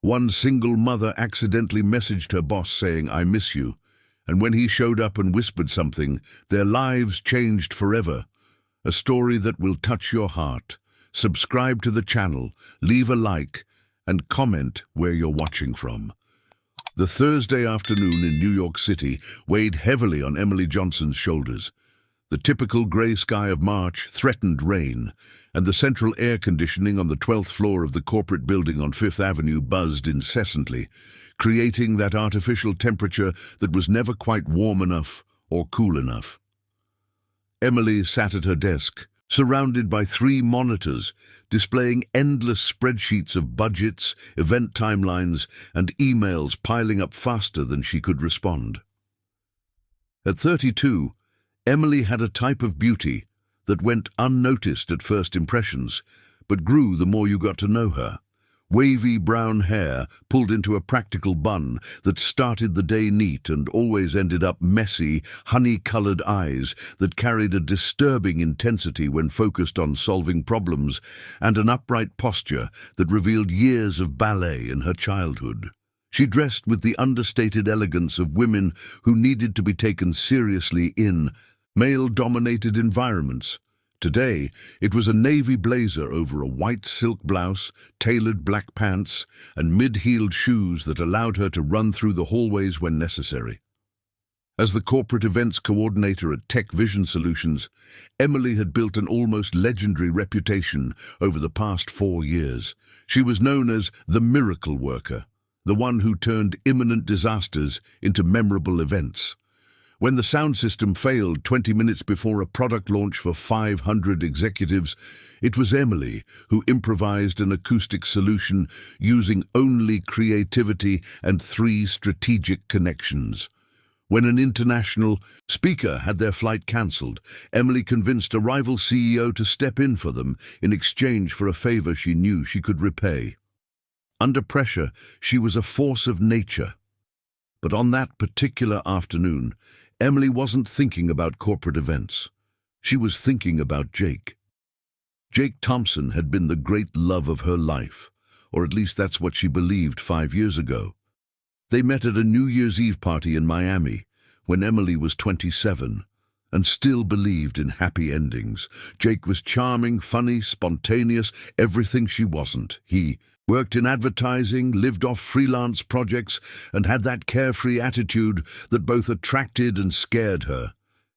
One single mother accidentally messaged her boss saying, "I miss you," and when he showed up and whispered something, their lives changed forever. A story that will touch your heart. Subscribe to the channel, leave a like, and comment where you're watching from. The Thursday afternoon in New York City weighed heavily on Emily Johnson's shoulders. The typical grey sky of March threatened rain, and the central air conditioning on the 12th floor of the corporate building on Fifth Avenue buzzed incessantly, creating that artificial temperature that was never quite warm enough or cool enough. Emily sat at her desk, surrounded by 3 monitors, displaying endless spreadsheets of budgets, event timelines, and emails piling up faster than she could respond. At 32, Emily had a type of beauty that went unnoticed at first impressions, but grew the more you got to know her. Wavy brown hair pulled into a practical bun that started the day neat and always ended up messy, honey-colored eyes that carried a disturbing intensity when focused on solving problems, and an upright posture that revealed years of ballet in her childhood. She dressed with the understated elegance of women who needed to be taken seriously in male-dominated environments. Today, it was a navy blazer over a white silk blouse, tailored black pants, and mid-heeled shoes that allowed her to run through the hallways when necessary. As the corporate events coordinator at Tech Vision Solutions, Emily had built an almost legendary reputation over the past 4 years. She was known as the miracle worker, the one who turned imminent disasters into memorable events. When the sound system failed 20 minutes before a product launch for 500 executives, it was Emily who improvised an acoustic solution using only creativity and 3 strategic connections. When an international speaker had their flight cancelled, Emily convinced a rival CEO to step in for them in exchange for a favor she knew she could repay. Under pressure, she was a force of nature. But on that particular afternoon, Emily wasn't thinking about corporate events. She was thinking about Jake. Jake Thompson had been the great love of her life, or at least that's what she believed 5 years ago. They met at a New Year's Eve party in Miami when Emily was 27 and still believed in happy endings. Jake was charming, funny, spontaneous, everything she wasn't. He worked in advertising, lived off freelance projects, and had that carefree attitude that both attracted and scared her.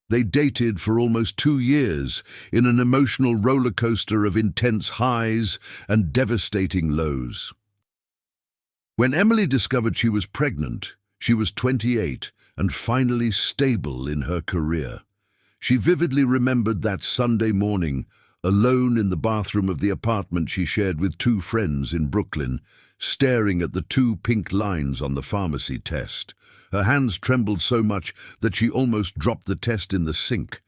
They dated for almost 2 years in an emotional roller coaster of intense highs and devastating lows. When Emily discovered she was pregnant, she was 28 and finally stable in her career. She vividly remembered that Sunday morning, alone in the bathroom of the apartment she shared with 2 friends in Brooklyn, staring at the 2 pink lines on the pharmacy test. Her hands trembled so much that she almost dropped the test in the sink.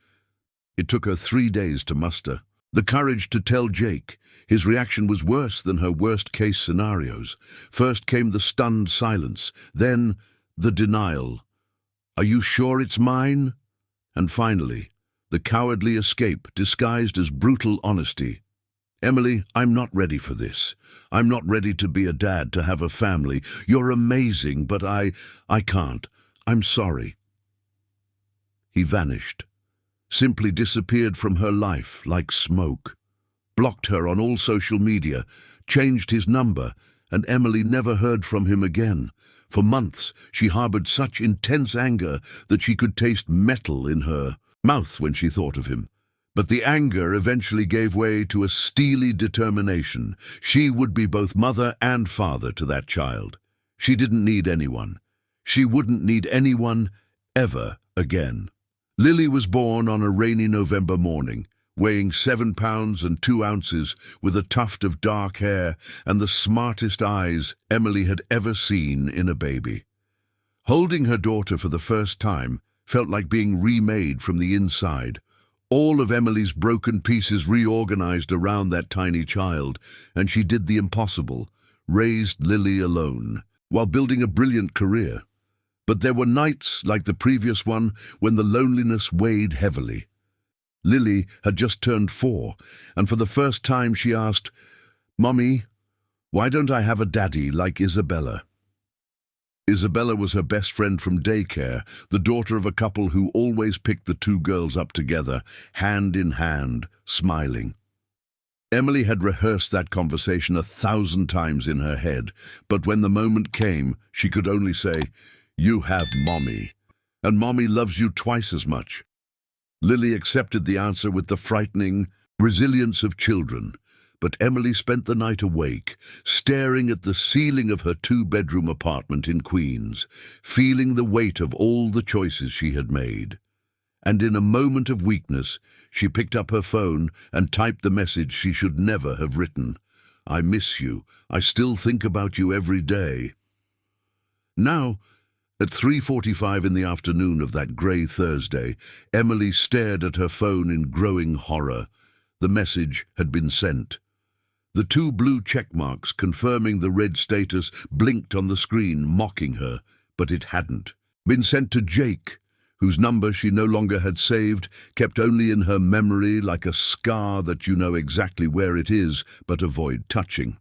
It took her 3 days to muster the courage to tell Jake. His reaction was worse than her worst-case scenarios. First came the stunned silence, then the denial. "Are you sure it's mine?" And finally, the cowardly escape disguised as brutal honesty. "Emily, I'm not ready for this. I'm not ready to be a dad, to have a family. You're amazing, but I can't. I'm sorry." He vanished, simply disappeared from her life like smoke, blocked her on all social media, changed his number, and Emily never heard from him again. For months, she harbored such intense anger that she could taste metal in her mouth when she thought of him. But the anger eventually gave way to a steely determination. She would be both mother and father to that child. She didn't need anyone. She wouldn't need anyone ever again. Lily was born on a rainy November morning, weighing 7 pounds and 2 ounces, with a tuft of dark hair and the smartest eyes Emily had ever seen in a baby. Holding her daughter for the first time felt like being remade from the inside. All of Emily's broken pieces reorganized around that tiny child, and she did the impossible, raised Lily alone, while building a brilliant career. But there were nights, like the previous one, when the loneliness weighed heavily. Lily had just turned 4, and for the first time she asked, "Mummy, Why don't I have a daddy like Isabella? Isabella was her best friend from daycare, the daughter of a couple who always picked the two girls up together, hand in hand, smiling. Emily had rehearsed that conversation 1,000 times in her head, but when the moment came, she could only say, "You have Mommy, and Mommy loves you twice as much." Lily accepted the answer with the frightening resilience of children, but Emily spent the night awake, staring at the ceiling of her two-bedroom apartment in Queens, feeling the weight of all the choices she had made. And in a moment of weakness, she picked up her phone and typed the message she should never have written. "I miss you. I still think about you every day." Now, at 3:45 in the afternoon of that grey Thursday, Emily stared at her phone in growing horror. The message had been sent. The two blue check marks confirming the red status blinked on the screen, mocking her, but it hadn't. Been sent to Jake, whose number she no longer had saved, kept only in her memory like a scar that you know exactly where it is, but avoid touching.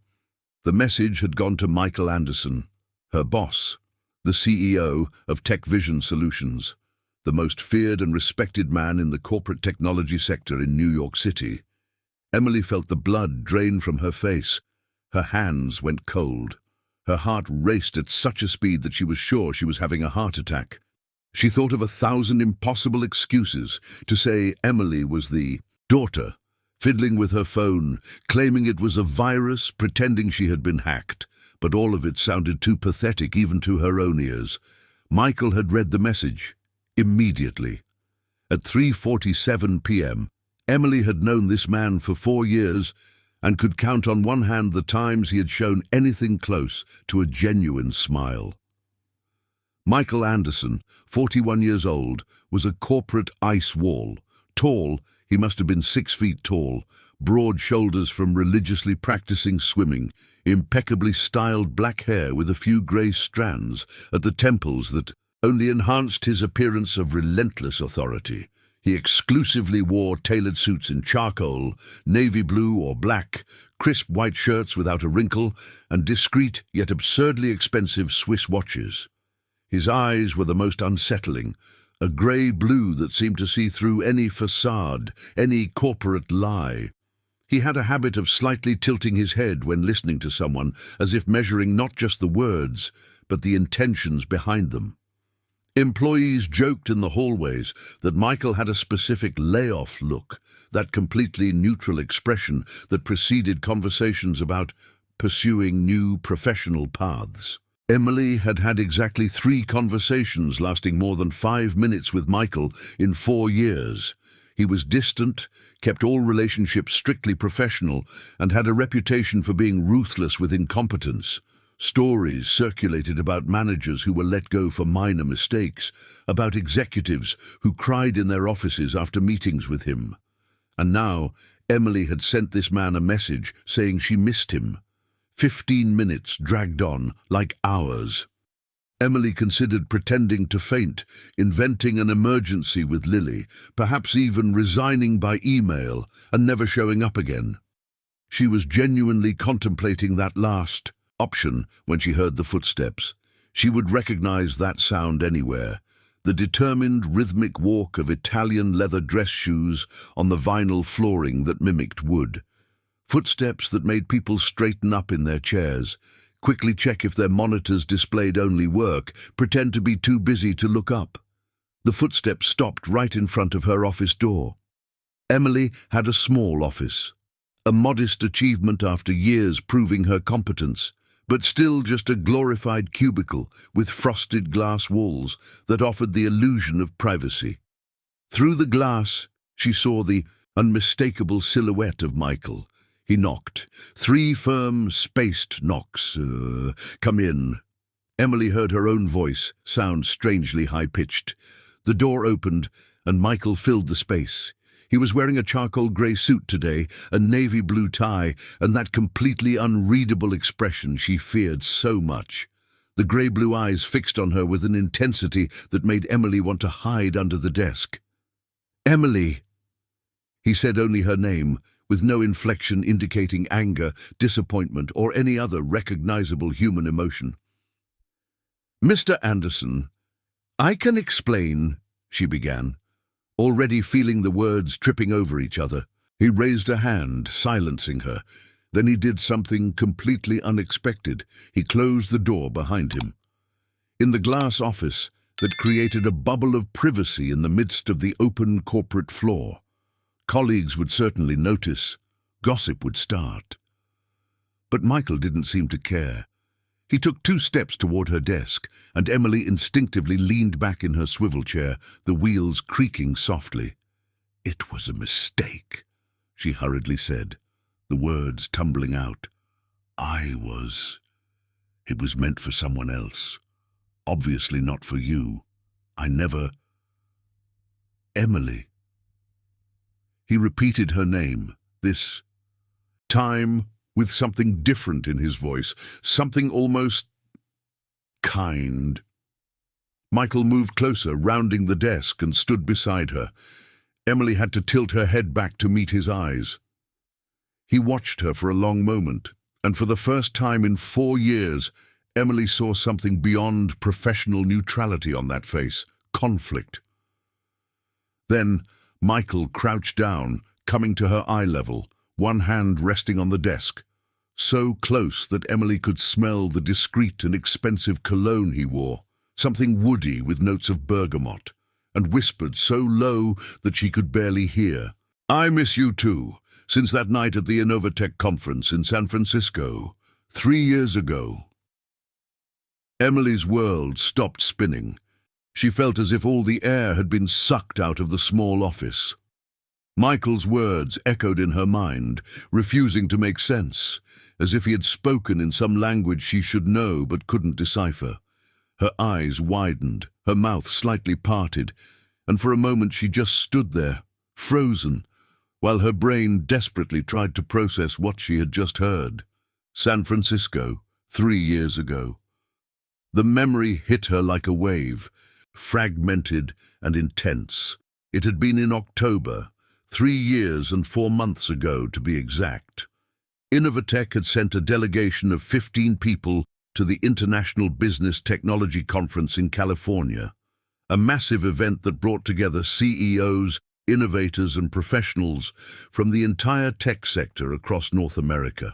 The message had gone to Michael Anderson, her boss, the CEO of Tech Vision Solutions, the most feared and respected man in the corporate technology sector in New York City. Emily felt the blood drain from her face. Her hands went cold. Her heart raced at such a speed that she was sure she was having a heart attack. She thought of 1,000 impossible excuses to say Emily was the daughter, fiddling with her phone, claiming it was a virus, pretending she had been hacked. But all of it sounded too pathetic even to her own ears. Michael had read the message immediately. At 3:47 p.m., Emily had known this man for 4 years and could count on one hand the times he had shown anything close to a genuine smile. Michael Anderson, 41 years old, was a corporate ice wall. Tall, he must have been 6 feet tall, broad shoulders from religiously practicing swimming, impeccably styled black hair with a few grey strands at the temples that only enhanced his appearance of relentless authority. He exclusively wore tailored suits in charcoal, navy blue or black, crisp white shirts without a wrinkle, and discreet yet absurdly expensive Swiss watches. His eyes were the most unsettling, a grey blue that seemed to see through any facade, any corporate lie. He had a habit of slightly tilting his head when listening to someone, as if measuring not just the words, but the intentions behind them. Employees joked in the hallways that Michael had a specific layoff look, that completely neutral expression that preceded conversations about pursuing new professional paths. Emily had had exactly 3 conversations lasting more than 5 minutes with Michael in 4 years. He was distant, kept all relationships strictly professional, and had a reputation for being ruthless with incompetence. Stories circulated about managers who were let go for minor mistakes, about executives who cried in their offices after meetings with him. And now, Emily had sent this man a message saying she missed him. 15 minutes dragged on like hours. Emily considered pretending to faint, inventing an emergency with Lily, perhaps even resigning by email and never showing up again. She was genuinely contemplating that last option when she heard the footsteps. She would recognize that sound anywhere, the determined rhythmic walk of Italian leather dress shoes on the vinyl flooring that mimicked wood. Footsteps that made people straighten up in their chairs, quickly check if their monitors displayed only work, pretend to be too busy to look up. The footsteps stopped right in front of her office door. Emily had a small office, a modest achievement after years proving her competence, but still just a glorified cubicle with frosted glass walls that offered the illusion of privacy. Through the glass, she saw the unmistakable silhouette of Michael. He knocked. 3 firm, spaced knocks. "Come in." Emily heard her own voice sound strangely high-pitched. The door opened, and Michael filled the space. He was wearing a charcoal grey suit today, a navy blue tie, and that completely unreadable expression she feared so much. The grey-blue eyes fixed on her with an intensity that made Emily want to hide under the desk. "Emily!" He said only her name, with no inflection indicating anger, disappointment, or any other recognizable human emotion. "Mr. Anderson, I can explain," she began, already feeling the words tripping over each other. He raised a hand, silencing her. Then he did something completely unexpected. He closed the door behind him. In the glass office that created a bubble of privacy in the midst of the open corporate floor, colleagues would certainly notice. Gossip would start. But Michael didn't seem to care. He took 2 steps toward her desk, and Emily instinctively leaned back in her swivel chair, the wheels creaking softly. "It was a mistake," she hurriedly said, the words tumbling out. It was meant for someone else. Obviously not for you. I never... Emily." He repeated her name, this time with something different in his voice, something almost kind. Michael moved closer, rounding the desk, and stood beside her. Emily had to tilt her head back to meet his eyes. He watched her for a long moment, and for the first time in 4 years, Emily saw something beyond professional neutrality on that face, conflict. Then Michael crouched down, coming to her eye level, one hand resting on the desk, so close that Emily could smell the discreet and expensive cologne he wore, something woody with notes of bergamot, and whispered so low that she could barely hear, "I miss you too, since that night at the Innovatech conference in San Francisco, 3 years ago." Emily's world stopped spinning. She felt as if all the air had been sucked out of the small office. Michael's words echoed in her mind, refusing to make sense, as if he had spoken in some language she should know but couldn't decipher. Her eyes widened, her mouth slightly parted, and for a moment she just stood there, frozen, while her brain desperately tried to process what she had just heard. San Francisco, 3 years ago. The memory hit her like a wave, fragmented and intense. It had been in October, 3 years and 4 months ago to be exact. Innovatech had sent a delegation of 15 people to the International Business Technology Conference in California, a massive event that brought together CEOs, innovators and professionals from the entire tech sector across North America.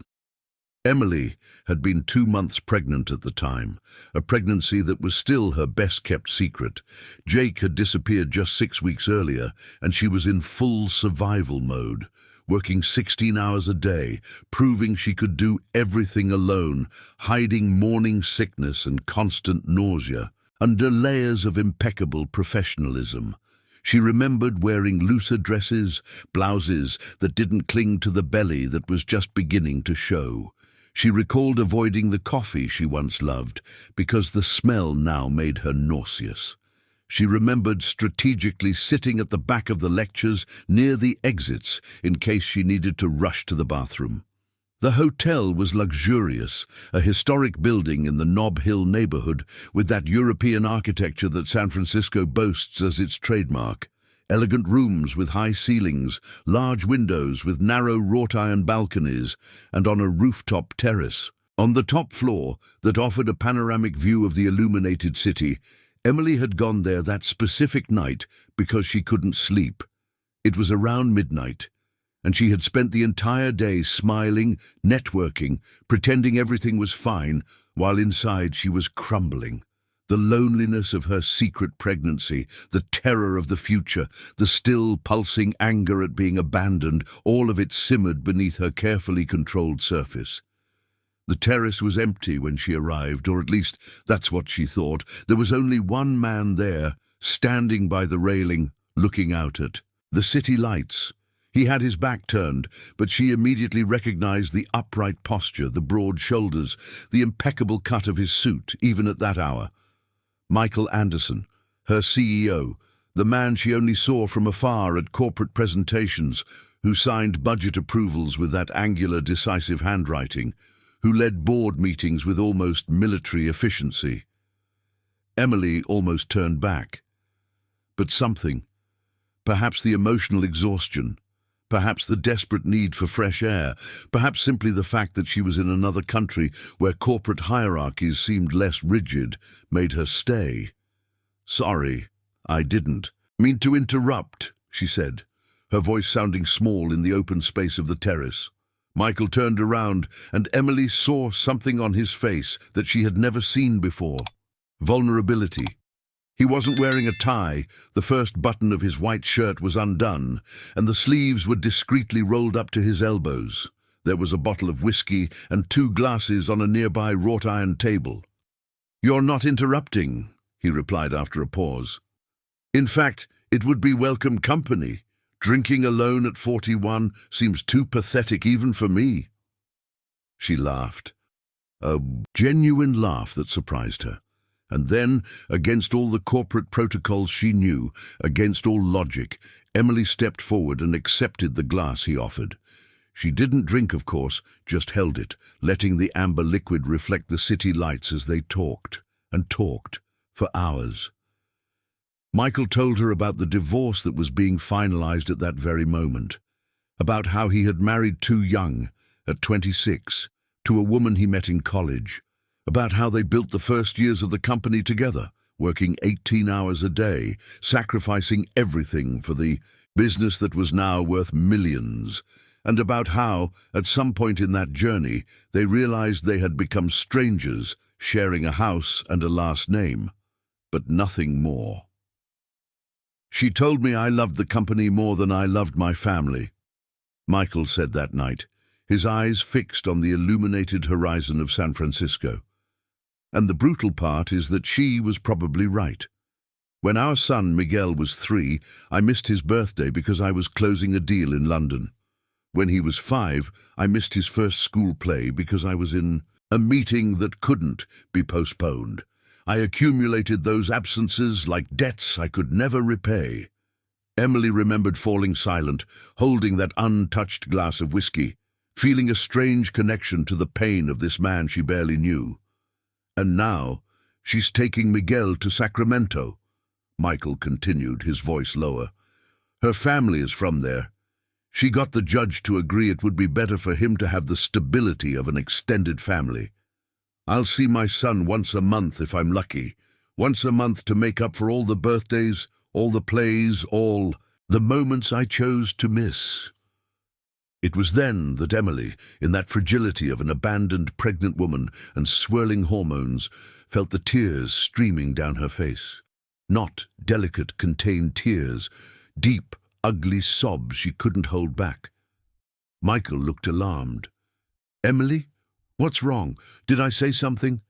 Emily had been 2 months pregnant at the time, a pregnancy that was still her best-kept secret. Jake had disappeared just 6 weeks earlier, and she was in full survival mode, working 16 hours a day, proving she could do everything alone, hiding morning sickness and constant nausea, under layers of impeccable professionalism. She remembered wearing looser dresses, blouses that didn't cling to the belly that was just beginning to show. She recalled avoiding the coffee she once loved because the smell now made her nauseous. She remembered strategically sitting at the back of the lectures near the exits in case she needed to rush to the bathroom. The hotel was luxurious, a historic building in the Nob Hill neighborhood with that European architecture that San Francisco boasts as its trademark. Elegant rooms with high ceilings, large windows with narrow wrought-iron balconies, and on a rooftop terrace. On the top floor, that offered a panoramic view of the illuminated city, Emily had gone there that specific night because she couldn't sleep. It was around midnight, and she had spent the entire day smiling, networking, pretending everything was fine, while inside she was crumbling. The loneliness of her secret pregnancy, the terror of the future, the still pulsing anger at being abandoned, all of it simmered beneath her carefully controlled surface. The terrace was empty when she arrived, or at least that's what she thought. There was only one man there, standing by the railing, looking out at the city lights. He had his back turned, but she immediately recognized the upright posture, the broad shoulders, the impeccable cut of his suit, even at that hour. Michael Anderson, her CEO, the man she only saw from afar at corporate presentations, who signed budget approvals with that angular, decisive handwriting, who led board meetings with almost military efficiency. Emily almost turned back. But something, perhaps the emotional exhaustion, Perhaps the desperate need for fresh air. Perhaps simply the fact that she was in another country where corporate hierarchies seemed less rigid made her stay. "Sorry, I didn't mean to interrupt," she said, her voice sounding small in the open space of the terrace. Michael turned around, and Emily saw something on his face that she had never seen before. Vulnerability. He wasn't wearing a tie, the first button of his white shirt was undone, and the sleeves were discreetly rolled up to his elbows. There was a bottle of whiskey and 2 glasses on a nearby wrought-iron table. "You're not interrupting," he replied after a pause. "In fact, it would be welcome company. Drinking alone at 41 seems too pathetic even for me." She laughed, a genuine laugh that surprised her. And then, against all the corporate protocols she knew, against all logic, Emily stepped forward and accepted the glass he offered. She didn't drink, of course, just held it, letting the amber liquid reflect the city lights as they talked, and talked, for hours. Michael told her about the divorce that was being finalized at that very moment, about how he had married too young, at 26, to a woman he met in college, about how they built the first years of the company together, working 18 hours a day, sacrificing everything for the business that was now worth millions, and about how, at some point in that journey, they realized they had become strangers, sharing a house and a last name, but nothing more. "She told me I loved the company more than I loved my family," Michael said that night, his eyes fixed on the illuminated horizon of San Francisco. And the brutal part is that she was probably right. When our son Miguel was 3, I missed his birthday because I was closing a deal in London. When he was 5, I missed his first school play because I was in a meeting that couldn't be postponed. I accumulated those absences like debts I could never repay. Emily remembered falling silent, holding that untouched glass of whiskey, feeling a strange connection to the pain of this man she barely knew. "And now, she's taking Miguel to Sacramento," Michael continued, his voice lower. "Her family is from there. She got the judge to agree it would be better for him to have the stability of an extended family. I'll see my son once a month if I'm lucky, once a month to make up for all the birthdays, all the plays, all the moments I chose to miss." It was then that Emily, in that fragility of an abandoned pregnant woman and swirling hormones, felt the tears streaming down her face. Not delicate, contained tears, deep, ugly sobs she couldn't hold back. Michael looked alarmed. "Emily? What's wrong? Did I say something?"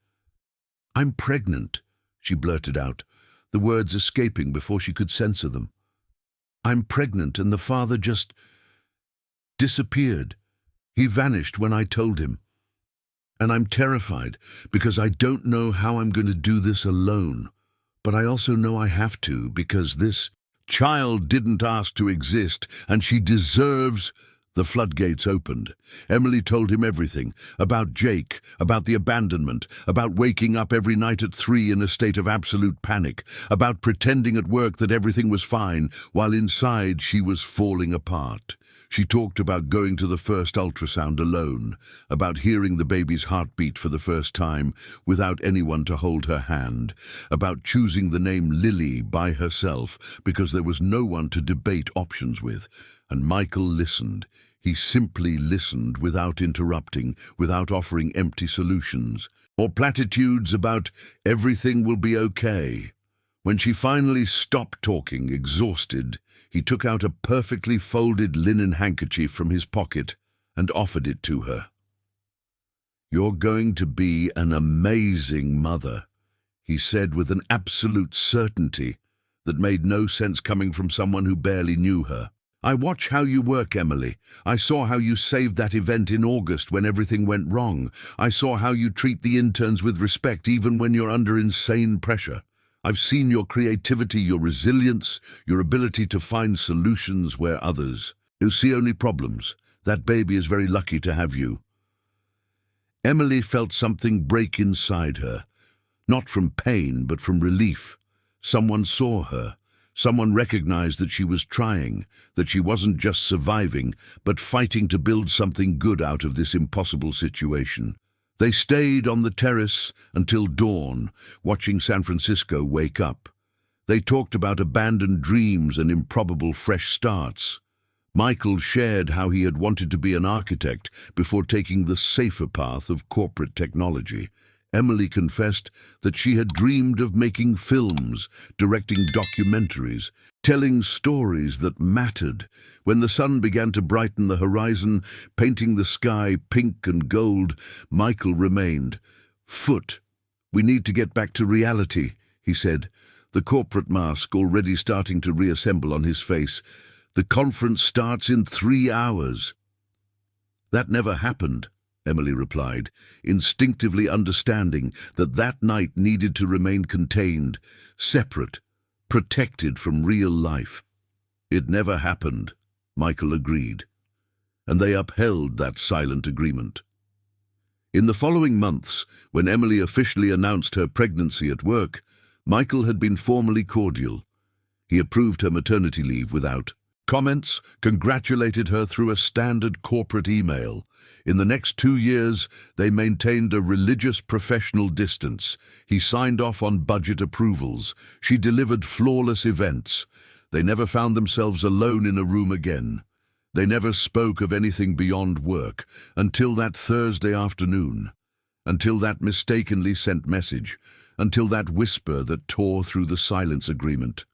"I'm pregnant," she blurted out, the words escaping before she could censor them. "I'm pregnant, and the father just disappeared. He vanished when I told him. And I'm terrified because I don't know how I'm going to do this alone. But I also know I have to because this child didn't ask to exist, and she deserves—" The floodgates opened. Emily told him everything, about Jake, about the abandonment, about waking up every night at 3 in a state of absolute panic, about pretending at work that everything was fine, while inside she was falling apart. She talked about going to the first ultrasound alone, about hearing the baby's heartbeat for the first time without anyone to hold her hand, about choosing the name Lily by herself because there was no one to debate options with. And Michael listened. He simply listened without interrupting, without offering empty solutions, or platitudes about everything will be okay. When she finally stopped talking, exhausted, he took out a perfectly folded linen handkerchief from his pocket and offered it to her. "You're going to be an amazing mother," he said with an absolute certainty that made no sense coming from someone who barely knew her. "I watch how you work, Emily. I saw how you saved that event in August when everything went wrong. I saw how you treat the interns with respect even when you're under insane pressure. I've seen your creativity, your resilience, your ability to find solutions where others who see only problems. That baby is very lucky to have you." Emily felt something break inside her, not from pain but from relief. Someone saw her, Someone recognized that she was trying, that she wasn't just surviving, but fighting to build something good out of this impossible situation. They stayed on the terrace until dawn, watching San Francisco wake up. They talked about abandoned dreams and improbable fresh starts. Michael shared how he had wanted to be an architect before taking the safer path of corporate technology. Emily confessed that she had dreamed of making films, directing documentaries, telling stories that mattered. When the sun began to brighten the horizon, painting the sky pink and gold, Michael remained. "Foot, we need to get back to reality," he said, the corporate mask already starting to reassemble on his face. "The conference starts in 3 hours." "That never happened," Emily replied, instinctively understanding that that night needed to remain contained, separate, protected from real life. "It never happened," Michael agreed, and they upheld that silent agreement. In the following months, when Emily officially announced her pregnancy at work, Michael had been formally cordial. He approved her maternity leave without comments, congratulated her through a standard corporate email. In the next 2 years, they maintained a religious professional distance. He signed off on budget approvals. She delivered flawless events. They never found themselves alone in a room again. They never spoke of anything beyond work until that Thursday afternoon, until that mistakenly sent message, until that whisper that tore through the silence agreement.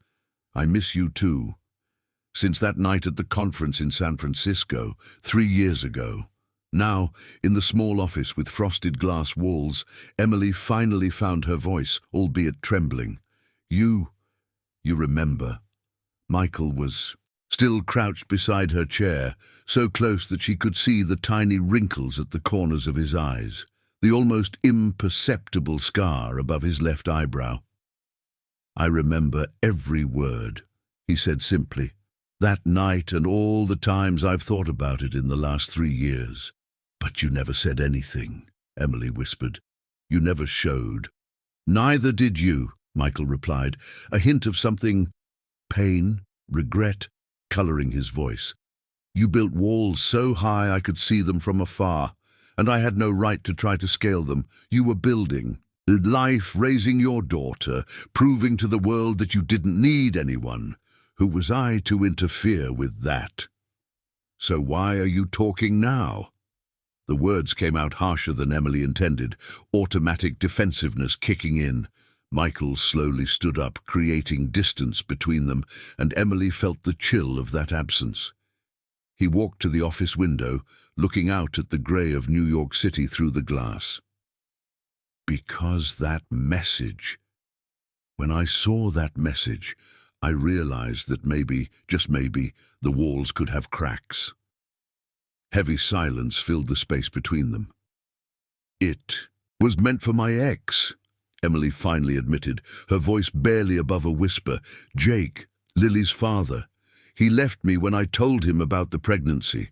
"I miss you too." Since that night at the conference in San Francisco, 3 years ago. Now, in the small office with frosted glass walls, Emily finally found her voice, albeit trembling. You remember." Michael was still crouched beside her chair, so close that she could see the tiny wrinkles at the corners of his eyes, the almost imperceptible scar above his left eyebrow. "I remember every word," he said simply. "That night and all the times I've thought about it in the last 3 years. But you never said anything," Emily whispered. "You never showed." "Neither did you," Michael replied, a hint of something, pain, regret, coloring his voice. "You built walls so high I could see them from afar, and I had no right to try to scale them. You were building life, raising your daughter, proving to the world that you didn't need anyone. Who was I to interfere with that? So why are you talking now?" The words came out harsher than Emily intended, automatic defensiveness kicking in. Michael slowly stood up, creating distance between them, and Emily felt the chill of that absence. He walked to the office window, looking out at the grey of New York City through the glass. "Because that message. When I saw that message, I realized that maybe, just maybe, the walls could have cracks." Heavy silence filled the space between them. "It was meant for my ex," Emily finally admitted, her voice barely above a whisper. "Jake, Lily's father. He left me when I told him about the pregnancy.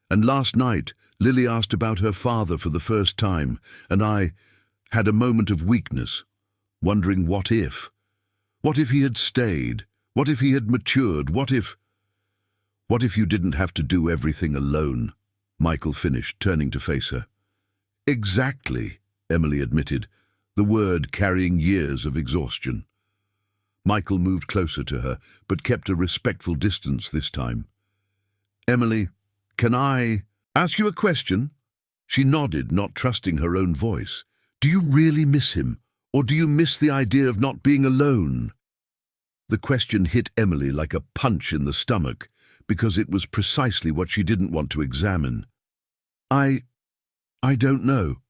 And last night, Lily asked about her father for the first time, and I had a moment of weakness, wondering what if. What if he had stayed? What if he had matured? What if you didn't have to do everything alone?" Michael finished, turning to face her. "Exactly," Emily admitted, the word carrying years of exhaustion. Michael moved closer to her, but kept a respectful distance this time. "Emily, can I ask you a question?" She nodded, not trusting her own voice. "Do you really miss him, or do you miss the idea of not being alone?" The question hit Emily like a punch in the stomach, because it was precisely what she didn't want to examine. I don't know."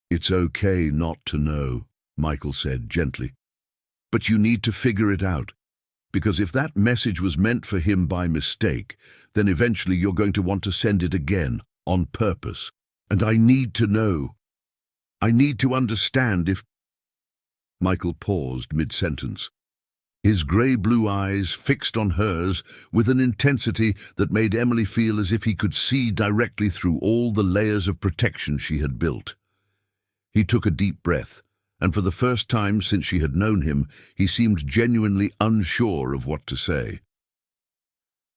"It's okay not to know," Michael said gently. "But you need to figure it out, because if that message was meant for him by mistake, then eventually you're going to want to send it again, on purpose. And I need to know. I need to understand if—" Michael paused mid-sentence, his grey-blue eyes fixed on hers with an intensity that made Emily feel as if he could see directly through all the layers of protection she had built. He took a deep breath, and for the first time since she had known him, he seemed genuinely unsure of what to say.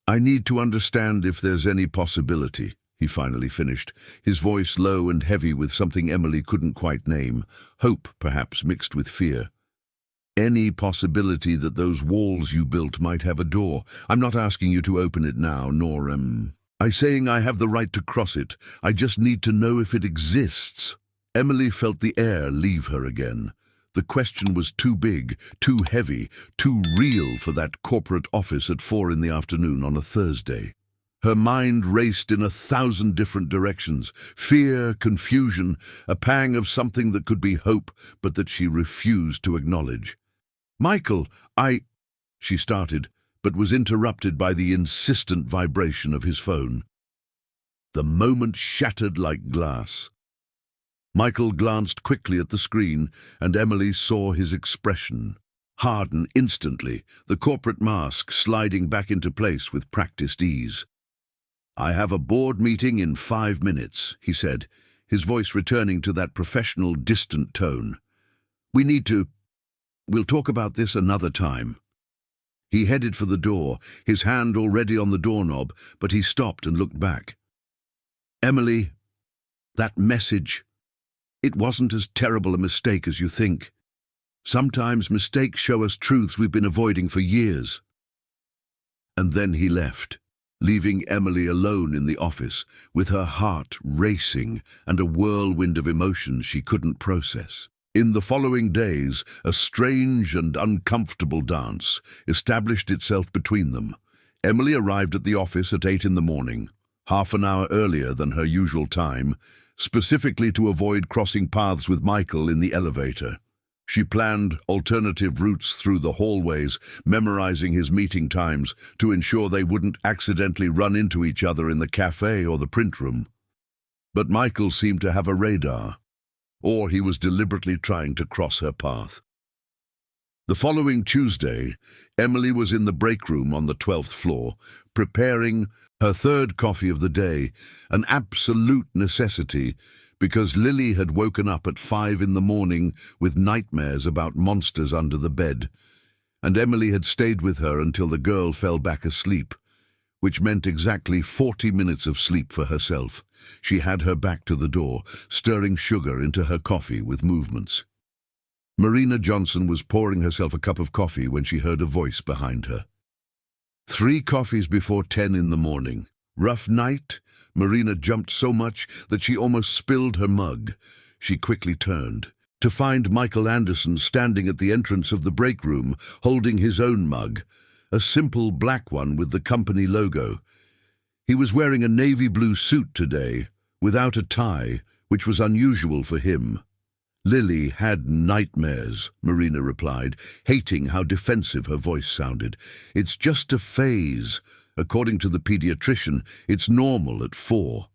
"I need to understand if there's any possibility," he finally finished, his voice low and heavy with something Emily couldn't quite name, hope perhaps mixed with fear. "Any possibility that those walls you built might have a door. I'm not asking you to open it now, nor I'm saying I have the right to cross it. I just need to know if it exists." Emily felt the air leave her again. The question was too big, too heavy, too real for that corporate office at 4 in the afternoon on a Thursday. Her mind raced in 1,000 different directions. Fear, confusion, a pang of something that could be hope, but that she refused to acknowledge. "Michael, she started, but was interrupted by the insistent vibration of his phone. The moment shattered like glass. Michael glanced quickly at the screen, and Emily saw his expression harden instantly, the corporate mask sliding back into place with practiced ease. "I have a board meeting in 5 minutes, he said, his voice returning to that professional, distant tone. We'll talk about this another time." He headed for the door, his hand already on the doorknob, but he stopped and looked back. "Emily, that message, it wasn't as terrible a mistake as you think. Sometimes mistakes show us truths we've been avoiding for years." And then he left, leaving Emily alone in the office, with her heart racing and a whirlwind of emotions she couldn't process. In the following days, a strange and uncomfortable dance established itself between them. Emily arrived at the office at 8 in the morning, half an hour earlier than her usual time, specifically to avoid crossing paths with Michael in the elevator. She planned alternative routes through the hallways, memorizing his meeting times to ensure they wouldn't accidentally run into each other in the cafe or the print room. But Michael seemed to have a radar, or he was deliberately trying to cross her path. The following Tuesday, Emily was in the break room on the 12th floor, preparing her third coffee of the day, an absolute necessity, because Lily had woken up at 5 in the morning with nightmares about monsters under the bed, and Emily had stayed with her until the girl fell back asleep, which meant exactly 40 minutes of sleep for herself. She had her back to the door, stirring sugar into her coffee with movements. Marina Johnson was pouring herself a cup of coffee when she heard a voice behind her. 3 coffees before 10 in the morning. Rough night? Marina jumped so much that she almost spilled her mug. She quickly turned to find Michael Anderson standing at the entrance of the break room, holding his own mug, a simple black one with the company logo. He was wearing a navy blue suit today, without a tie, which was unusual for him. "Lily had nightmares," Marina replied, hating how defensive her voice sounded. "It's just a phase. According to the pediatrician, it's normal at 4.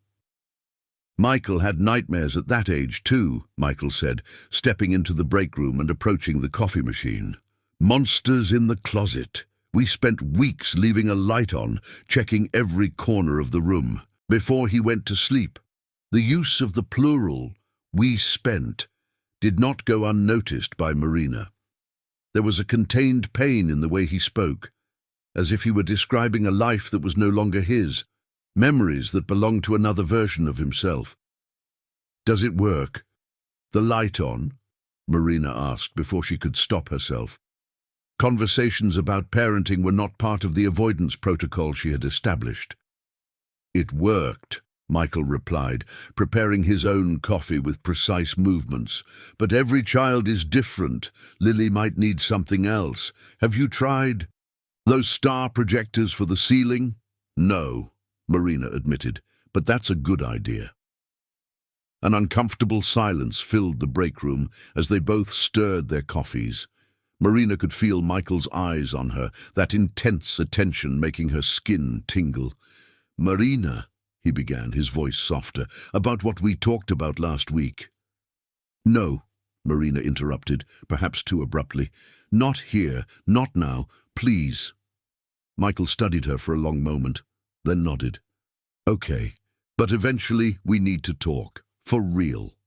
"Michael had nightmares at that age too," Michael said, stepping into the break room and approaching the coffee machine. "Monsters in the closet. We spent weeks leaving a light on, checking every corner of the room, before he went to sleep." The use of the plural, "we spent," did not go unnoticed by Marina. There was a contained pain in the way he spoke, as if he were describing a life that was no longer his, memories that belonged to another version of himself. "Does it work? The light on?" Marina asked before she could stop herself. Conversations about parenting were not part of the avoidance protocol she had established. "It worked," Michael replied, preparing his own coffee with precise movements. "But every child is different. Lily might need something else. Have you tried those star projectors for the ceiling?" "No," Marina admitted, "but that's a good idea." An uncomfortable silence filled the break room as they both stirred their coffees. Marina could feel Michael's eyes on her, that intense attention making her skin tingle. "Marina," he began, his voice softer, "about what we talked about last week." "No," Marina interrupted, perhaps too abruptly. "Not here, not now, please." Michael studied her for a long moment, then nodded. "Okay, but eventually we need to talk, for real."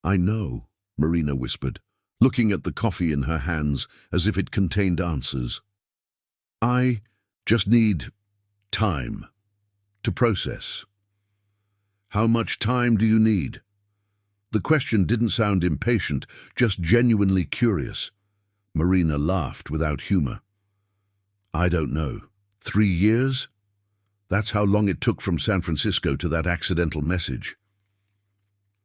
"I know," Marina whispered, looking at the coffee in her hands as if it contained answers. I just need time to process. How much time do you need? The question didn't sound impatient, just genuinely curious. Marina laughed without humor. I don't know. 3 years? That's how long it took from San Francisco to that accidental message.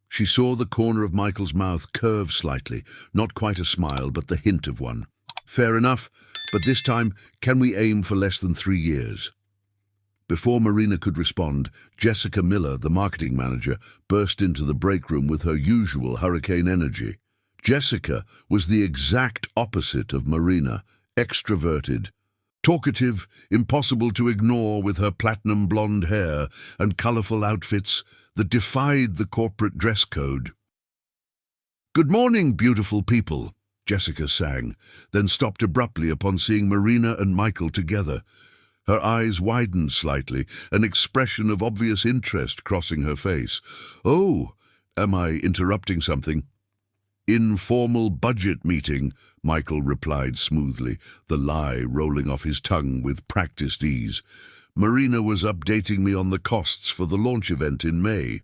She saw the corner of Michael's mouth curve slightly, not quite a smile, but the hint of one. Fair enough, but this time, can we aim for less than 3 years? Before Marina could respond, Jessica Miller, the marketing manager, burst into the break room with her usual hurricane energy. Jessica was the exact opposite of Marina, extroverted, talkative, impossible to ignore with her platinum blonde hair and colorful outfits that defied the corporate dress code. "Good morning, beautiful people," Jessica sang, then stopped abruptly upon seeing Marina and Michael together. Her eyes widened slightly, an expression of obvious interest crossing her face. "Oh, am I interrupting something?" "Informal budget meeting," Michael replied smoothly, the lie rolling off his tongue with practiced ease. "Marina was updating me on the costs for the launch event in May."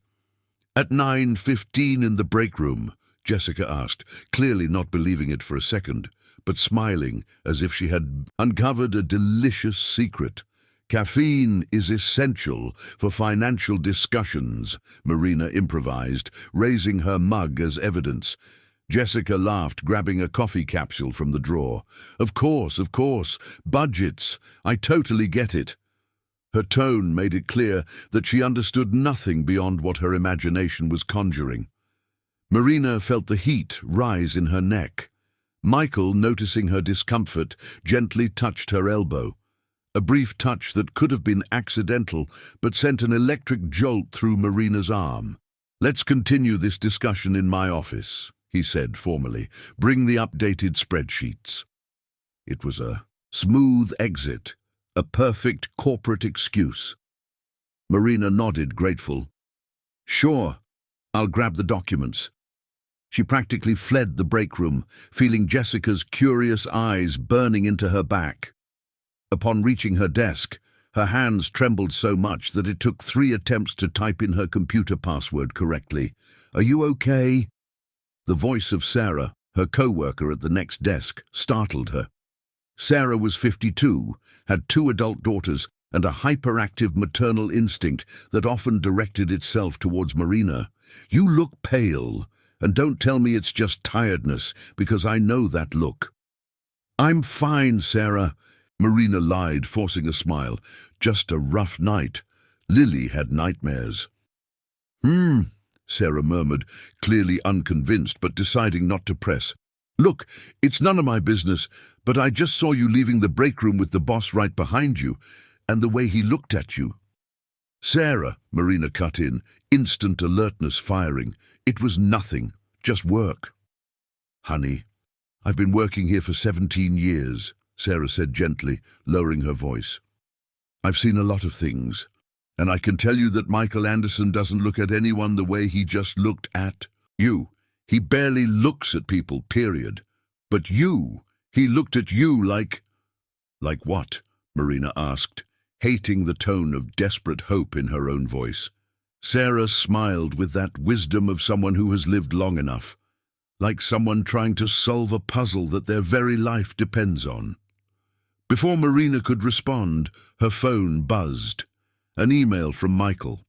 "At 9:15 in the break room?" Jessica asked, clearly not believing it for a second, but smiling as if she had uncovered a delicious secret. "Caffeine is essential for financial discussions," Marina improvised, raising her mug as evidence. Jessica laughed, grabbing a coffee capsule from the drawer. Of course. Budgets. I totally get it." Her tone made it clear that she understood nothing beyond what her imagination was conjuring. Marina felt the heat rise in her neck. Michael, noticing her discomfort, gently touched her elbow. A brief touch that could have been accidental, but sent an electric jolt through Marina's arm. "Let's continue this discussion in my office," he said formally. "Bring the updated spreadsheets." It was a smooth exit, a perfect corporate excuse. Marina nodded, grateful. "Sure, I'll grab the documents." She practically fled the break room, feeling Jessica's curious eyes burning into her back. Upon reaching her desk, her hands trembled so much that it took 3 attempts to type in her computer password correctly. "Are you okay?" The voice of Sarah, her co-worker at the next desk, startled her. Sarah was 52, had 2 adult daughters, and a hyperactive maternal instinct that often directed itself towards Marina. "You look pale. And don't tell me it's just tiredness, because I know that look." "I'm fine, Sarah," Marina lied, forcing a smile. "Just a rough night. Lily had nightmares." Sarah murmured, clearly unconvinced but deciding not to press. "Look, it's none of my business, but I just saw you leaving the break room with the boss right behind you, and the way he looked at you." "Sarah," Marina cut in, instant alertness firing. "It was nothing, just work." "Honey, I've been working here for 17 years, Sarah said gently, lowering her voice. "I've seen a lot of things, and I can tell you that Michael Anderson doesn't look at anyone the way he just looked at you. He barely looks at people, period. But you, he looked at you like—" "Like what?" Marina asked, hating the tone of desperate hope in her own voice. Sarah smiled with that wisdom of someone who has lived long enough, like someone trying to solve a puzzle that their very life depends on. Before Marina could respond, her phone buzzed. An email from Michael.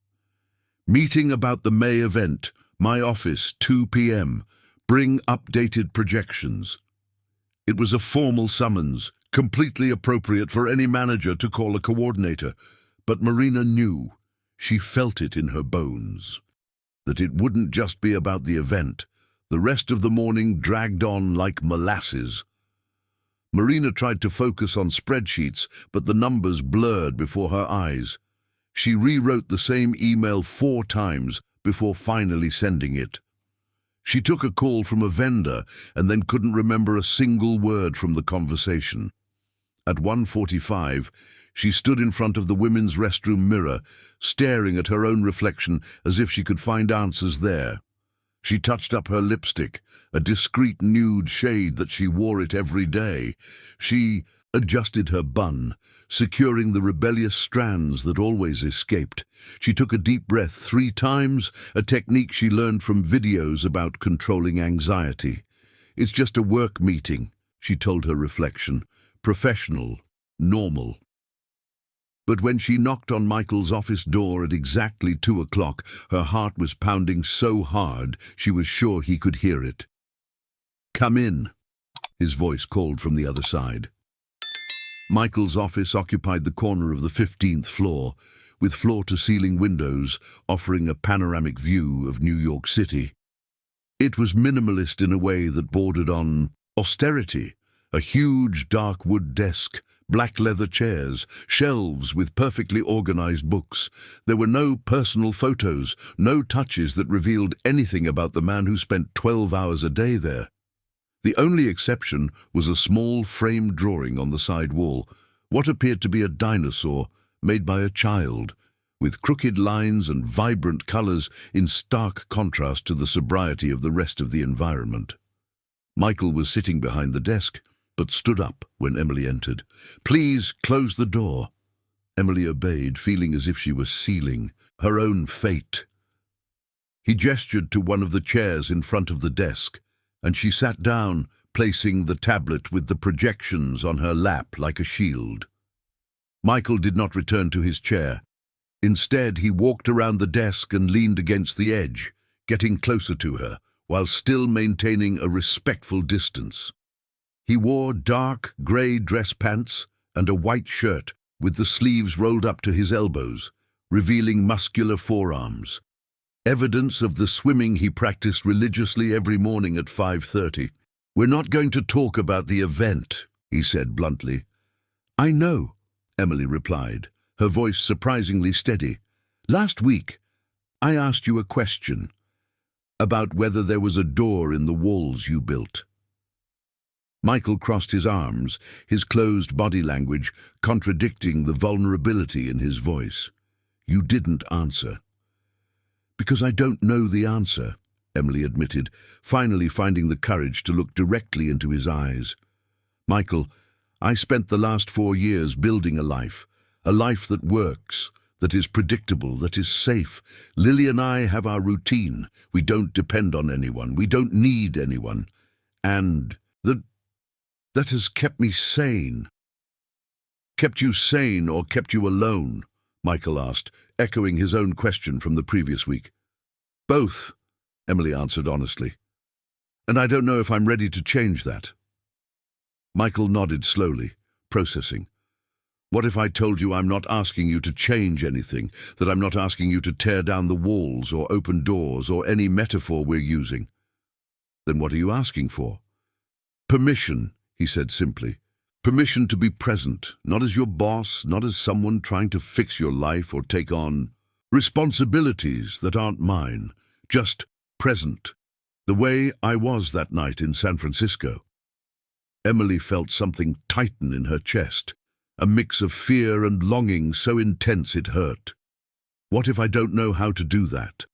"Meeting about the May event, my office, 2 p.m. Bring updated projections." It was a formal summons, completely appropriate for any manager to call a coordinator, but Marina knew, she felt it in her bones, that it wouldn't just be about the event. The rest of the morning dragged on like molasses. Marina tried to focus on spreadsheets, but the numbers blurred before her eyes. She rewrote the same email 4 times before finally sending it. She took a call from a vendor and then couldn't remember a single word from the conversation. At 1:45, she stood in front of the women's restroom mirror, staring at her own reflection as if she could find answers there. She touched up her lipstick, a discreet nude shade that she wore it every day. She adjusted her bun, securing the rebellious strands that always escaped. She took a deep breath 3 times, a technique she learned from videos about controlling anxiety. "It's just a work meeting," she told her reflection. "Professional, normal." But when she knocked on Michael's office door at exactly 2 o'clock, her heart was pounding so hard she was sure he could hear it. "Come in," his voice called from the other side. Michael's office occupied the corner of the 15th floor, with floor-to-ceiling windows offering a panoramic view of New York City. It was minimalist in a way that bordered on austerity. A huge dark wood desk, black leather chairs, shelves with perfectly organized books. There were no personal photos, no touches that revealed anything about the man who spent 12 hours a day there. The only exception was a small framed drawing on the side wall, what appeared to be a dinosaur made by a child, with crooked lines and vibrant colors in stark contrast to the sobriety of the rest of the environment. Michael was sitting behind the desk, but stood up when Emily entered. "Please close the door." Emily obeyed, feeling as if she was sealing her own fate. He gestured to one of the chairs in front of the desk, and she sat down, placing the tablet with the projections on her lap like a shield. Michael did not return to his chair. Instead, he walked around the desk and leaned against the edge, getting closer to her, while still maintaining a respectful distance. He wore dark, grey dress pants and a white shirt with the sleeves rolled up to his elbows, revealing muscular forearms, evidence of the swimming he practiced religiously every morning at 5:30. "We're not going to talk about the event," he said bluntly. "I know," Emily replied, her voice surprisingly steady. "Last week, I asked you a question about whether there was a door in the walls you built." Michael crossed his arms, his closed body language contradicting the vulnerability in his voice. "You didn't answer." "Because I don't know the answer," Emily admitted, finally finding the courage to look directly into his eyes. "Michael, I spent the last 4 years building a life that works, that is predictable, that is safe. Lily and I have our routine. We don't depend on anyone. We don't need anyone. And that has kept me sane." "Kept you sane or kept you alone?" Michael asked, echoing his own question from the previous week. "Both," Emily answered honestly. "And I don't know if I'm ready to change that." Michael nodded slowly, processing. "What if I told you I'm not asking you to change anything, that I'm not asking you to tear down the walls or open doors or any metaphor we're using?" "Then what are you asking for?" "Permission," he said simply. "Permission to be present, not as your boss, not as someone trying to fix your life or take on responsibilities that aren't mine. Just present, the way I was that night in San Francisco." Emily felt something tighten in her chest, a mix of fear and longing so intense it hurt. What if I don't know how to do that?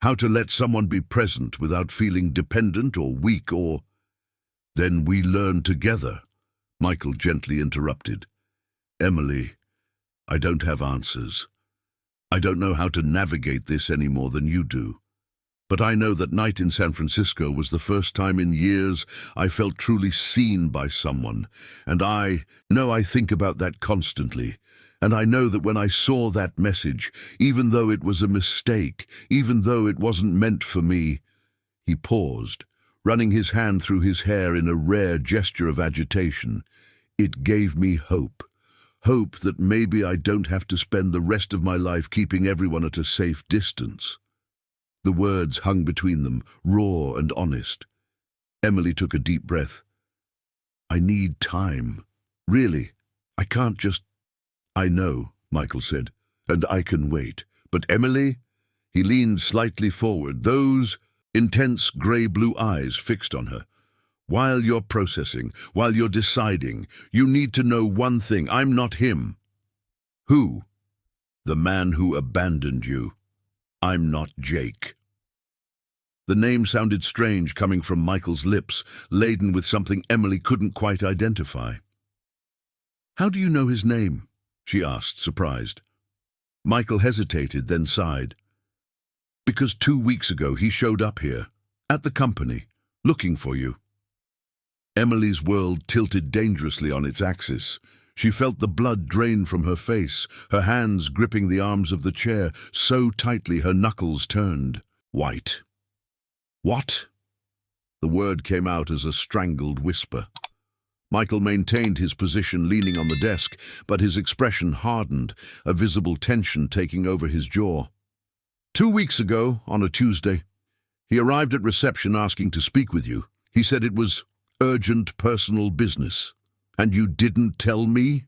How to let someone be present without feeling dependent or weak or... "Then we learn together," Michael gently interrupted. "Emily, I don't have answers. I don't know how to navigate this any more than you do. But I know that night in San Francisco was the first time in years I felt truly seen by someone, and I think about that constantly. And I know that when I saw that message, even though it was a mistake, even though it wasn't meant for me..." He paused, running his hand through his hair in a rare gesture of agitation. "It gave me hope. Hope that maybe I don't have to spend the rest of my life keeping everyone at a safe distance." The words hung between them, raw and honest. Emily took a deep breath. "I need time. Really, I can't just..." "I know," Michael said, "and I can wait. But Emily..." He leaned slightly forward, those intense grey-blue eyes fixed on her. "While you're processing, while you're deciding, you need to know one thing. I'm not him." "Who?" "The man who abandoned you. I'm not Jake." The name sounded strange coming from Michael's lips, laden with something Emily couldn't quite identify. "How do you know his name?" she asked, surprised. Michael hesitated, then sighed. "Because 2 weeks ago he showed up here, at the company, looking for you." Emily's world tilted dangerously on its axis. She felt the blood drain from her face, her hands gripping the arms of the chair so tightly her knuckles turned white. "What?" The word came out as a strangled whisper. Michael maintained his position, leaning on the desk, but his expression hardened, a visible tension taking over his jaw. 2 weeks ago, on a Tuesday, he arrived at reception asking to speak with you. He said it was urgent personal business. And you didn't tell me?"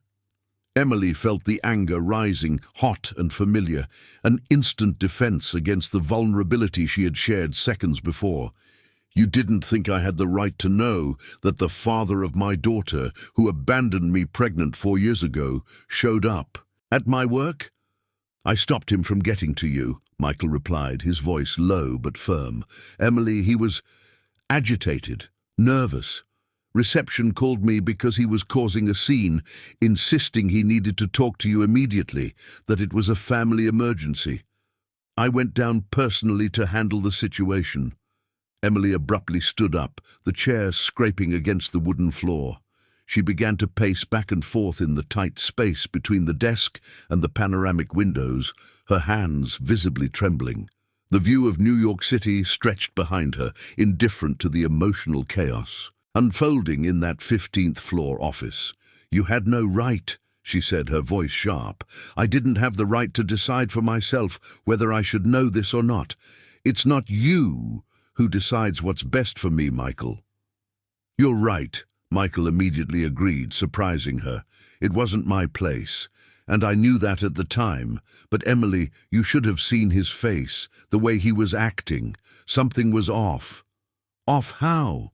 Emily felt the anger rising, hot and familiar, an instant defense against the vulnerability she had shared seconds before. "You didn't think I had the right to know that the father of my daughter, who abandoned me pregnant 4 years ago, showed up at my work?" "I stopped him from getting to you," Michael replied, his voice low but firm. "Emily, he was agitated, nervous. Reception called me because he was causing a scene, insisting he needed to talk to you immediately, that it was a family emergency. I went down personally to handle the situation." Emily abruptly stood up, the chair scraping against the wooden floor. She began to pace back and forth in the tight space between the desk and the panoramic windows, her hands visibly trembling. The view of New York City stretched behind her, indifferent to the emotional chaos unfolding in that 15th-floor office. "You had no right," she said, her voice sharp. "I didn't have the right to decide for myself whether I should know this or not. It's not you who decides what's best for me, Michael." "You're right," Michael immediately agreed, surprising her. "It wasn't my place, and I knew that at the time. But Emily, you should have seen his face, the way he was acting. Something was off." "Off how?"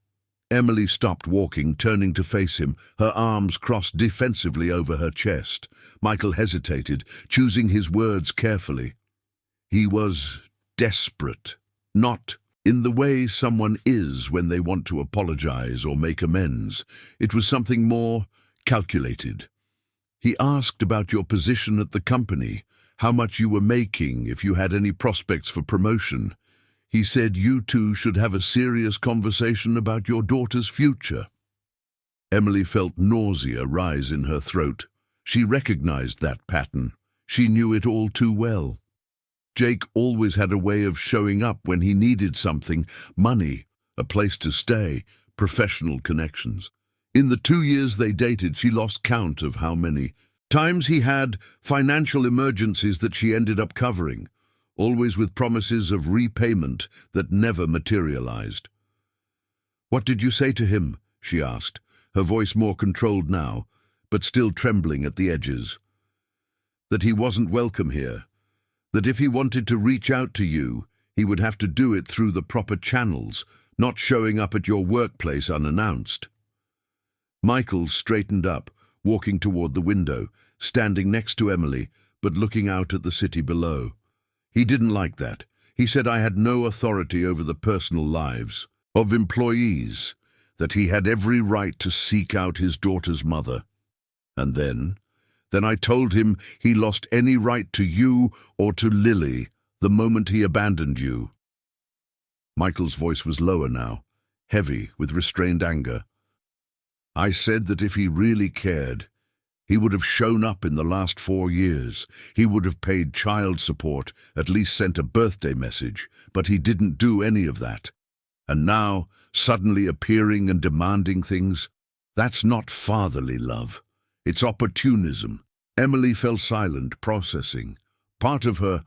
Emily stopped walking, turning to face him, her arms crossed defensively over her chest. Michael hesitated, choosing his words carefully. "He was desperate, not in the way someone is when they want to apologize or make amends. It was something more calculated. He asked about your position at the company, how much you were making, if you had any prospects for promotion. He said you two should have a serious conversation about your daughter's future." Emily felt nausea rise in her throat. She recognized that pattern. She knew it all too well. Jake always had a way of showing up when he needed something: money, a place to stay, professional connections. In the 2 years they dated, she lost count of how many times he had financial emergencies that she ended up covering, always with promises of repayment that never materialized. "What did you say to him?" she asked, her voice more controlled now, but still trembling at the edges. "That he wasn't welcome here. That if he wanted to reach out to you, he would have to do it through the proper channels, not showing up at your workplace unannounced." Michael straightened up, walking toward the window, standing next to Emily, but looking out at the city below. He didn't like that. He said I had no authority over the personal lives of employees, that he had every right to seek out his daughter's mother. And then I told him he lost any right to you or to Lily the moment he abandoned you. Michael's voice was lower now, heavy with restrained anger. "I said that if he really cared, he would have shown up in the last 4 years. He would have paid child support, at least sent a birthday message, but he didn't do any of that. And now, suddenly appearing and demanding things, that's not fatherly love. It's opportunism." Emily fell silent, processing. Part of her,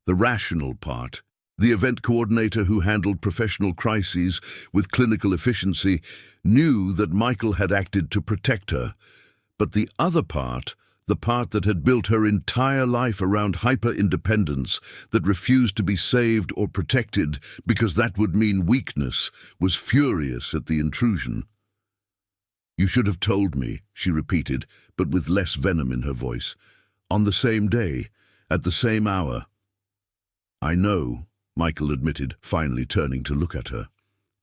the rational part, the event coordinator who handled professional crises with clinical efficiency, knew that Michael had acted to protect her. But the other part, the part that had built her entire life around hyper-independence, that refused to be saved or protected because that would mean weakness, was furious at the intrusion. "You should have told me," she repeated, but with less venom in her voice. "On the same day, at the same hour." "I know," Michael admitted, finally turning to look at her.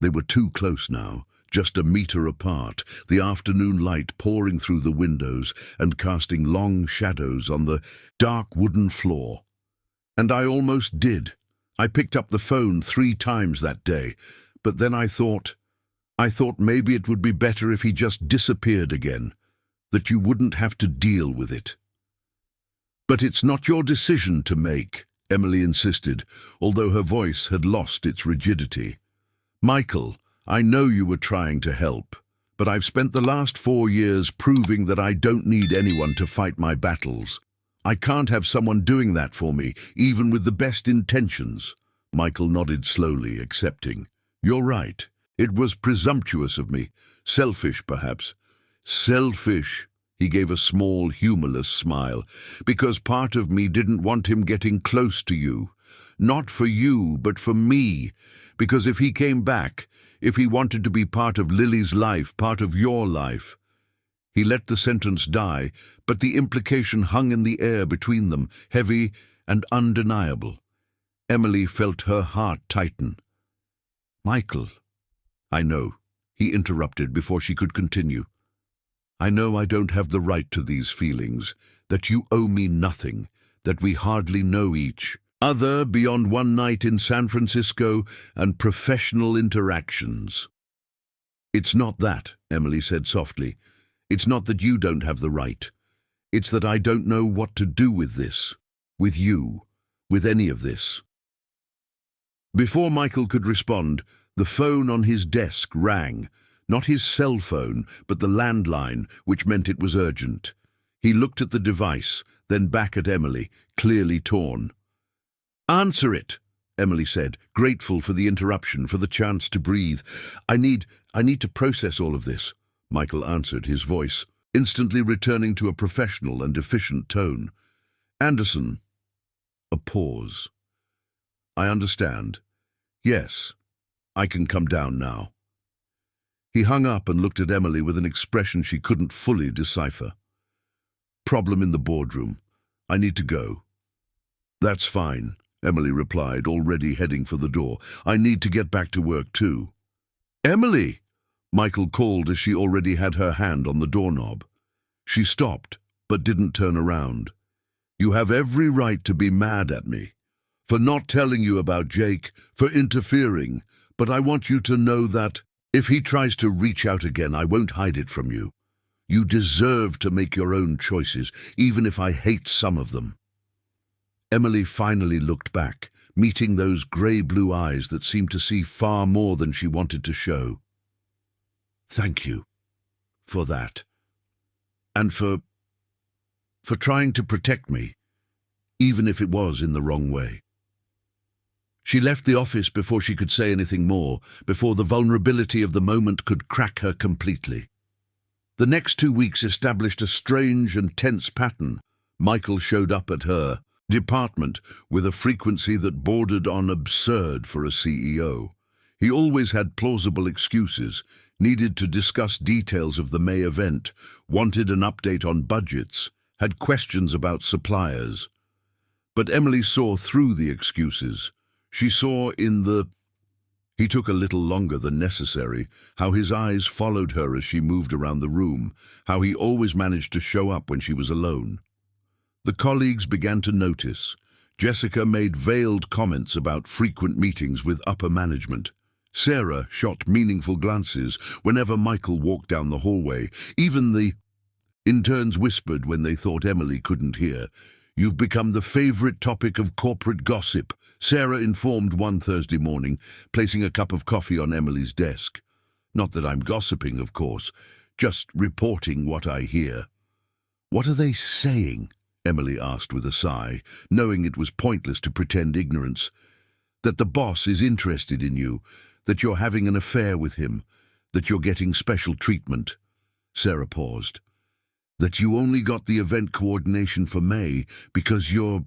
They were too close now, just a meter apart, the afternoon light pouring through the windows and casting long shadows on the dark wooden floor. And I almost did. I picked up the phone 3 times that day, but then I thought maybe it would be better if he just disappeared again, that you wouldn't have to deal with it. But it's not your decision to make, Emily insisted, although her voice had lost its rigidity. Michael, I know you were trying to help, but I've spent the last 4 years proving that I don't need anyone to fight my battles. I can't have someone doing that for me, even with the best intentions. Michael nodded slowly, accepting. You're right. It was presumptuous of me. Selfish, perhaps. Selfish, he gave a small, humorless smile, because part of me didn't want him getting close to you. Not for you, but for me. Because if he came back, if he wanted to be part of Lily's life, part of your life. He let the sentence die, but the implication hung in the air between them, heavy and undeniable. Emily felt her heart tighten. Michael, I know, he interrupted before she could continue. I know I don't have the right to these feelings, that you owe me nothing, that we hardly know each other beyond one night in San Francisco and professional interactions. It's not that, Emily said softly. It's not that you don't have the right. It's that I don't know what to do with this, with you, with any of this. Before Michael could respond, the phone on his desk rang, not his cell phone, but the landline, which meant it was urgent. He looked at the device, then back at Emily, clearly torn. Answer it, Emily said, grateful for the interruption, for the chance to breathe. I need to process all of this, Michael answered, his voice instantly returning to a professional and efficient tone. Anderson. A pause. I understand. Yes, I can come down now. He hung up and looked at Emily with an expression she couldn't fully decipher. Problem in the boardroom. I need to go. That's fine, Emily replied, already heading for the door. I need to get back to work too. Emily! Michael called as she already had her hand on the doorknob. She stopped, but didn't turn around. You have every right to be mad at me, for not telling you about Jake, for interfering, but I want you to know that if he tries to reach out again, I won't hide it from you. You deserve to make your own choices, even if I hate some of them. Emily finally looked back, meeting those grey-blue eyes that seemed to see far more than she wanted to show. Thank you for that, and for trying to protect me, even if it was in the wrong way. She left the office before she could say anything more, before the vulnerability of the moment could crack her completely. The next 2 weeks established a strange and tense pattern. Michael showed up at her department with a frequency that bordered on absurd for a CEO. He always had plausible excuses, needed to discuss details of the May event, wanted an update on budgets, had questions about suppliers. But Emily saw through the excuses. She saw in the... He took a little longer than necessary, how his eyes followed her as she moved around the room, how he always managed to show up when she was alone. The colleagues began to notice. Jessica made veiled comments about frequent meetings with upper management. Sarah shot meaningful glances whenever Michael walked down the hallway. Even the interns whispered when they thought Emily couldn't hear. You've become the favorite topic of corporate gossip, Sarah informed one Thursday morning, placing a cup of coffee on Emily's desk. Not that I'm gossiping, of course, just reporting what I hear. What are they saying? Emily asked with a sigh, knowing it was pointless to pretend ignorance. That the boss is interested in you, that you're having an affair with him, that you're getting special treatment. Sarah paused. That you only got the event coordination for May because you're...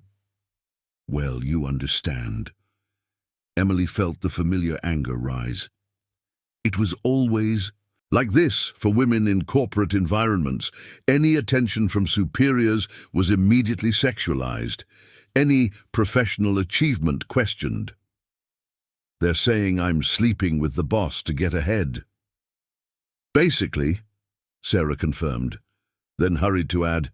Well, you understand. Emily felt the familiar anger rise. It was always like this for women in corporate environments. Any attention from superiors was immediately sexualized, any professional achievement questioned. They're saying I'm sleeping with the boss to get ahead. Basically, Sarah confirmed, then hurried to add,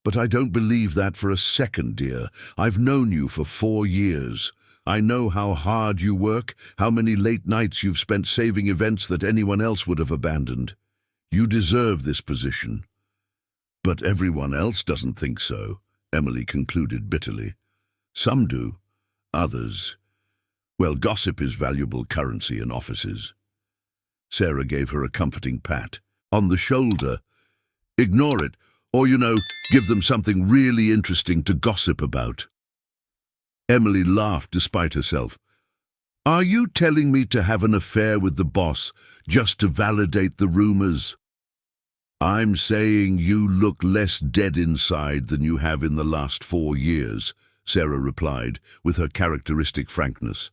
but I don't believe that for a second, dear. I've known you for 4 years. I know how hard you work, how many late nights you've spent saving events that anyone else would have abandoned. You deserve this position. But everyone else doesn't think so, Emily concluded bitterly. Some do, others. Well, gossip is valuable currency in offices. Sarah gave her a comforting pat on the shoulder. Ignore it, or, give them something really interesting to gossip about. Emily laughed despite herself. Are you telling me to have an affair with the boss just to validate the rumors? I'm saying you look less dead inside than you have in the last 4 years, Sarah replied, with her characteristic frankness.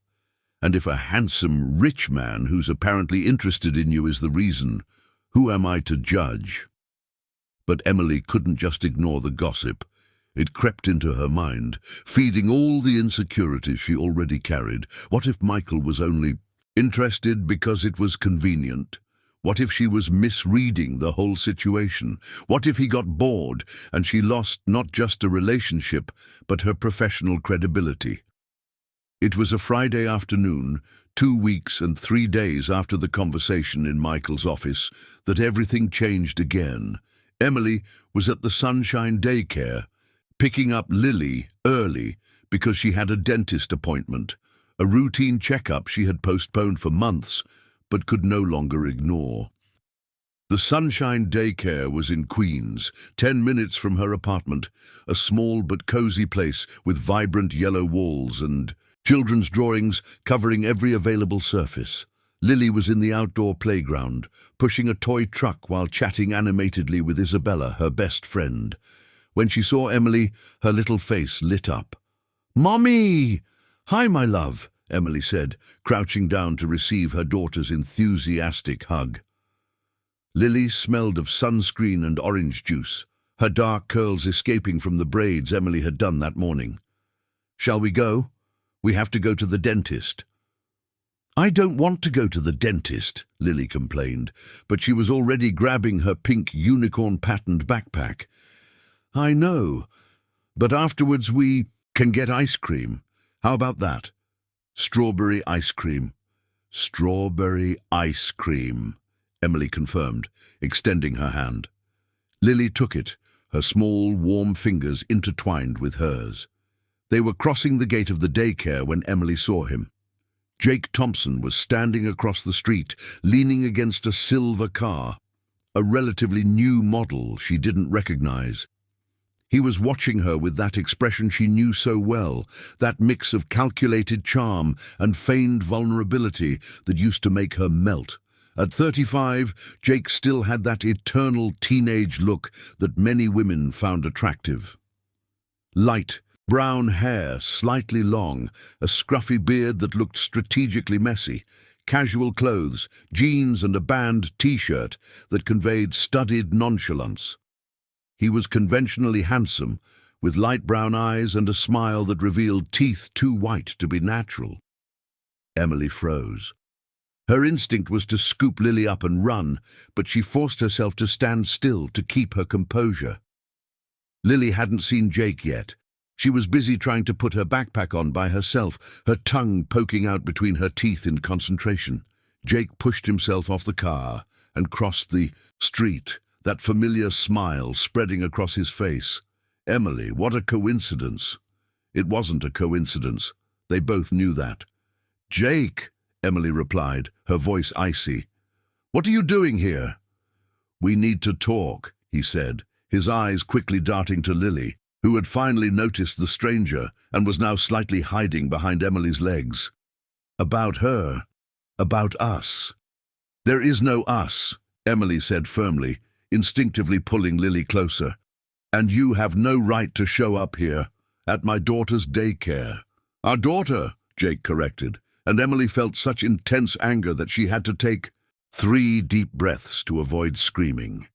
And if a handsome, rich man who's apparently interested in you is the reason, who am I to judge? But Emily couldn't just ignore the gossip. It crept into her mind, feeding all the insecurities she already carried. What if Michael was only interested because it was convenient? What if she was misreading the whole situation? What if he got bored and she lost not just a relationship, but her professional credibility? It was a Friday afternoon, 2 weeks and 3 days after the conversation in Michael's office, that everything changed again. Emily was at the Sunshine Daycare, picking up Lily early because she had a dentist appointment, a routine checkup she had postponed for months but could no longer ignore. The Sunshine Daycare was in Queens, 10 minutes from her apartment, a small but cozy place with vibrant yellow walls and children's drawings covering every available surface. Lily was in the outdoor playground, pushing a toy truck while chatting animatedly with Isabella, her best friend. When she saw Emily, her little face lit up. "Mommy!" "Hi, my love," Emily said, crouching down to receive her daughter's enthusiastic hug. Lily smelled of sunscreen and orange juice, her dark curls escaping from the braids Emily had done that morning. "Shall we go? We have to go to the dentist." "I don't want to go to the dentist," Lily complained, but she was already grabbing her pink unicorn-patterned backpack. "I know, but afterwards we can get ice cream. How about that? Strawberry ice cream." "Strawberry ice cream," Emily confirmed, extending her hand. Lily took it, her small, warm fingers intertwined with hers. They were crossing the gate of the daycare when Emily saw him. Jake Thompson was standing across the street, leaning against a silver car, a relatively new model she didn't recognize. He was watching her with that expression she knew so well, that mix of calculated charm and feigned vulnerability that used to make her melt. At 35, Jake still had that eternal teenage look that many women found attractive. Light brown hair, slightly long, a scruffy beard that looked strategically messy, casual clothes, jeans and a band t-shirt that conveyed studied nonchalance. He was conventionally handsome, with light brown eyes and a smile that revealed teeth too white to be natural. Emily froze. Her instinct was to scoop Lily up and run, but she forced herself to stand still to keep her composure. Lily hadn't seen Jake yet. She was busy trying to put her backpack on by herself, her tongue poking out between her teeth in concentration. Jake pushed himself off the car and crossed the street, that familiar smile spreading across his face. Emily, what a coincidence. It wasn't a coincidence. They both knew that. "Jake," Emily replied, her voice icy. "What are you doing here?" "We need to talk," he said, his eyes quickly darting to Lily, who had finally noticed the stranger and was now slightly hiding behind Emily's legs. "About her. About us." "There is no us," Emily said firmly, instinctively pulling Lily closer. "And you have no right to show up here, at my daughter's daycare." "Our daughter," Jake corrected, and Emily felt such intense anger that she had to take 3 deep breaths to avoid screaming.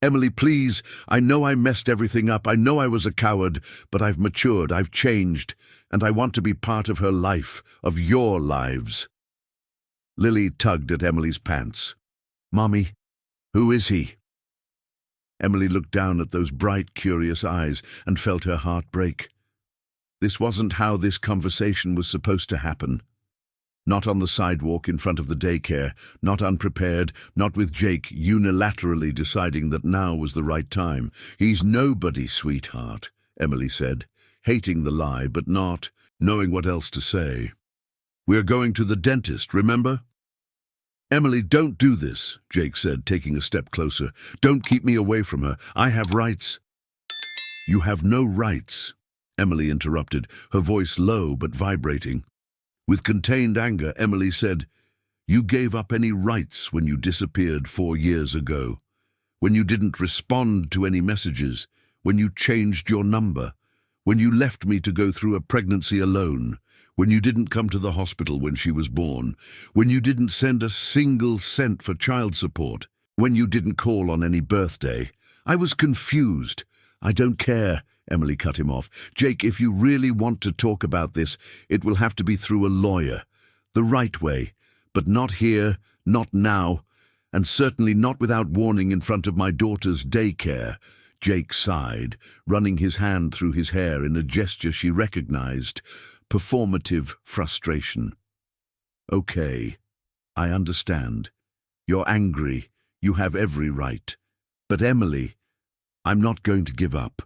"Emily, please, I know I messed everything up. I know I was a coward, but I've matured, I've changed, and I want to be part of her life, of your lives." Lily tugged at Emily's pants. "Mommy, who is he?" Emily looked down at those bright, curious eyes and felt her heart break. This wasn't how this conversation was supposed to happen. Not on the sidewalk in front of the daycare, not unprepared, not with Jake unilaterally deciding that now was the right time. "He's nobody, sweetheart," Emily said, hating the lie but not knowing what else to say. "We're going to the dentist, remember?" "Emily, don't do this," Jake said, taking a step closer. "Don't keep me away from her. I have rights." "You have no rights," Emily interrupted, her voice low but vibrating. With contained anger, Emily said, "You gave up any rights when you disappeared 4 years ago, when you didn't respond to any messages, when you changed your number, when you left me to go through a pregnancy alone, when you didn't come to the hospital when she was born, when you didn't send a single cent for child support, when you didn't call on any birthday. I was confused." "I don't care," Emily cut him off. "Jake, if you really want to talk about this, it will have to be through a lawyer. The right way. But not here, not now, and certainly not without warning in front of my daughter's daycare." Jake sighed, running his hand through his hair in a gesture she recognized. Performative frustration. "Okay, I understand. You're angry. You have every right. But Emily, I'm not going to give up.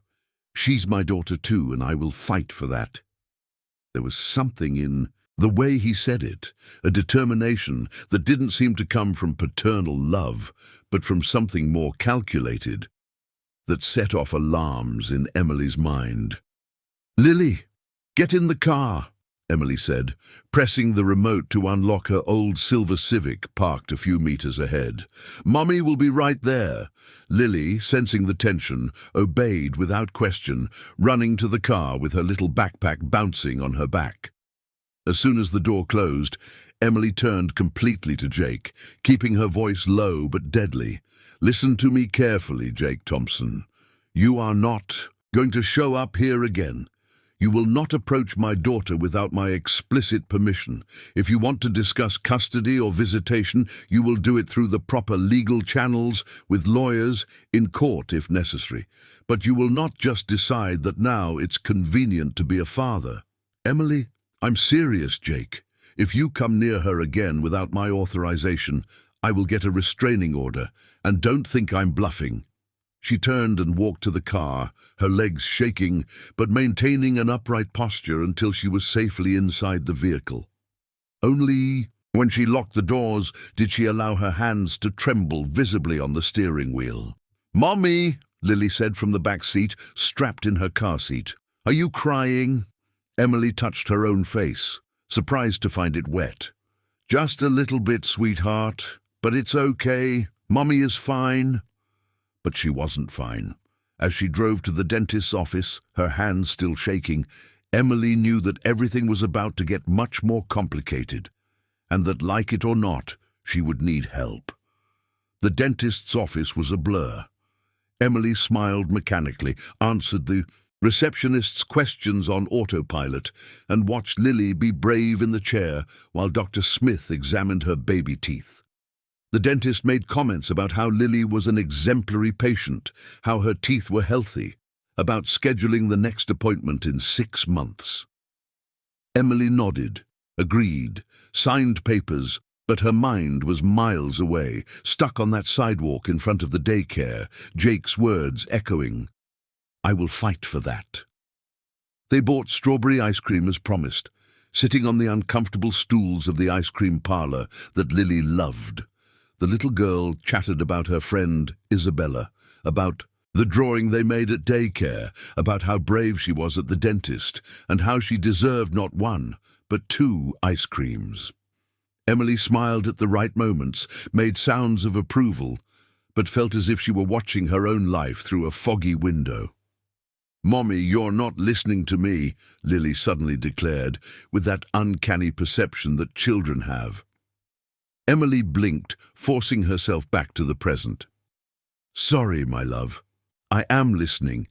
She's my daughter too, and I will fight for that." There was something in the way he said it, a determination that didn't seem to come from paternal love, but from something more calculated, that set off alarms in Emily's mind. "Lily, get in the car," Emily said, pressing the remote to unlock her old silver Civic parked a few meters ahead. "Mommy will be right there." Lily, sensing the tension, obeyed without question, running to the car with her little backpack bouncing on her back. As soon as the door closed, Emily turned completely to Jake, keeping her voice low but deadly. "Listen to me carefully, Jake Thompson. You are not going to show up here again. You will not approach my daughter without my explicit permission. If you want to discuss custody or visitation, you will do it through the proper legal channels, with lawyers, in court if necessary. But you will not just decide that now it's convenient to be a father." "Emily, I'm serious, Jake. If you come near her again without my authorization, I will get a restraining order, and don't think I'm bluffing." She turned and walked to the car, her legs shaking, but maintaining an upright posture until she was safely inside the vehicle. Only when she locked the doors did she allow her hands to tremble visibly on the steering wheel. "Mommy," Lily said from the back seat, strapped in her car seat. "Are you crying?" Emily touched her own face, surprised to find it wet. "Just a little bit, sweetheart, but it's okay. Mommy is fine." But she wasn't fine. As she drove to the dentist's office, her hands still shaking, Emily knew that everything was about to get much more complicated, and that, like it or not, she would need help. The dentist's office was a blur. Emily smiled mechanically, answered the receptionist's questions on autopilot, and watched Lily be brave in the chair while Dr. Smith examined her baby teeth. The dentist made comments about how Lily was an exemplary patient, how her teeth were healthy, about scheduling the next appointment in 6 months. Emily nodded, agreed, signed papers, but her mind was miles away, stuck on that sidewalk in front of the daycare, Jake's words echoing, "I will fight for that." They bought strawberry ice cream as promised, sitting on the uncomfortable stools of the ice cream parlor that Lily loved. The little girl chatted about her friend Isabella, about the drawing they made at daycare, about how brave she was at the dentist, and how she deserved not 1, but 2 ice creams. Emily smiled at the right moments, made sounds of approval, but felt as if she were watching her own life through a foggy window. "Mommy, you're not listening to me," Lily suddenly declared, with that uncanny perception that children have. Emily blinked, forcing herself back to the present. "Sorry, my love. I am listening.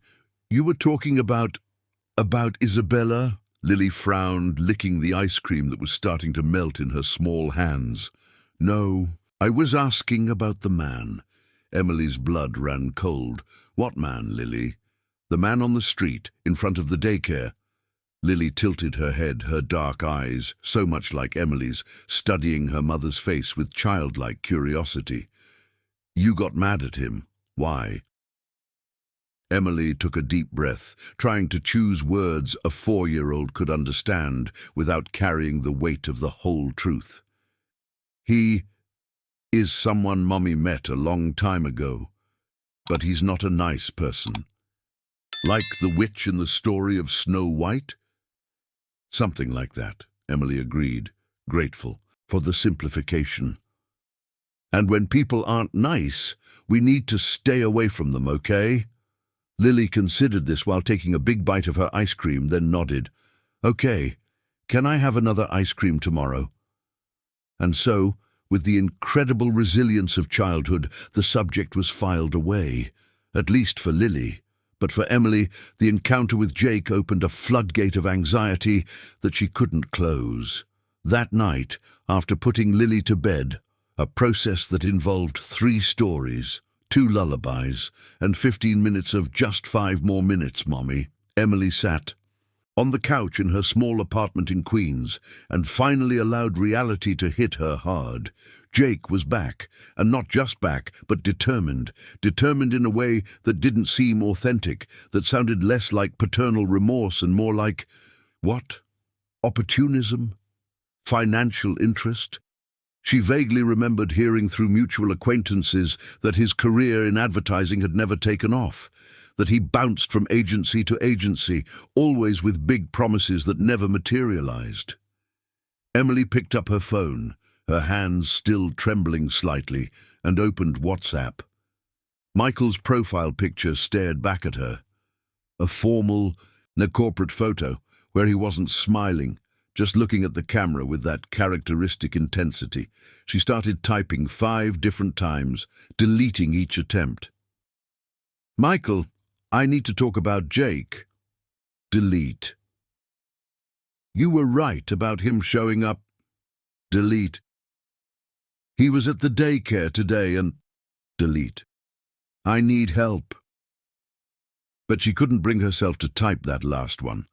You were talking about Isabella?" Lily frowned, licking the ice cream that was starting to melt in her small hands. No, I was asking about the man. Emily's blood ran cold. What man, Lily? The man on the street, in front of the daycare. Lily tilted her head, her dark eyes, so much like Emily's, studying her mother's face with childlike curiosity. You got mad at him. Why? Emily took a deep breath, trying to choose words a 4-year-old could understand without carrying the weight of the whole truth. He is someone Mommy met a long time ago, but he's not a nice person. Like the witch in the story of Snow White? Something like that, Emily agreed, grateful for the simplification. And when people aren't nice, we need to stay away from them, okay? Lily considered this while taking a big bite of her ice cream, then nodded. Okay, can I have another ice cream tomorrow? And so, with the incredible resilience of childhood, the subject was filed away, at least for Lily. But for Emily, the encounter with Jake opened a floodgate of anxiety that she couldn't close. That night, after putting Lily to bed, a process that involved 3 stories, 2 lullabies, and 15 minutes of just 5 more minutes, Mommy, Emily sat on the couch in her small apartment in Queens and finally allowed reality to hit her hard. Jake was back, and not just back, but determined in a way that didn't seem authentic, that sounded less like paternal remorse and more like, what? Opportunism? Financial interest? She vaguely remembered hearing through mutual acquaintances that his career in advertising had never taken off, that he bounced from agency to agency, always with big promises that never materialized. Emily picked up her phone, her hands still trembling slightly, and opened WhatsApp. Michael's profile picture stared back at her. A formal, corporate photo where he wasn't smiling, just looking at the camera with that characteristic intensity. She started typing 5 different times, deleting each attempt. Michael, I need to talk about Jake. Delete. You were right about him showing up. Delete. He was at the daycare today and... Delete. I need help. But she couldn't bring herself to type that last one.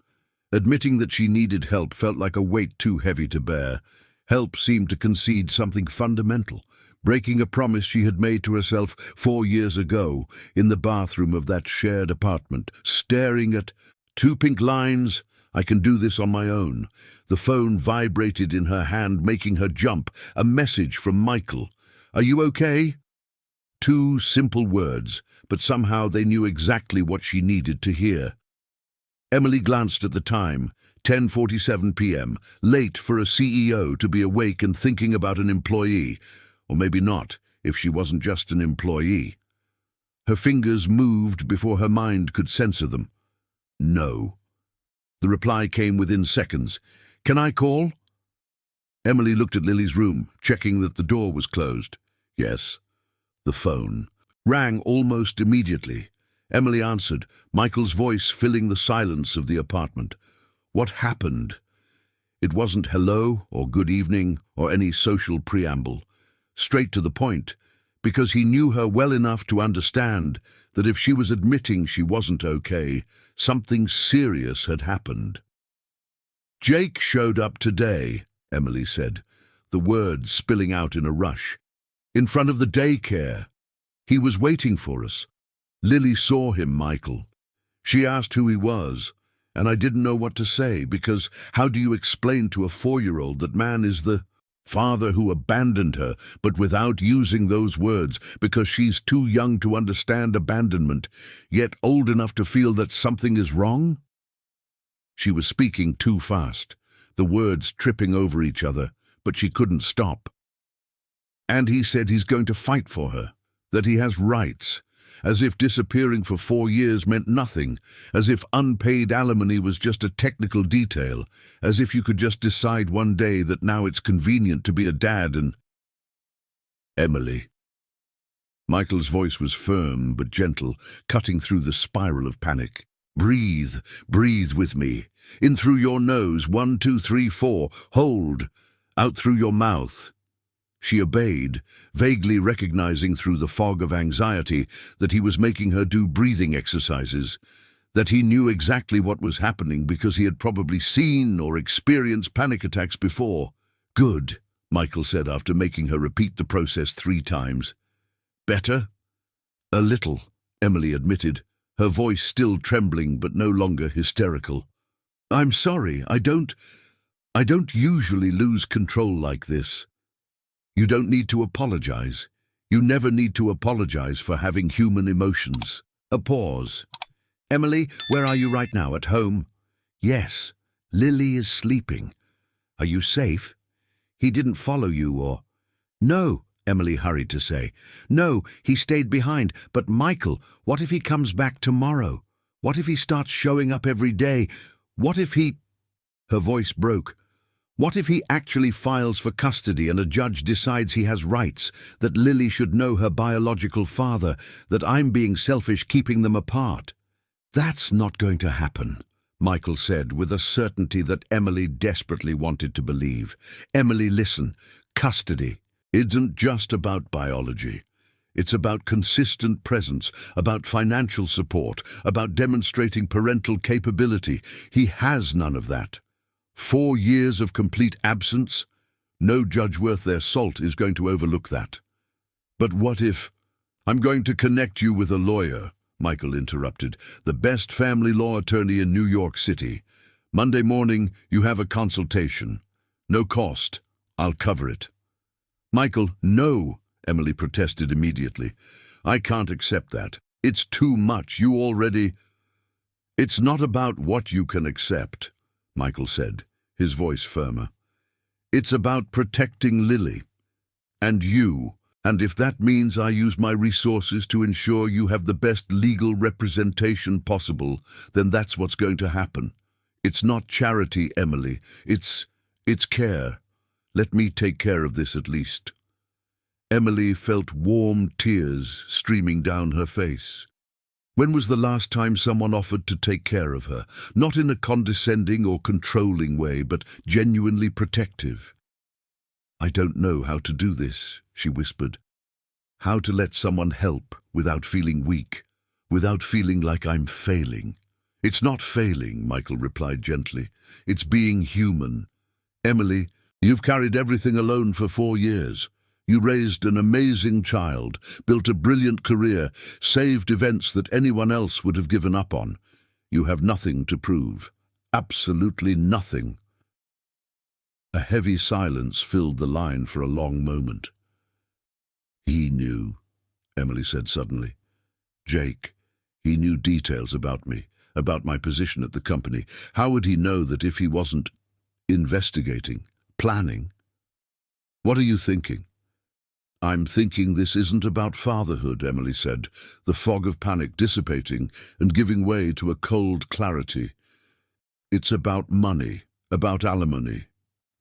Admitting that she needed help felt like a weight too heavy to bear. Help seemed to concede something fundamental, breaking a promise she had made to herself 4 years ago in the bathroom of that shared apartment, staring at 2 pink lines. I can do this on my own. The phone vibrated in her hand, making her jump. A message from Michael. Are you okay? 2 simple words, but somehow they knew exactly what she needed to hear. Emily glanced at the time, 10:47 p.m., late for a CEO to be awake and thinking about an employee. Or maybe not, if she wasn't just an employee. Her fingers moved before her mind could censor them. No. The reply came within seconds. Can I call? Emily looked at Lily's room, checking that the door was closed. Yes. The phone rang almost immediately. Emily answered, Michael's voice filling the silence of the apartment. What happened? It wasn't hello or good evening or any social preamble. Straight to the point, because he knew her well enough to understand that if she was admitting she wasn't okay, something serious had happened. Jake showed up today, Emily said, the words spilling out in a rush. In front of the daycare. He was waiting for us. Lily saw him, Michael. She asked who he was, and I didn't know what to say, because how do you explain to a 4-year-old that man is the father who abandoned her, but without using those words, because she's too young to understand abandonment, yet old enough to feel that something is wrong? She was speaking too fast, the words tripping over each other, but she couldn't stop. And he said he's going to fight for her, that he has rights, as if disappearing for 4 years meant nothing, as if unpaid alimony was just a technical detail, as if you could just decide one day that now it's convenient to be a dad and... Emily. Michael's voice was firm but gentle, cutting through the spiral of panic. Breathe, breathe with me. In through your nose, 1, 2, 3, 4. Hold. Out through your mouth. She obeyed, vaguely recognizing through the fog of anxiety that he was making her do breathing exercises, that he knew exactly what was happening because he had probably seen or experienced panic attacks before. "Good," Michael said after making her repeat the process 3 times. "Better?" "A little," Emily admitted, her voice still trembling but no longer hysterical. "I'm sorry, I don't usually lose control like this." "You don't need to apologize. You never need to apologize for having human emotions." A pause. "Emily, where are you right now? At home?" "Yes. Lily is sleeping. Are you safe? He didn't follow you or—" "No," Emily hurried to say. "No, he stayed behind. But Michael, what if he comes back tomorrow? What if he starts showing up every day? What if he—" Her voice broke. "What if he actually files for custody and a judge decides he has rights, that Lily should know her biological father, that I'm being selfish keeping them apart?" "That's not going to happen," Michael said with a certainty that Emily desperately wanted to believe. "Emily, listen. Custody isn't just about biology. It's about consistent presence, about financial support, about demonstrating parental capability. He has none of that. 4 years of complete absence? No judge worth their salt is going to overlook that." "But what if—" "I'm going to connect you with a lawyer," Michael interrupted, "the best family law attorney in New York City. Monday morning, you have a consultation. No cost. I'll cover it." "Michael, no," Emily protested immediately. "I can't accept that. It's too much. You already—" "It's not about what you can accept," Michael said, his voice firmer. "It's about protecting Lily. And you. And if that means I use my resources to ensure you have the best legal representation possible, then that's what's going to happen. It's not charity, Emily. It's care. Let me take care of this at least." Emily felt warm tears streaming down her face. When was the last time someone offered to take care of her? Not in a condescending or controlling way, but genuinely protective. "I don't know how to do this," she whispered. "How to let someone help without feeling weak, without feeling like I'm failing." "It's not failing," Michael replied gently. "It's being human. Emily, you've carried everything alone for 4 years. You raised an amazing child, built a brilliant career, saved events that anyone else would have given up on. You have nothing to prove. Absolutely nothing." A heavy silence filled the line for a long moment. "He knew," Emily said suddenly. "Jake, he knew details about me, about my position at the company. How would he know that if he wasn't investigating, planning?" "What are you thinking?" "I'm thinking this isn't about fatherhood," Emily said, the fog of panic dissipating and giving way to a cold clarity. "It's about money, about alimony,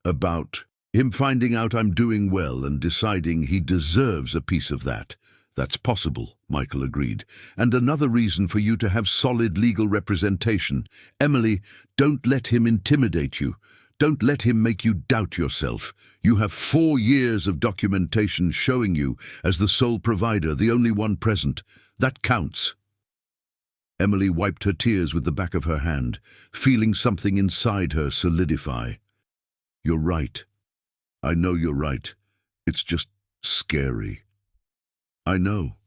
about him finding out I'm doing well and deciding he deserves a piece of that." "That's possible," Michael agreed. "And another reason for you to have solid legal representation. Emily, don't let him intimidate you. Don't let him make you doubt yourself. You have 4 years of documentation showing you as the sole provider, the only one present. That counts." Emily wiped her tears with the back of her hand, feeling something inside her solidify. "You're right. I know you're right. It's just scary." "I know."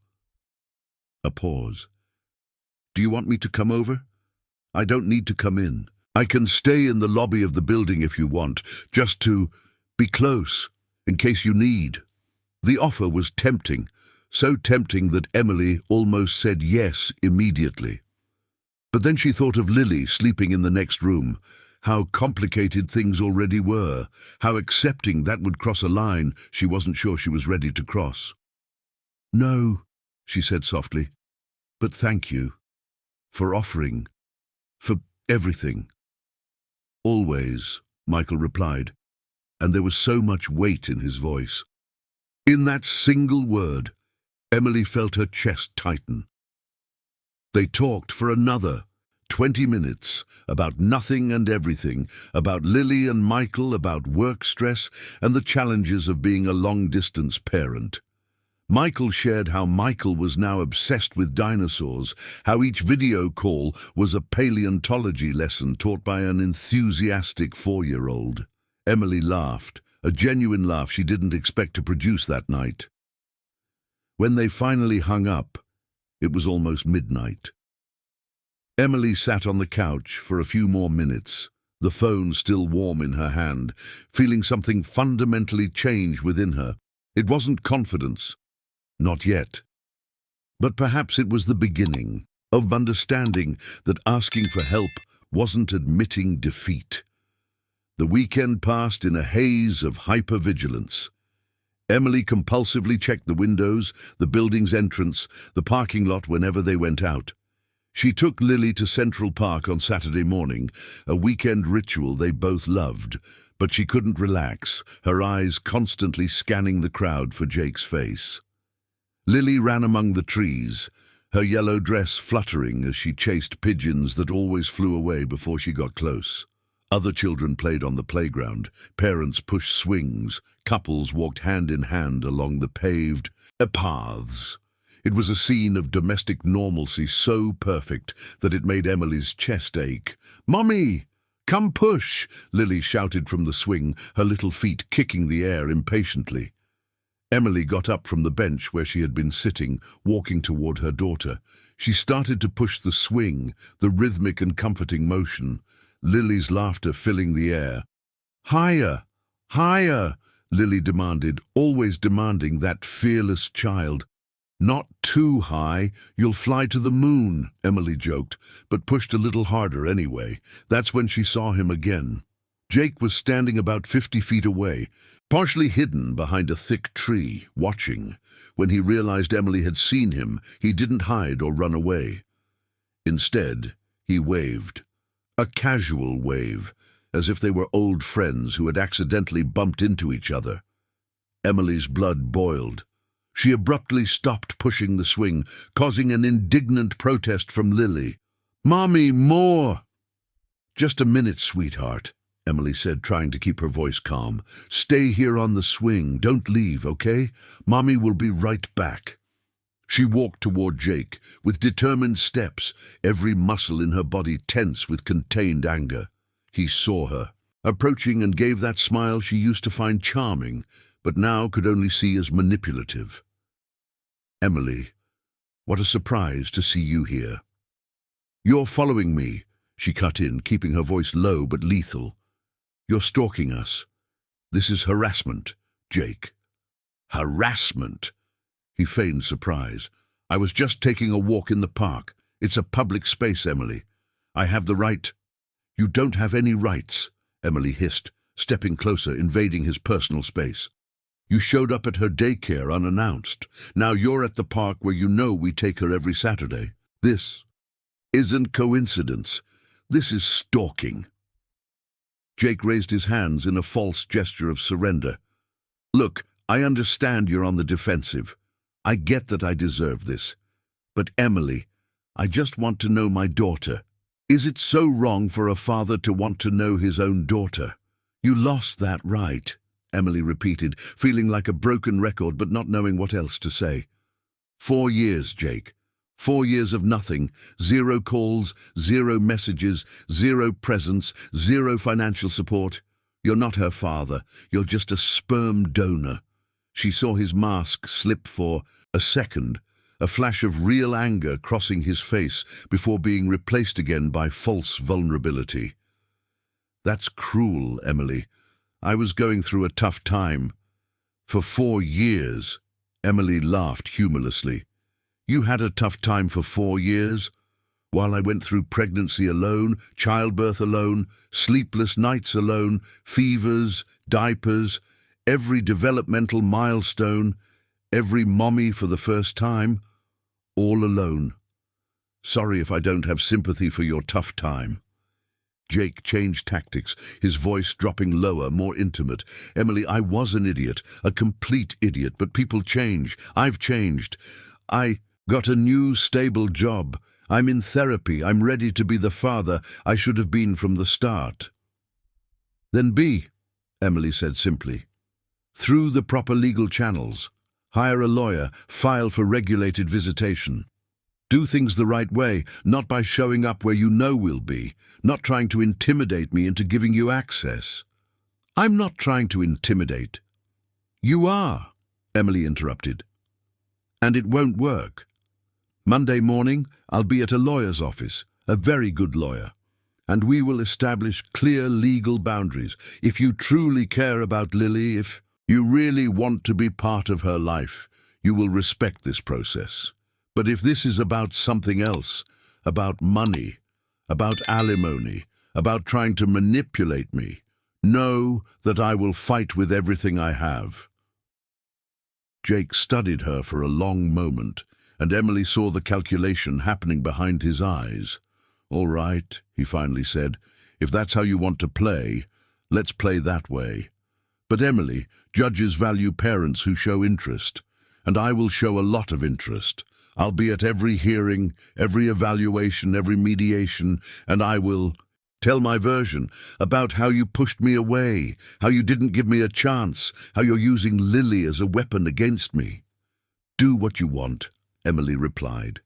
A pause. "Do you want me to come over?" "I don't need to come in. I can stay in the lobby of the building if you want, just to be close, in case you need." The offer was tempting, so tempting that Emily almost said yes immediately. But then she thought of Lily sleeping in the next room, how complicated things already were, how accepting that would cross a line she wasn't sure she was ready to cross. "No," she said softly, "but thank you. For offering. For everything." "Always," Michael replied, and there was so much weight in his voice. In that single word, Emily felt her chest tighten. They talked for another 20 minutes, about nothing and everything, about Lily and Michael, about work stress and the challenges of being a long-distance parent. Michael shared how Michael was now obsessed with dinosaurs, how each video call was a paleontology lesson taught by an enthusiastic 4-year-old. Emily laughed, a genuine laugh she didn't expect to produce that night. When they finally hung up, it was almost midnight. Emily sat on the couch for a few more minutes, the phone still warm in her hand, feeling something fundamentally change within her. It wasn't confidence. Not yet. But perhaps it was the beginning of understanding that asking for help wasn't admitting defeat. The weekend passed in a haze of hypervigilance. Emily compulsively checked the windows, the building's entrance, the parking lot whenever they went out. She took Lily to Central Park on Saturday morning, a weekend ritual they both loved, but she couldn't relax, her eyes constantly scanning the crowd for Jake's face. Lily ran among the trees, her yellow dress fluttering as she chased pigeons that always flew away before she got close. Other children played on the playground, parents pushed swings, couples walked hand in hand along the paved paths. It was a scene of domestic normalcy so perfect that it made Emily's chest ache. "Mummy, come push!" Lily shouted from the swing, her little feet kicking the air impatiently. Emily got up from the bench where she had been sitting, walking toward her daughter. She started to push the swing, the rhythmic and comforting motion, Lily's laughter filling the air. "Higher! Higher!" Lily demanded, always demanding, that fearless child. "Not too high, you'll fly to the moon," Emily joked, but pushed a little harder anyway. That's when she saw him again. Jake was standing about 50 feet away, partially hidden behind a thick tree, watching. When he realized Emily had seen him, he didn't hide or run away. Instead, he waved. A casual wave, as if they were old friends who had accidentally bumped into each other. Emily's blood boiled. She abruptly stopped pushing the swing, causing an indignant protest from Lily. "Mommy, more!" "Just a minute, sweetheart," Emily said, trying to keep her voice calm. "Stay here on the swing. Don't leave, okay? Mommy will be right back." She walked toward Jake, with determined steps, every muscle in her body tense with contained anger. He saw her, approaching, and gave that smile she used to find charming, but now could only see as manipulative. "Emily, what a surprise to see you here." "You're following me," she cut in, keeping her voice low but lethal. "You're stalking us. This is harassment, Jake." "Harassment?" He feigned surprise. "I was just taking a walk in the park. It's a public space, Emily. I have the right—" "You don't have any rights," Emily hissed, stepping closer, invading his personal space. "You showed up at her daycare unannounced. Now you're at the park where you know we take her every Saturday. This isn't coincidence. This is stalking." Jake raised his hands in a false gesture of surrender. "Look, I understand you're on the defensive. I get that I deserve this. But Emily, I just want to know my daughter. Is it so wrong for a father to want to know his own daughter?" "You lost that right," Emily repeated, feeling like a broken record but not knowing what else to say. 4 years, Jake. 4 years of nothing, 0 calls, 0 messages, 0 presents, 0 financial support. You're not her father, you're just a sperm donor. She saw his mask slip for a second, a flash of real anger crossing his face before being replaced again by false vulnerability. "That's cruel, Emily. I was going through a tough time." "For 4 years?" Emily laughed humorlessly. "You had a tough time for 4 years? While I went through pregnancy alone, childbirth alone, sleepless nights alone, fevers, diapers, every developmental milestone, every mommy for the first time, all alone. Sorry if I don't have sympathy for your tough time." Jake changed tactics, his voice dropping lower, more intimate. "Emily, I was an idiot, a complete idiot, but people change. I've changed. Got a new, stable job. I'm in therapy. I'm ready to be the father I should have been from the start. Then be, Emily said simply. Through the proper legal channels. Hire a lawyer, file for regulated visitation. Do things the right way, not by showing up where you know we'll be, not trying to intimidate me into giving you access. I'm not trying to intimidate. You are, Emily interrupted. And it won't work. Monday morning, I'll be at a lawyer's office, a very good lawyer, and we will establish clear legal boundaries. If you truly care about Lily, if you really want to be part of her life, you will respect this process. But if this is about something else, about money, about alimony, about trying to manipulate me, know that I will fight with everything I have. Jake studied her for a long moment, and Emily saw the calculation happening behind his eyes. All right, he finally said, if that's how you want to play, let's play that way. But Emily, judges value parents who show interest, and I will show a lot of interest. I'll be at every hearing, every evaluation, every mediation, and I will tell my version about how you pushed me away, how you didn't give me a chance, how you're using Lily as a weapon against me. Do what you want, Emily replied,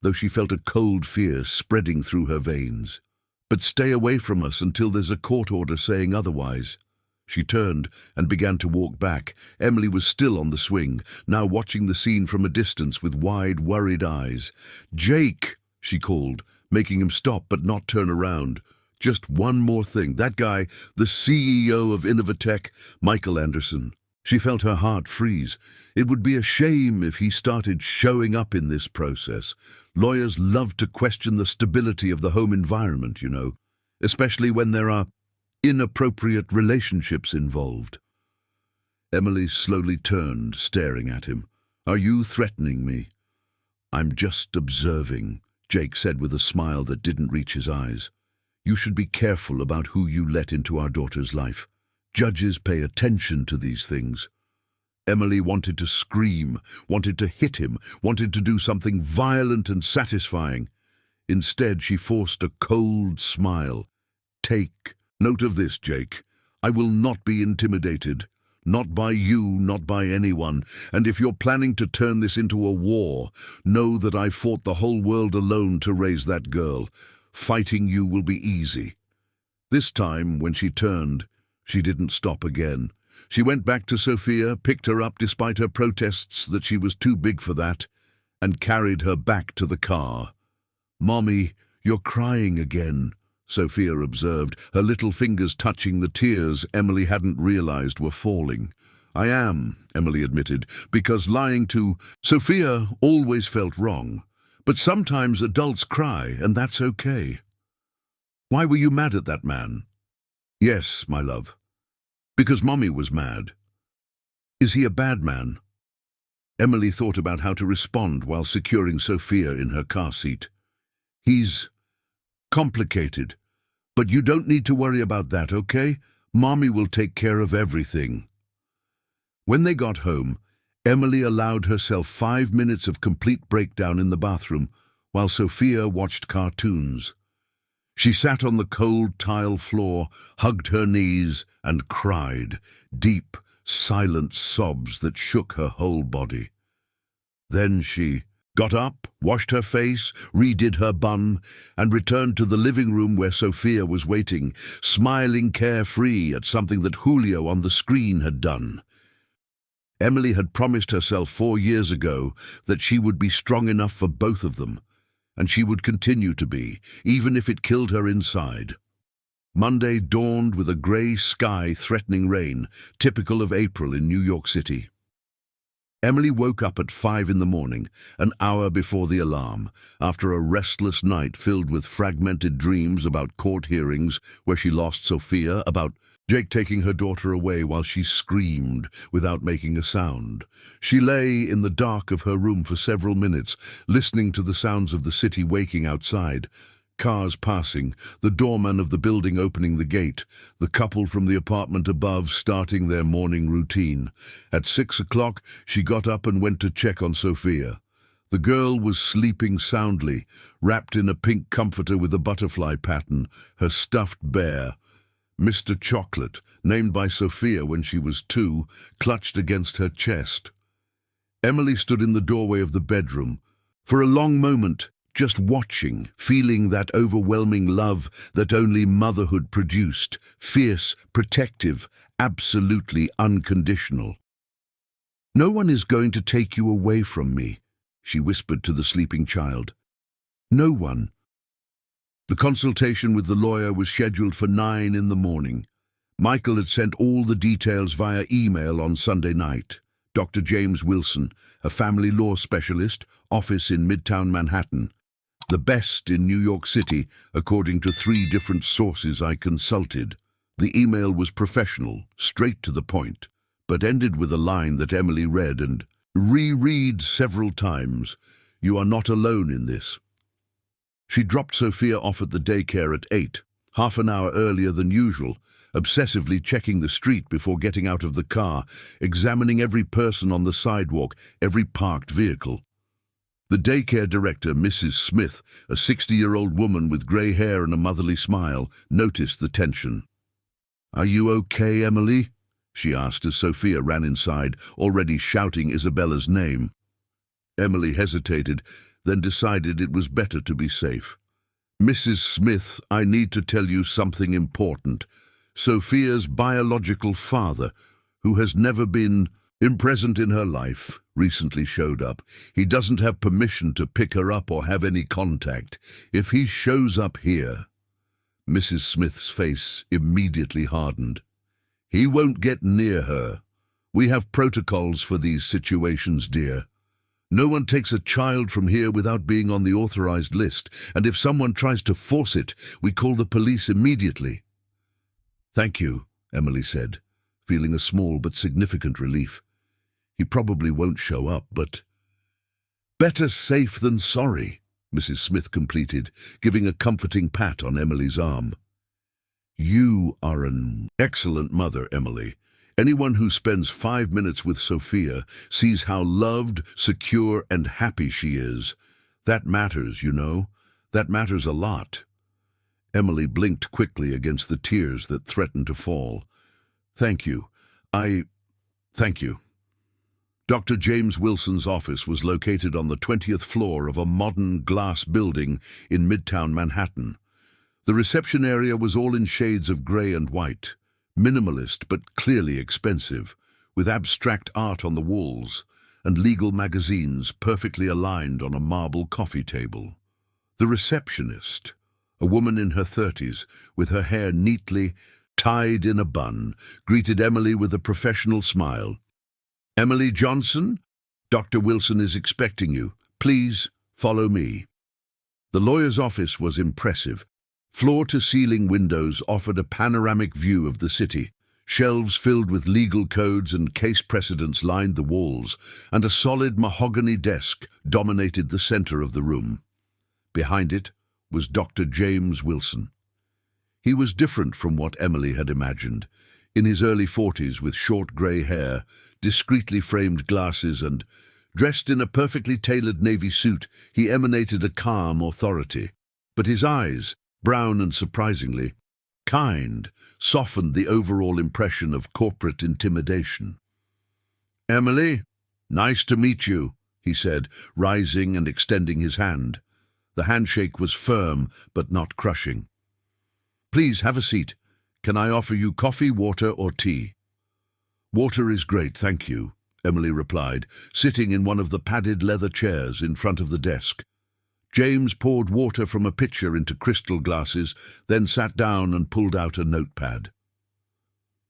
though she felt a cold fear spreading through her veins. But stay away from us until there's a court order saying otherwise. She turned and began to walk back. Emily was still on the swing, now watching the scene from a distance with wide, worried eyes. "Jake," she called, making him stop but not turn around. "Just one more thing. That guy, the CEO of Innovatech, Michael Anderson." She felt her heart freeze. It would be a shame if he started showing up in this process. Lawyers love to question the stability of the home environment, you know, especially when there are inappropriate relationships involved. Emily slowly turned, staring at him. "Are you threatening me?" "I'm just observing," Jake said with a smile that didn't reach his eyes. "You should be careful about who you let into our daughter's life. Judges pay attention to these things." Emily wanted to scream, wanted to hit him, wanted to do something violent and satisfying. Instead, she forced a cold smile. "Take note of this, Jake. I will not be intimidated. Not by you, not by anyone. And if you're planning to turn this into a war, know that I fought the whole world alone to raise that girl. Fighting you will be easy." This time, when she turned, she didn't stop again. She went back to Sophia, picked her up despite her protests that she was too big for that, and carried her back to the car. "Mommy, you're crying again," Sophia observed, her little fingers touching the tears Emily hadn't realized were falling. "I am," Emily admitted, "because lying to Sophia always felt wrong. But sometimes adults cry, and that's okay." "Why were you mad at that man?" "Yes, my love. Because Mommy was mad." "Is he a bad man?" Emily thought about how to respond while securing Sophia in her car seat. "He's complicated, but you don't need to worry about that, okay? Mommy will take care of everything." When they got home, Emily allowed herself 5 minutes of complete breakdown in the bathroom while Sophia watched cartoons. She sat on the cold tile floor, hugged her knees, and cried, deep, silent sobs that shook her whole body. Then she got up, washed her face, redid her bun, and returned to the living room where Sophia was waiting, smiling carefree at something that Julio on the screen had done. Emily had promised herself 4 years ago that she would be strong enough for both of them, and she would continue to be, even if it killed her inside. Monday dawned with a grey sky threatening rain, typical of April in New York City. Emily woke up at 5 in the morning, an hour before the alarm, after a restless night filled with fragmented dreams about court hearings where she lost Sophia, about Jake taking her daughter away while she screamed without making a sound. She lay in the dark of her room for several minutes, listening to the sounds of the city waking outside. Cars passing, the doorman of the building opening the gate, the couple from the apartment above starting their morning routine. At 6 o'clock, she got up and went to check on Sophia. The girl was sleeping soundly, wrapped in a pink comforter with a butterfly pattern, her stuffed bear, Mr. Chocolate, named by Sophia when she was 2, clutched against her chest. Emily stood in the doorway of the bedroom, for a long moment, just watching, feeling that overwhelming love that only motherhood produced, fierce, protective, absolutely unconditional. "No one is going to take you away from me," she whispered to the sleeping child. "No one." The consultation with the lawyer was scheduled for 9 in the morning. Michael had sent all the details via email on Sunday night. Dr. James Wilson, a family law specialist, office in Midtown Manhattan. The best in New York City, according to 3 different sources I consulted. The email was professional, straight to the point, but ended with a line that Emily read and reread several times. "You are not alone in this." She dropped Sophia off at the daycare at 8, half an hour earlier than usual, obsessively checking the street before getting out of the car, examining every person on the sidewalk, every parked vehicle. The daycare director, Mrs. Smith, a 60-year-old woman with grey hair and a motherly smile, noticed the tension. "Are you okay, Emily?" she asked as Sophia ran inside, already shouting Isabella's name. Emily hesitated, then decided it was better to be safe. "Mrs. Smith, I need to tell you something important. Sophia's biological father, who has never been present in her life, recently showed up. He doesn't have permission to pick her up or have any contact. If he shows up here..." Mrs. Smith's face immediately hardened. "He won't get near her. We have protocols for these situations, dear. No one takes a child from here without being on the authorized list, and if someone tries to force it, we call the police immediately." "Thank you," Emily said, feeling a small but significant relief. "He probably won't show up, but..." "Better safe than sorry," Mrs. Smith completed, giving a comforting pat on Emily's arm. "You are an excellent mother, Emily. Anyone who spends 5 minutes with Sophia sees how loved, secure, and happy she is. That matters, you know. That matters a lot." Emily blinked quickly against the tears that threatened to fall. "Thank you. Thank you." Dr. James Wilson's office was located on the 20th floor of a modern glass building in Midtown Manhattan. The reception area was all in shades of grey and white, minimalist but clearly expensive, with abstract art on the walls and legal magazines perfectly aligned on a marble coffee table. The receptionist, a woman in her 30s, with her hair neatly tied in a bun, greeted Emily with a professional smile. "Emily Johnson, Dr. Wilson is expecting you. Please follow me." The lawyer's office was impressive. Floor-to-ceiling windows offered a panoramic view of the city. Shelves filled with legal codes and case precedents lined the walls, and a solid mahogany desk dominated the center of the room. Behind it was Dr. James Wilson. He was different from what Emily had imagined. In his early 40s, with short grey hair, discreetly framed glasses, and dressed in a perfectly tailored navy suit, he emanated a calm authority. But his eyes, brown and surprisingly kind, softened the overall impression of corporate intimidation. "Emily, nice to meet you," he said, rising and extending his hand. The handshake was firm but not crushing. "Please have a seat. Can I offer you coffee, water, or tea?" "Water is great, thank you," Emily replied, sitting in one of the padded leather chairs in front of the desk. James poured water from a pitcher into crystal glasses, then sat down and pulled out a notepad.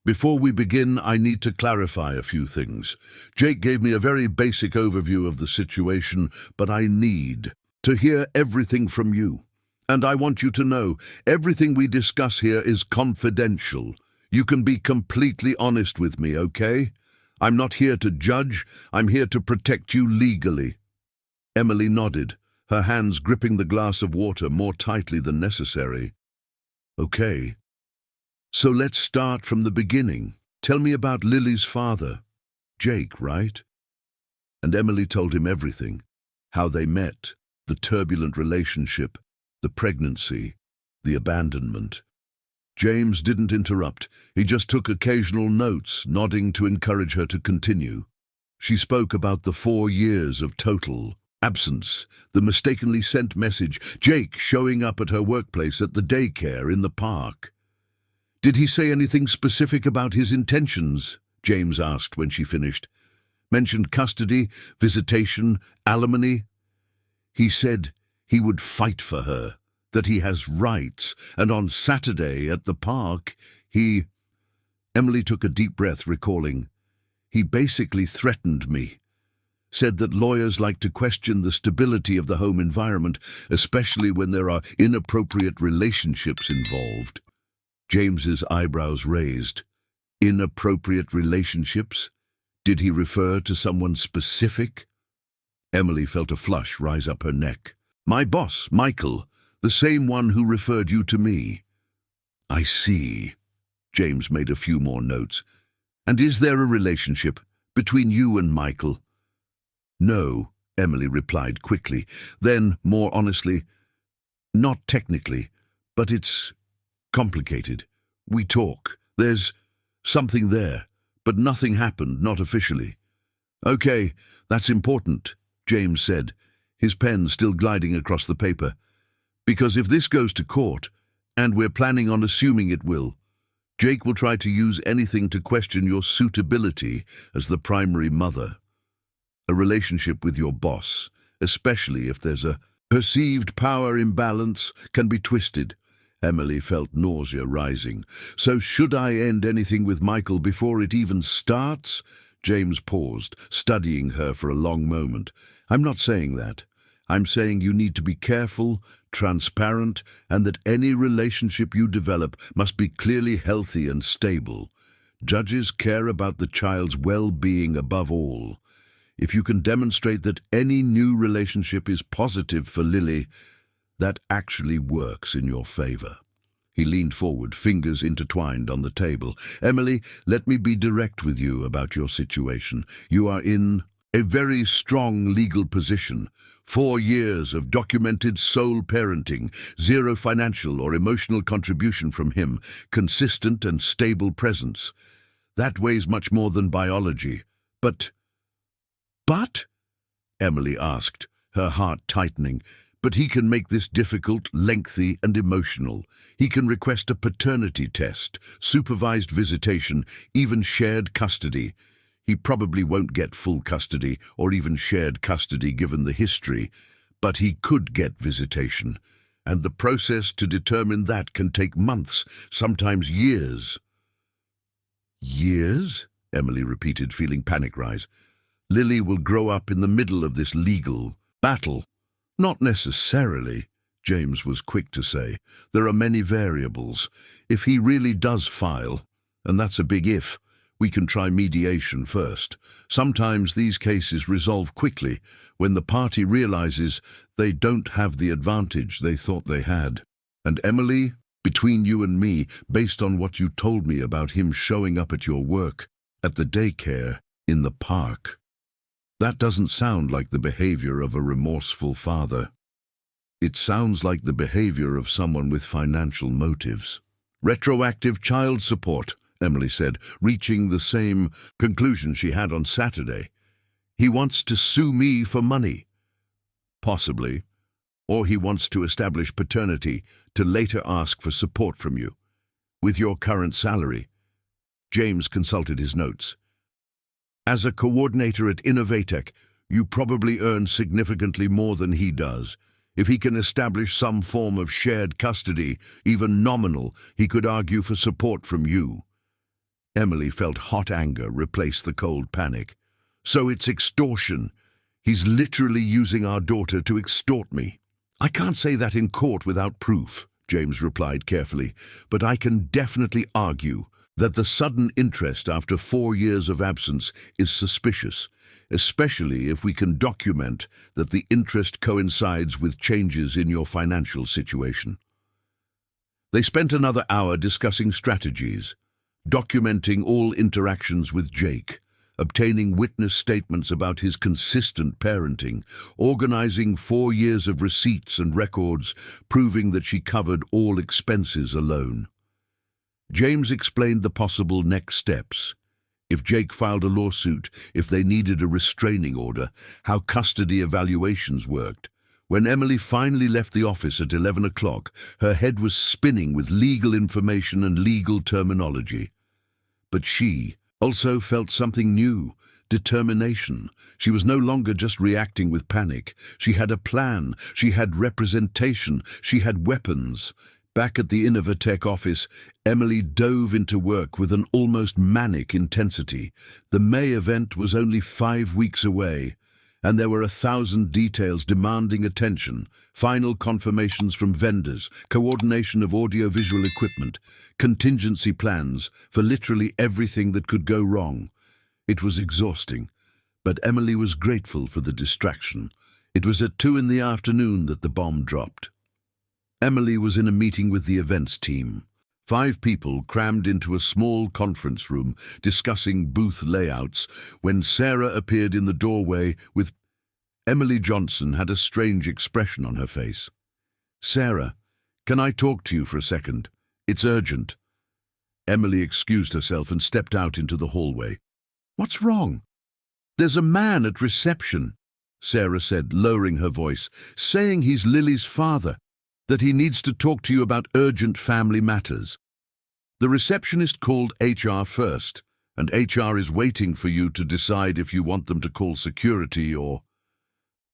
"Before we begin, I need to clarify a few things. Jake gave me a very basic overview of the situation, but I need to hear everything from you. And I want you to know, everything we discuss here is confidential. You can be completely honest with me, okay? I'm not here to judge, I'm here to protect you legally." Emily nodded, her hands gripping the glass of water more tightly than necessary. "Okay. So let's start from the beginning. Tell me about Lily's father. Jake, right?" And Emily told him everything. how they met, the turbulent relationship, the pregnancy, the abandonment. James didn't interrupt. He just took occasional notes, nodding to encourage her to continue. She spoke about the 4 years of total absence, the mistakenly sent message, Jake showing up at her workplace at the daycare in the park. "Did he say anything specific about his intentions?" James asked when she finished. "Mentioned custody, visitation, alimony?" "He said he would fight for her, that he has rights, and on Saturday at the park, he—" Emily took a deep breath, recalling. "He basically threatened me. Said that lawyers like to question the stability of the home environment, especially when there are inappropriate relationships involved." James's eyebrows raised. Inappropriate relationships? Did he refer to someone specific? Emily felt a flush rise up her neck. "My boss, Michael, the same one who referred you to me." "I see." James made a few more notes. "And is there a relationship between you and Michael?" "No," Emily replied quickly. Then, more honestly, "Not technically, but it's complicated. We talk. There's something there, but nothing happened, not officially." "Okay, that's important," James said, his pen still gliding across the paper. "Because if this goes to court, and we're planning on assuming it will, Jake will try to use anything to question your suitability as the primary mother. A relationship with your boss, especially if there's a perceived power imbalance, can be twisted." Emily felt nausea rising. "So should I end anything with Michael before it even starts?" James paused, studying her for a long moment. "I'm not saying that. I'm saying you need to be careful, transparent, and that any relationship you develop must be clearly healthy and stable. Judges care about the child's well-being above all. If you can demonstrate that any new relationship is positive for Lily, that actually works in your favor." He leaned forward, fingers intertwined on the table. "Emily, let me be direct with you about your situation. You are in a very strong legal position. 4 years of documented sole parenting, 0 financial or emotional contribution from him, consistent and stable presence. That weighs much more than biology. But, Emily asked, her heart tightening. "But he can make this difficult, lengthy, and emotional. He can request a paternity test, supervised visitation, even shared custody. He probably won't get full custody or even shared custody given the history, but he could get visitation. And the process to determine that can take months, sometimes years." "Years?" Emily repeated, feeling panic rise. "Lily will grow up in the middle of this legal battle." "Not necessarily," James was quick to say. "There are many variables. If he really does file, and that's a big if, we can try mediation first. Sometimes these cases resolve quickly when the party realizes they don't have the advantage they thought they had. And Emily, between you and me, based on what you told me about him showing up at your work, at the daycare, in the park, that doesn't sound like the behavior of a remorseful father. It sounds like the behavior of someone with financial motives." "Retroactive child support," Emily said, reaching the same conclusion she had on Saturday. "He wants to sue me for money." "Possibly. Or he wants to establish paternity to later ask for support from you. With your current salary." James consulted his notes. "As a coordinator at Innovatech, you probably earn significantly more than he does. If he can establish some form of shared custody, even nominal, he could argue for support from you." Emily felt hot anger replace the cold panic. "So it's extortion. He's literally using our daughter to extort me." "I can't say that in court without proof," James replied carefully, "but I can definitely argue that the sudden interest after 4 years of absence is suspicious, especially if we can document that the interest coincides with changes in your financial situation." They spent another hour discussing strategies, documenting all interactions with Jake, obtaining witness statements about his consistent parenting, organizing 4 years of receipts and records, proving that she covered all expenses alone. James explained the possible next steps. If Jake filed a lawsuit, if they needed a restraining order, how custody evaluations worked. When Emily finally left the office at 11 o'clock, her head was spinning with legal information and legal terminology. But she also felt something new, determination. She was no longer just reacting with panic. She had a plan, she had representation, she had weapons. Back at the Innovatech office, Emily dove into work with an almost manic intensity. The May event was only 5 weeks away, and there were 1,000 details demanding attention, final confirmations from vendors, coordination of audiovisual equipment, contingency plans for literally everything that could go wrong. It was exhausting, but Emily was grateful for the distraction. It was at 2 in the afternoon that the bomb dropped. Emily was in a meeting with the events team. 5 people crammed into a small conference room discussing booth layouts when Sarah appeared in the doorway with... Emily Johnson had a strange expression on her face. "Sarah, can I talk to you for a second? It's urgent." Emily excused herself and stepped out into the hallway. "What's wrong?" "There's a man at reception," Sarah said, lowering her voice, "saying he's Lily's father, that he needs to talk to you about urgent family matters. The receptionist called HR first, and HR is waiting for you to decide if you want them to call security or—"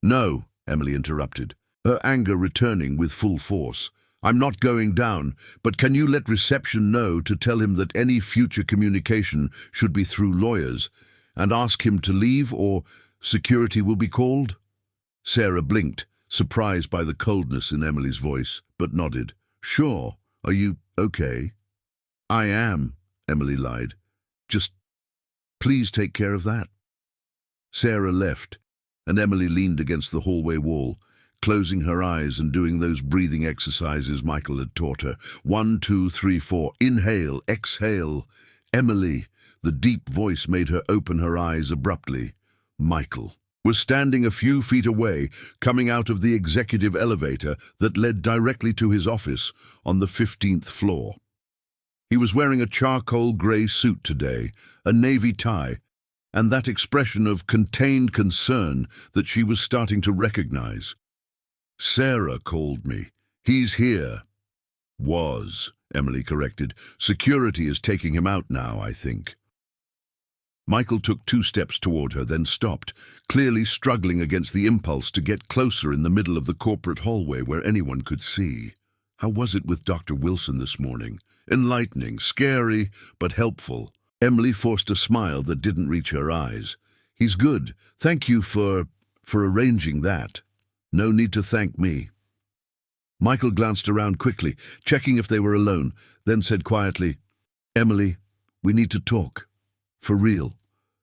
"No," Emily interrupted, her anger returning with full force. "I'm not going down, but can you let reception know to tell him that any future communication should be through lawyers, and ask him to leave or security will be called?" Sarah blinked, surprised by the coldness in Emily's voice, but nodded. "Sure. Are you okay?" "I am," Emily lied. "Just please take care of that." Sarah left, and Emily leaned against the hallway wall, closing her eyes and doing those breathing exercises Michael had taught her. 1, 2, 3, 4. Inhale, exhale. Emily, the deep voice made her open her eyes abruptly. Michael was standing a few feet away, coming out of the executive elevator that led directly to his office on the 15th floor. He was wearing a charcoal grey suit today, a navy tie, and that expression of contained concern that she was starting to recognize. "Sarah called me. He's here." "Was," Emily corrected. "Security is taking him out now, I think." Michael took 2 steps toward her, then stopped, clearly struggling against the impulse to get closer in the middle of the corporate hallway where anyone could see. How was it with Dr. Wilson this morning? Enlightening, scary, but helpful. Emily forced a smile that didn't reach her eyes. "He's good. Thank you for arranging that." "No need to thank me." Michael glanced around quickly, checking if they were alone, then said quietly, "Emily, we need to talk. For real.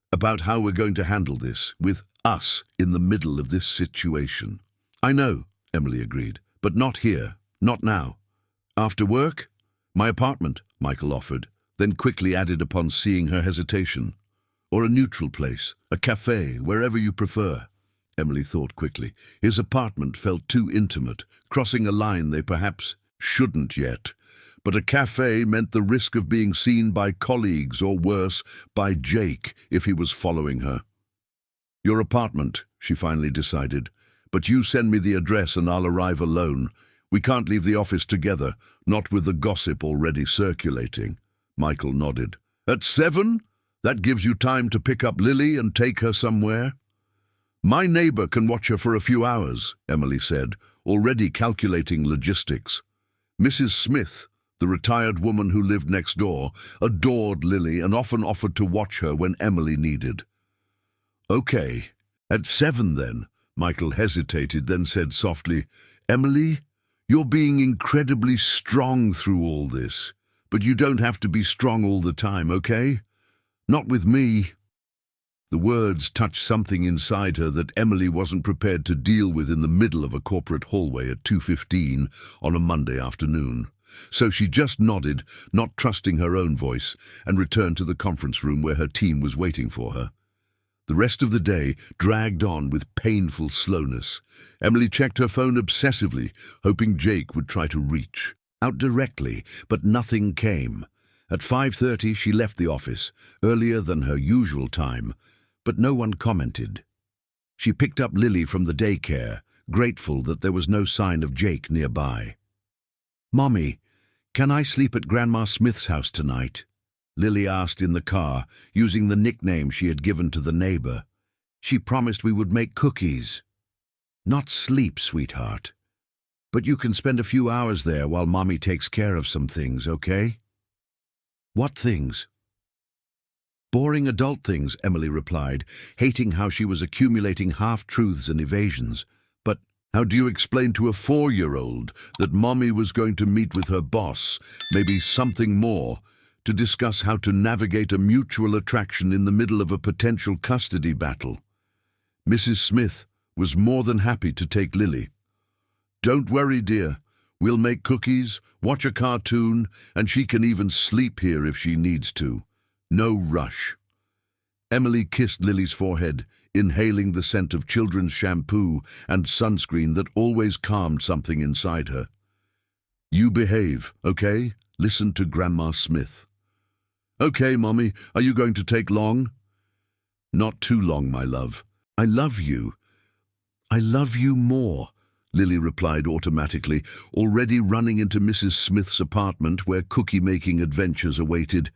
About how we're going to handle this, with us in the middle of this situation." "I know," Emily agreed, "but not here. Not now." "After work?" "My apartment," Michael offered, then quickly added upon seeing her hesitation. "Or a neutral place, a cafe, wherever you prefer." Emily thought quickly. His apartment felt too intimate, crossing a line they perhaps shouldn't yet. But a cafe meant the risk of being seen by colleagues or worse, by Jake if he was following her. "Your apartment," she finally decided. "But you send me the address and I'll arrive alone. We can't leave the office together, not with the gossip already circulating." Michael nodded. "At 7? That gives you time to pick up Lily and take her somewhere?" "My neighbor can watch her for a few hours," Emily said, already calculating logistics. Mrs. Smith, the retired woman who lived next door, adored Lily and often offered to watch her when Emily needed. "Okay, at 7 then," Michael hesitated, then said softly, "Emily, you're being incredibly strong through all this, but you don't have to be strong all the time, okay? Not with me." The words touched something inside her that Emily wasn't prepared to deal with in the middle of a corporate hallway at 2:15 on a Monday afternoon. So she just nodded, not trusting her own voice, and returned to the conference room where her team was waiting for her. The rest of the day dragged on with painful slowness. Emily checked her phone obsessively, hoping Jake would try to reach out directly, but nothing came. At 5:30 she left the office, earlier than her usual time, but no one commented. She picked up Lily from the daycare, grateful that there was no sign of Jake nearby. "Mommy, can I sleep at Grandma Smith's house tonight?" Lily asked in the car, using the nickname she had given to the neighbor. "She promised we would make cookies." "Not sleep, sweetheart. But you can spend a few hours there while Mommy takes care of some things, okay?" "What things?" "Boring adult things," Emily replied, hating how she was accumulating half-truths and evasions. "But how do you explain to a 4-year-old that Mommy was going to meet with her boss, maybe something more, to discuss how to navigate a mutual attraction in the middle of a potential custody battle?" Mrs. Smith was more than happy to take Lily. "Don't worry, dear. We'll make cookies, watch a cartoon, and she can even sleep here if she needs to. No rush." Emily kissed Lily's forehead, inhaling the scent of children's shampoo and sunscreen that always calmed something inside her. "You behave, okay? Listen to Grandma Smith." "Okay, Mommy. Are you going to take long?" "Not too long, my love. I love you." "I love you more," Lily replied automatically, already running into Mrs. Smith's apartment where cookie-making adventures awaited.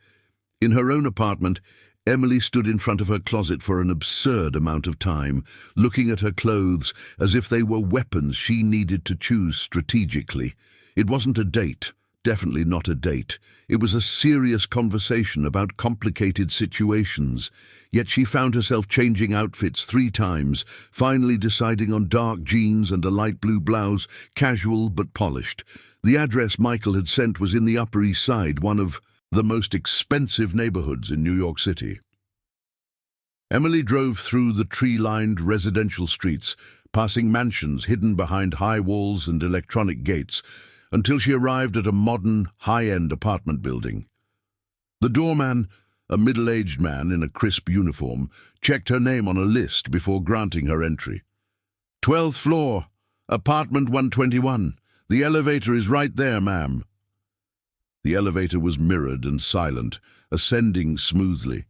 In her own apartment, Emily stood in front of her closet for an absurd amount of time, looking at her clothes as if they were weapons she needed to choose strategically. It wasn't a date. Definitely not a date. It was a serious conversation about complicated situations. Yet she found herself changing outfits 3 times, finally deciding on dark jeans and a light blue blouse, casual but polished. The address Michael had sent was in the Upper East Side, one of the most expensive neighborhoods in New York City. Emily drove through the tree-lined residential streets, passing mansions hidden behind high walls and electronic gates, until she arrived at a modern, high-end apartment building. The doorman, a middle-aged man in a crisp uniform, checked her name on a list before granting her entry. "12th floor, apartment 121. The elevator is right there, ma'am." The elevator was mirrored and silent, ascending smoothly.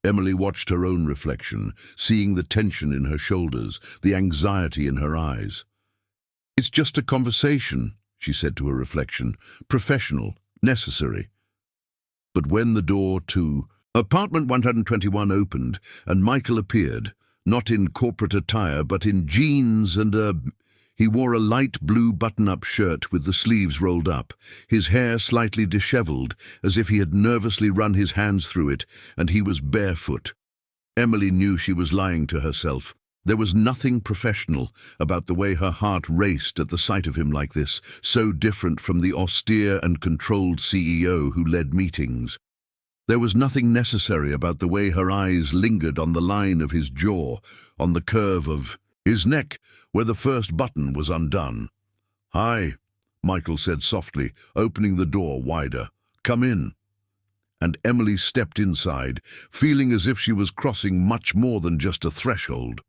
Emily watched her own reflection, seeing the tension in her shoulders, the anxiety in her eyes. "It's just a conversation," she said to her reflection. "Professional, necessary." But when the door to apartment 121 opened and Michael appeared, not in corporate attire but in jeans and he wore a light blue button-up shirt with the sleeves rolled up, his hair slightly disheveled, as if he had nervously run his hands through it, and he was barefoot. Emily knew she was lying to herself. There was nothing professional about the way her heart raced at the sight of him like this, so different from the austere and controlled CEO who led meetings. There was nothing necessary about the way her eyes lingered on the line of his jaw, on the curve of his neck, where the first button was undone. "Hi," Michael said softly, opening the door wider. "Come in." And Emily stepped inside, feeling as if she was crossing much more than just a threshold.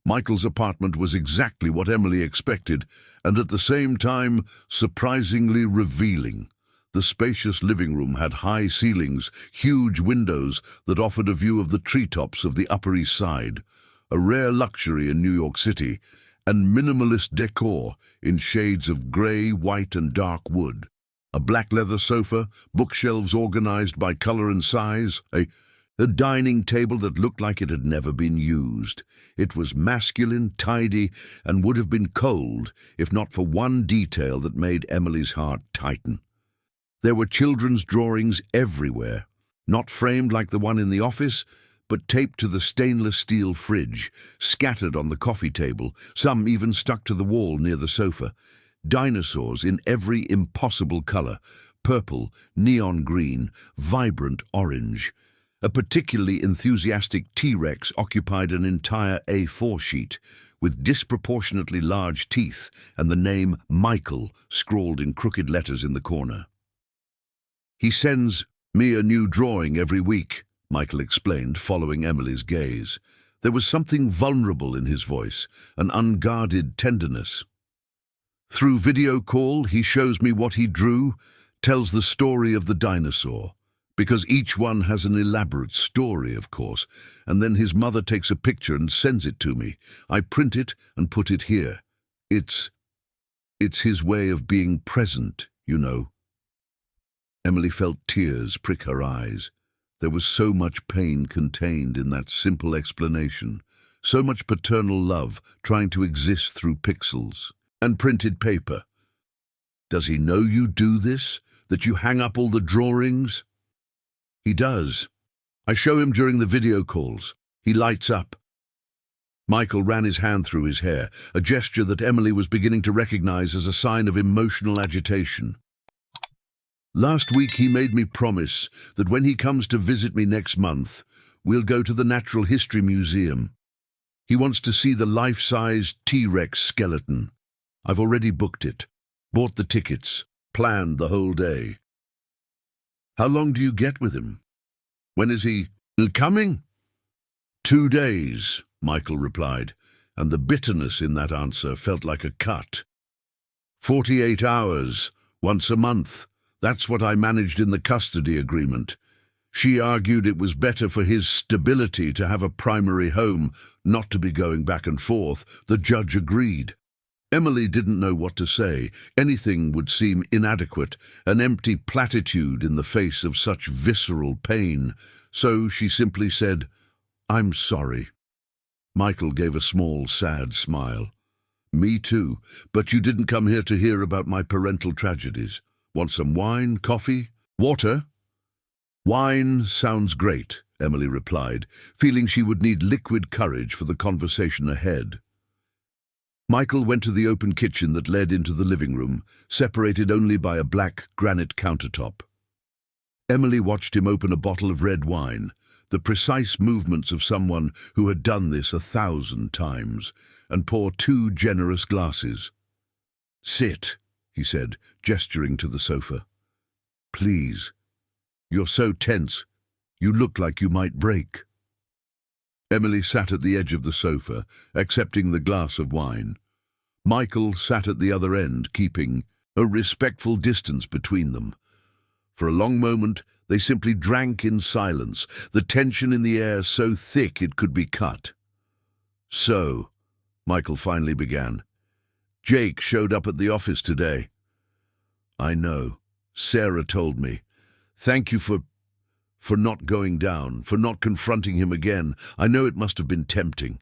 Michael's apartment was exactly what Emily expected, and at the same time surprisingly revealing. The spacious living room had high ceilings, huge windows that offered a view of the treetops of the Upper East Side, a rare luxury in New York City, and minimalist decor in shades of grey, white, and dark wood. A black leather sofa, bookshelves organized by color and size, a dining table that looked like it had never been used. It was masculine, tidy, and would have been cold if not for one detail that made Emily's heart tighten. There were children's drawings everywhere, not framed like the one in the office, but taped to the stainless steel fridge, scattered on the coffee table, some even stuck to the wall near the sofa. Dinosaurs in every impossible color: purple, neon green, vibrant orange. A particularly enthusiastic T-Rex occupied an entire A4 sheet, with disproportionately large teeth and the name Michael scrawled in crooked letters in the corner. "He sends me a new drawing every week," Michael explained, following Emily's gaze. There was something vulnerable in his voice, an unguarded tenderness. Through video call, he shows me what he drew, tells the story of the dinosaur, because each one has an elaborate story, of course, and then his mother takes a picture and sends it to me. I print it and put it here. It's his way of being present, you know. Emily felt tears prick her eyes. There was so much pain contained in that simple explanation, so much paternal love trying to exist through pixels and printed paper. Does he know you do this? That you hang up all the drawings? He does. I show him during the video calls. He lights up. Michael ran his hand through his hair, a gesture that Emily was beginning to recognize as a sign of emotional agitation. Last week he made me promise that when he comes to visit me next month, we'll go to the Natural History Museum. He wants to see the life-size T-Rex skeleton. I've already booked it, bought the tickets, planned the whole day. How long do you get with him? When is he coming? 2 days, Michael replied, and the bitterness in that answer felt like a cut. 48 hours, once a month. That's what I managed in the custody agreement. She argued it was better for his stability to have a primary home, not to be going back and forth. The judge agreed. Emily didn't know what to say. Anything would seem inadequate, an empty platitude in the face of such visceral pain. So she simply said, "I'm sorry." Michael gave a small, sad smile. "Me too, but you didn't come here to hear about my parental tragedies. Want some wine, coffee, water?" "Wine sounds great," Emily replied, feeling she would need liquid courage for the conversation ahead. Michael went to the open kitchen that led into the living room, separated only by a black granite countertop. Emily watched him open a bottle of red wine, the precise movements of someone who had done this 1,000 times, and pour 2 generous glasses. "Sit," he said, gesturing to the sofa. "Please. You're so tense. You look like you might break." Emily sat at the edge of the sofa, accepting the glass of wine. Michael sat at the other end, keeping a respectful distance between them. For a long moment, they simply drank in silence, the tension in the air so thick it could be cut. "So," Michael finally began, "Jake showed up at the office today." "I know. Sarah told me. Thank you for not going down, for not confronting him again. I know it must have been tempting."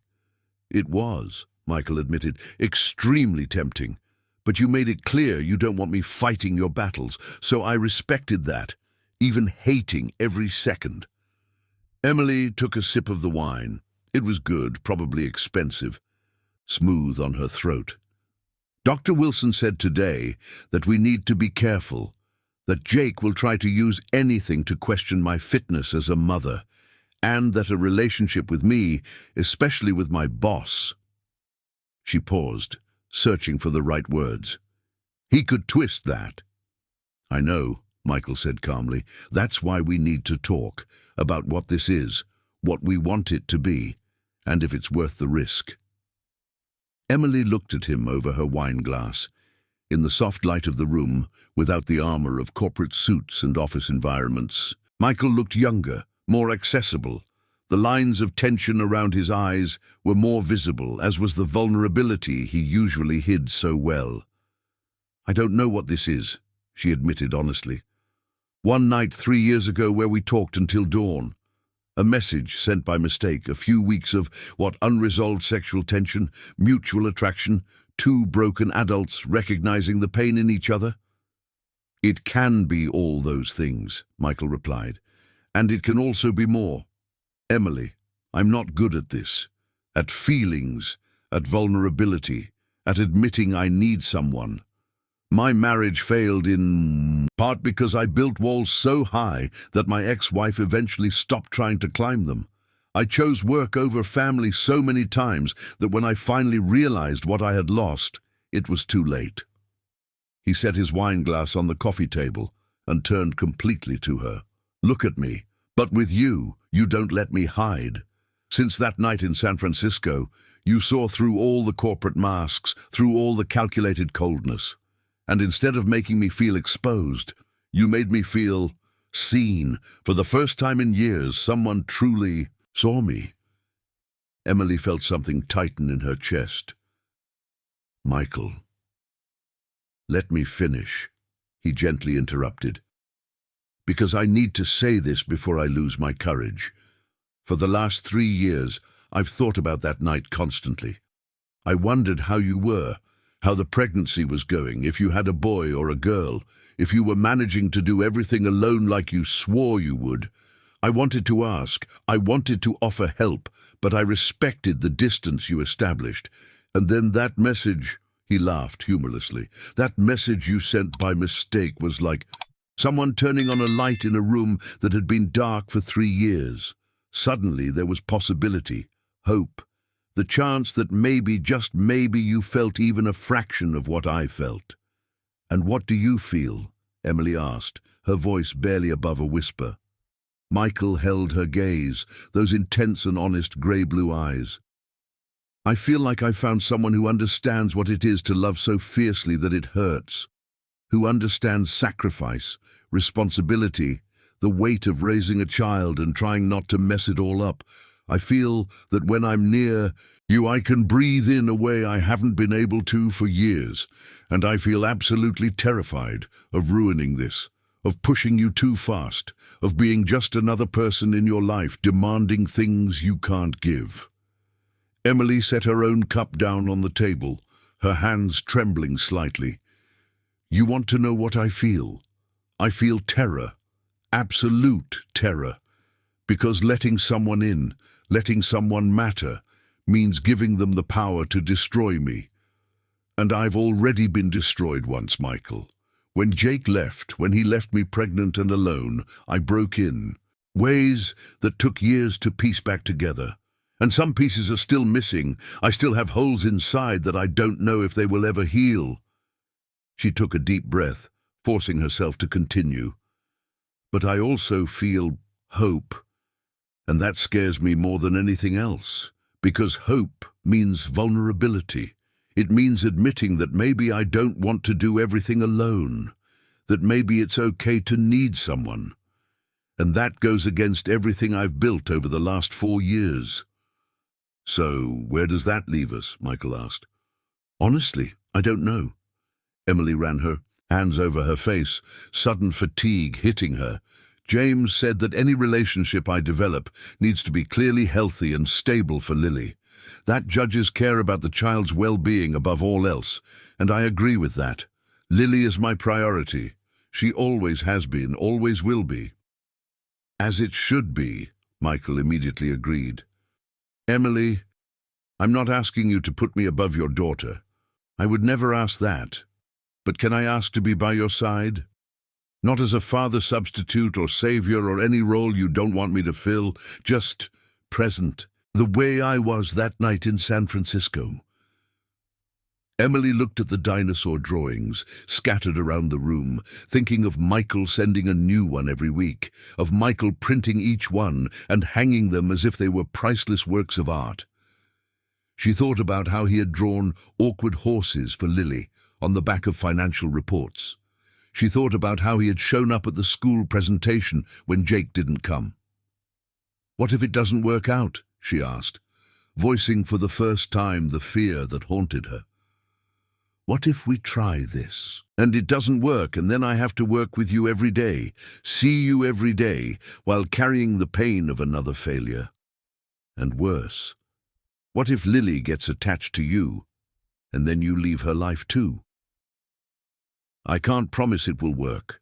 "It was," Michael admitted, "extremely tempting. But you made it clear you don't want me fighting your battles, so I respected that, even hating every second." Emily took a sip of the wine. It was good, probably expensive, smooth on her throat. "Dr. Wilson said today that we need to be careful, that Jake will try to use anything to question my fitness as a mother, and that a relationship with me, especially with my boss—" She paused, searching for the right words. "He could twist that." "I know," Michael said calmly. "That's why we need to talk about what this is, what we want it to be, and if it's worth the risk." Emily looked at him over her wine glass. In the soft light of the room, without the armor of corporate suits and office environments, Michael looked younger, more accessible. The lines of tension around his eyes were more visible, as was the vulnerability he usually hid so well. "I don't know what this is," she admitted honestly. "One night 3 years ago where we talked until dawn. A message sent by mistake, a few weeks of what unresolved sexual tension, mutual attraction, 2 broken adults recognizing the pain in each other." "It can be all those things," Michael replied, "and it can also be more. Emily, I'm not good at this, at feelings, at vulnerability, at admitting I need someone. My marriage failed in part because I built walls so high that my ex-wife eventually stopped trying to climb them. I chose work over family so many times that when I finally realized what I had lost, it was too late." He set his wine glass on the coffee table and turned completely to her. "Look at me. But with you, you don't let me hide. Since that night in San Francisco, you saw through all the corporate masks, through all the calculated coldness. And instead of making me feel exposed, you made me feel seen. For the first time in years, someone truly saw me. Emily felt something tighten in her chest. Michael. Let me finish, he gently interrupted. Because I need to say this before I lose my courage. For the last 3 years, I've thought about that night constantly. I wondered how you were, how the pregnancy was going, if you had a boy or a girl, if you were managing to do everything alone like you swore you would. I wanted to ask, I wanted to offer help, but I respected the distance you established. And then that message, he laughed humorlessly, that message you sent by mistake was like someone turning on a light in a room that had been dark for 3 years. Suddenly there was possibility, hope, the chance that maybe, just maybe, you felt even a fraction of what I felt. And what do you feel? Emily asked, her voice barely above a whisper. Michael held her gaze, those intense and honest grey-blue eyes. I feel like I found someone who understands what it is to love so fiercely that it hurts, who understands sacrifice, responsibility, the weight of raising a child and trying not to mess it all up. I feel that when I'm near you, I can breathe in a way I haven't been able to for years, and I feel absolutely terrified of ruining this, of pushing you too fast, of being just another person in your life demanding things you can't give. Emily set her own cup down on the table, her hands trembling slightly. You want to know what I feel? I feel terror, absolute terror, because letting someone in, letting someone matter, means giving them the power to destroy me. And I've already been destroyed once, Michael. When Jake left, when he left me pregnant and alone, I broke in. Ways that took years to piece back together. And some pieces are still missing. I still have holes inside that I don't know if they will ever heal. She took a deep breath, forcing herself to continue. But I also feel hope. And that scares me more than anything else. Because hope means vulnerability. It means admitting that maybe I don't want to do everything alone. That maybe it's okay to need someone. And that goes against everything I've built over the last 4 years. So, where does that leave us? Michael asked. Honestly, I don't know. Emily ran her hands over her face, sudden fatigue hitting her. James said that any relationship I develop needs to be clearly healthy and stable for Lily. That judges care about the child's well-being above all else, and I agree with that. Lily is my priority. She always has been, always will be. As it should be, Michael immediately agreed. Emily, I'm not asking you to put me above your daughter. I would never ask that. But can I ask to be by your side? Not as a father substitute or savior or any role you don't want me to fill, just present, the way I was that night in San Francisco. Emily looked at the dinosaur drawings scattered around the room, thinking of Michael sending a new one every week, of Michael printing each one and hanging them as if they were priceless works of art. She thought about how he had drawn awkward horses for Lily on the back of financial reports. She thought about how he had shown up at the school presentation when Jake didn't come. What if it doesn't work out? She asked, voicing for the first time the fear that haunted her. What if we try this, and it doesn't work, and then I have to work with you every day, see you every day, while carrying the pain of another failure? And worse, what if Lily gets attached to you, and then you leave her life too? I can't promise it will work,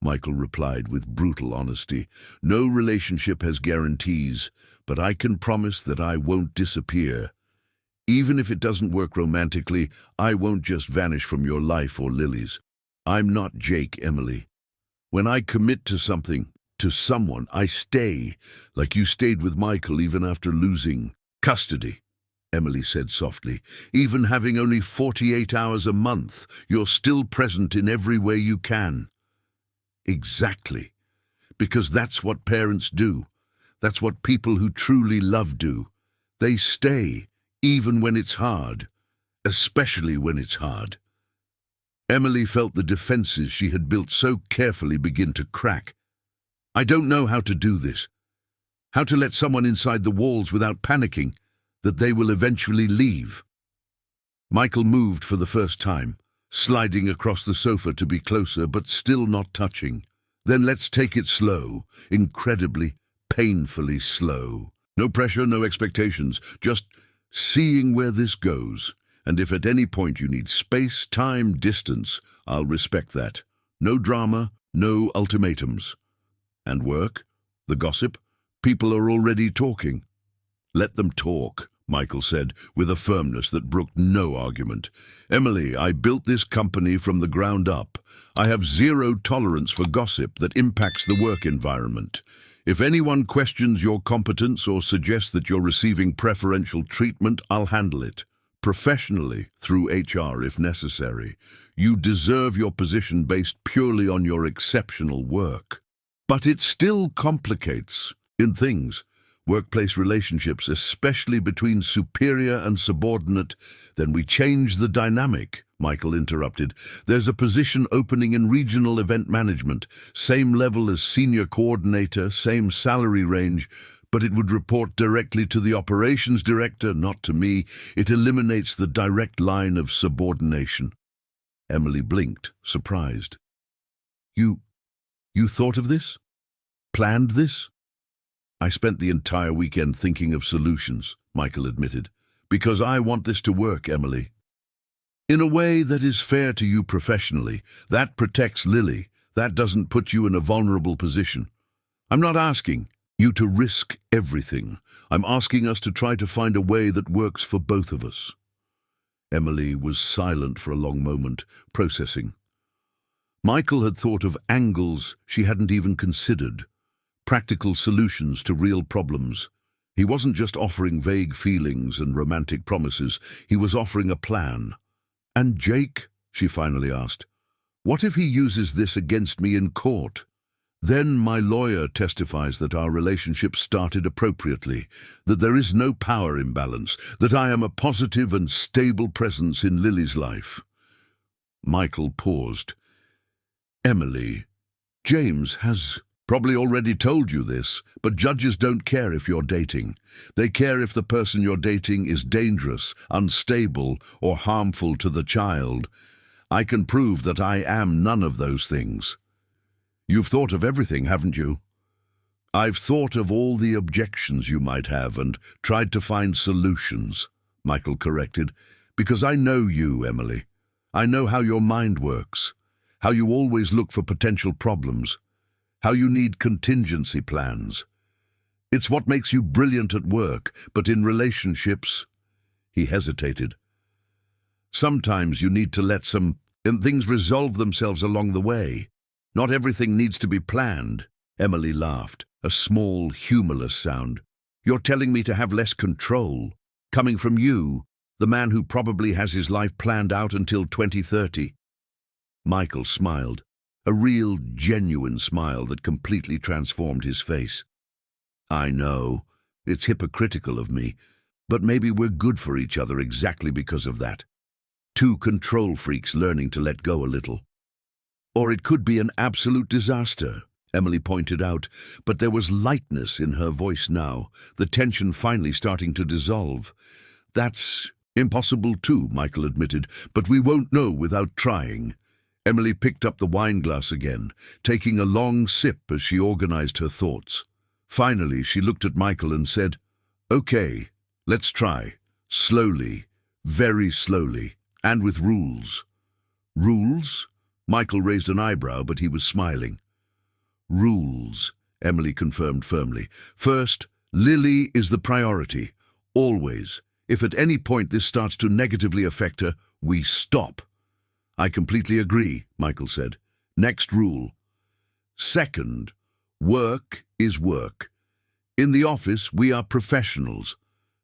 Michael replied with brutal honesty. No relationship has guarantees, but I can promise that I won't disappear. Even if it doesn't work romantically, I won't just vanish from your life or Lily's. I'm not Jake, Emily. When I commit to something, to someone, I stay, like you stayed with Michael even after losing custody. Emily said softly. Even having only 48 hours a month, you're still present in every way you can. Exactly. Because that's what parents do. That's what people who truly love do. They stay, even when it's hard, especially when it's hard. Emily felt the defenses she had built so carefully begin to crack. I don't know how to do this. How to let someone inside the walls without panicking that they will eventually leave. Michael moved for the first time, sliding across the sofa to be closer but still not touching. Then let's take it slow, incredibly, painfully slow. No pressure, no expectations, just seeing where this goes. And if at any point you need space, time, distance, I'll respect that. No drama, no ultimatums. And work? The gossip? People are already talking. Let them talk, Michael said, with a firmness that brooked no argument. Emily, I built this company from the ground up. I have zero tolerance for gossip that impacts the work environment. If anyone questions your competence or suggests that you're receiving preferential treatment, I'll handle it. Professionally, through HR if necessary. You deserve your position based purely on your exceptional work. But it still complicates, in things, workplace relationships, especially between superior and subordinate. Then we change the dynamic, Michael interrupted. There's a position opening in regional event management, same level as senior coordinator, same salary range, but it would report directly to the operations director, not to me. It eliminates the direct line of subordination. Emily blinked, surprised. You thought of this? Planned this? I spent the entire weekend thinking of solutions, Michael admitted. Because I want this to work, Emily. In a way that is fair to you professionally. That protects Lily. That doesn't put you in a vulnerable position. I'm not asking you to risk everything. I'm asking us to try to find a way that works for both of us. Emily was silent for a long moment, processing. Michael had thought of angles she hadn't even considered, practical solutions to real problems. He wasn't just offering vague feelings and romantic promises, he was offering a plan. And Jake, she finally asked, what if he uses this against me in court? Then my lawyer testifies that our relationship started appropriately, that there is no power imbalance, that I am a positive and stable presence in Lily's life. Michael paused. Emily, James has probably already told you this, but judges don't care if you're dating. They care if the person you're dating is dangerous, unstable, or harmful to the child. I can prove that I am none of those things. You've thought of everything, haven't you? I've thought of all the objections you might have and tried to find solutions, Michael corrected, because I know you, Emily. I know how your mind works, how you always look for potential problems, how you need contingency plans. It's what makes you brilliant at work, but in relationships, he hesitated. Sometimes you need to let things resolve themselves along the way. Not everything needs to be planned. Emily laughed, a small, humorless sound. You're telling me to have less control, coming from you, the man who probably has his life planned out until 2030. Michael smiled, a real, genuine smile that completely transformed his face. I know, it's hypocritical of me, but maybe we're good for each other exactly because of that. Two control freaks learning to let go a little. Or it could be an absolute disaster, Emily pointed out, but there was lightness in her voice now, the tension finally starting to dissolve. That's impossible too, Michael admitted, but we won't know without trying. Emily picked up the wine glass again, taking a long sip as she organized her thoughts. Finally, she looked at Michael and said, Okay, let's try. Slowly, very slowly, and with rules. Rules? Michael raised an eyebrow, but he was smiling. Rules, Emily confirmed firmly. First, Lily is the priority, always. If at any point this starts to negatively affect her, we stop. I completely agree, Michael said. Next rule. Second, work is work. In the office, we are professionals.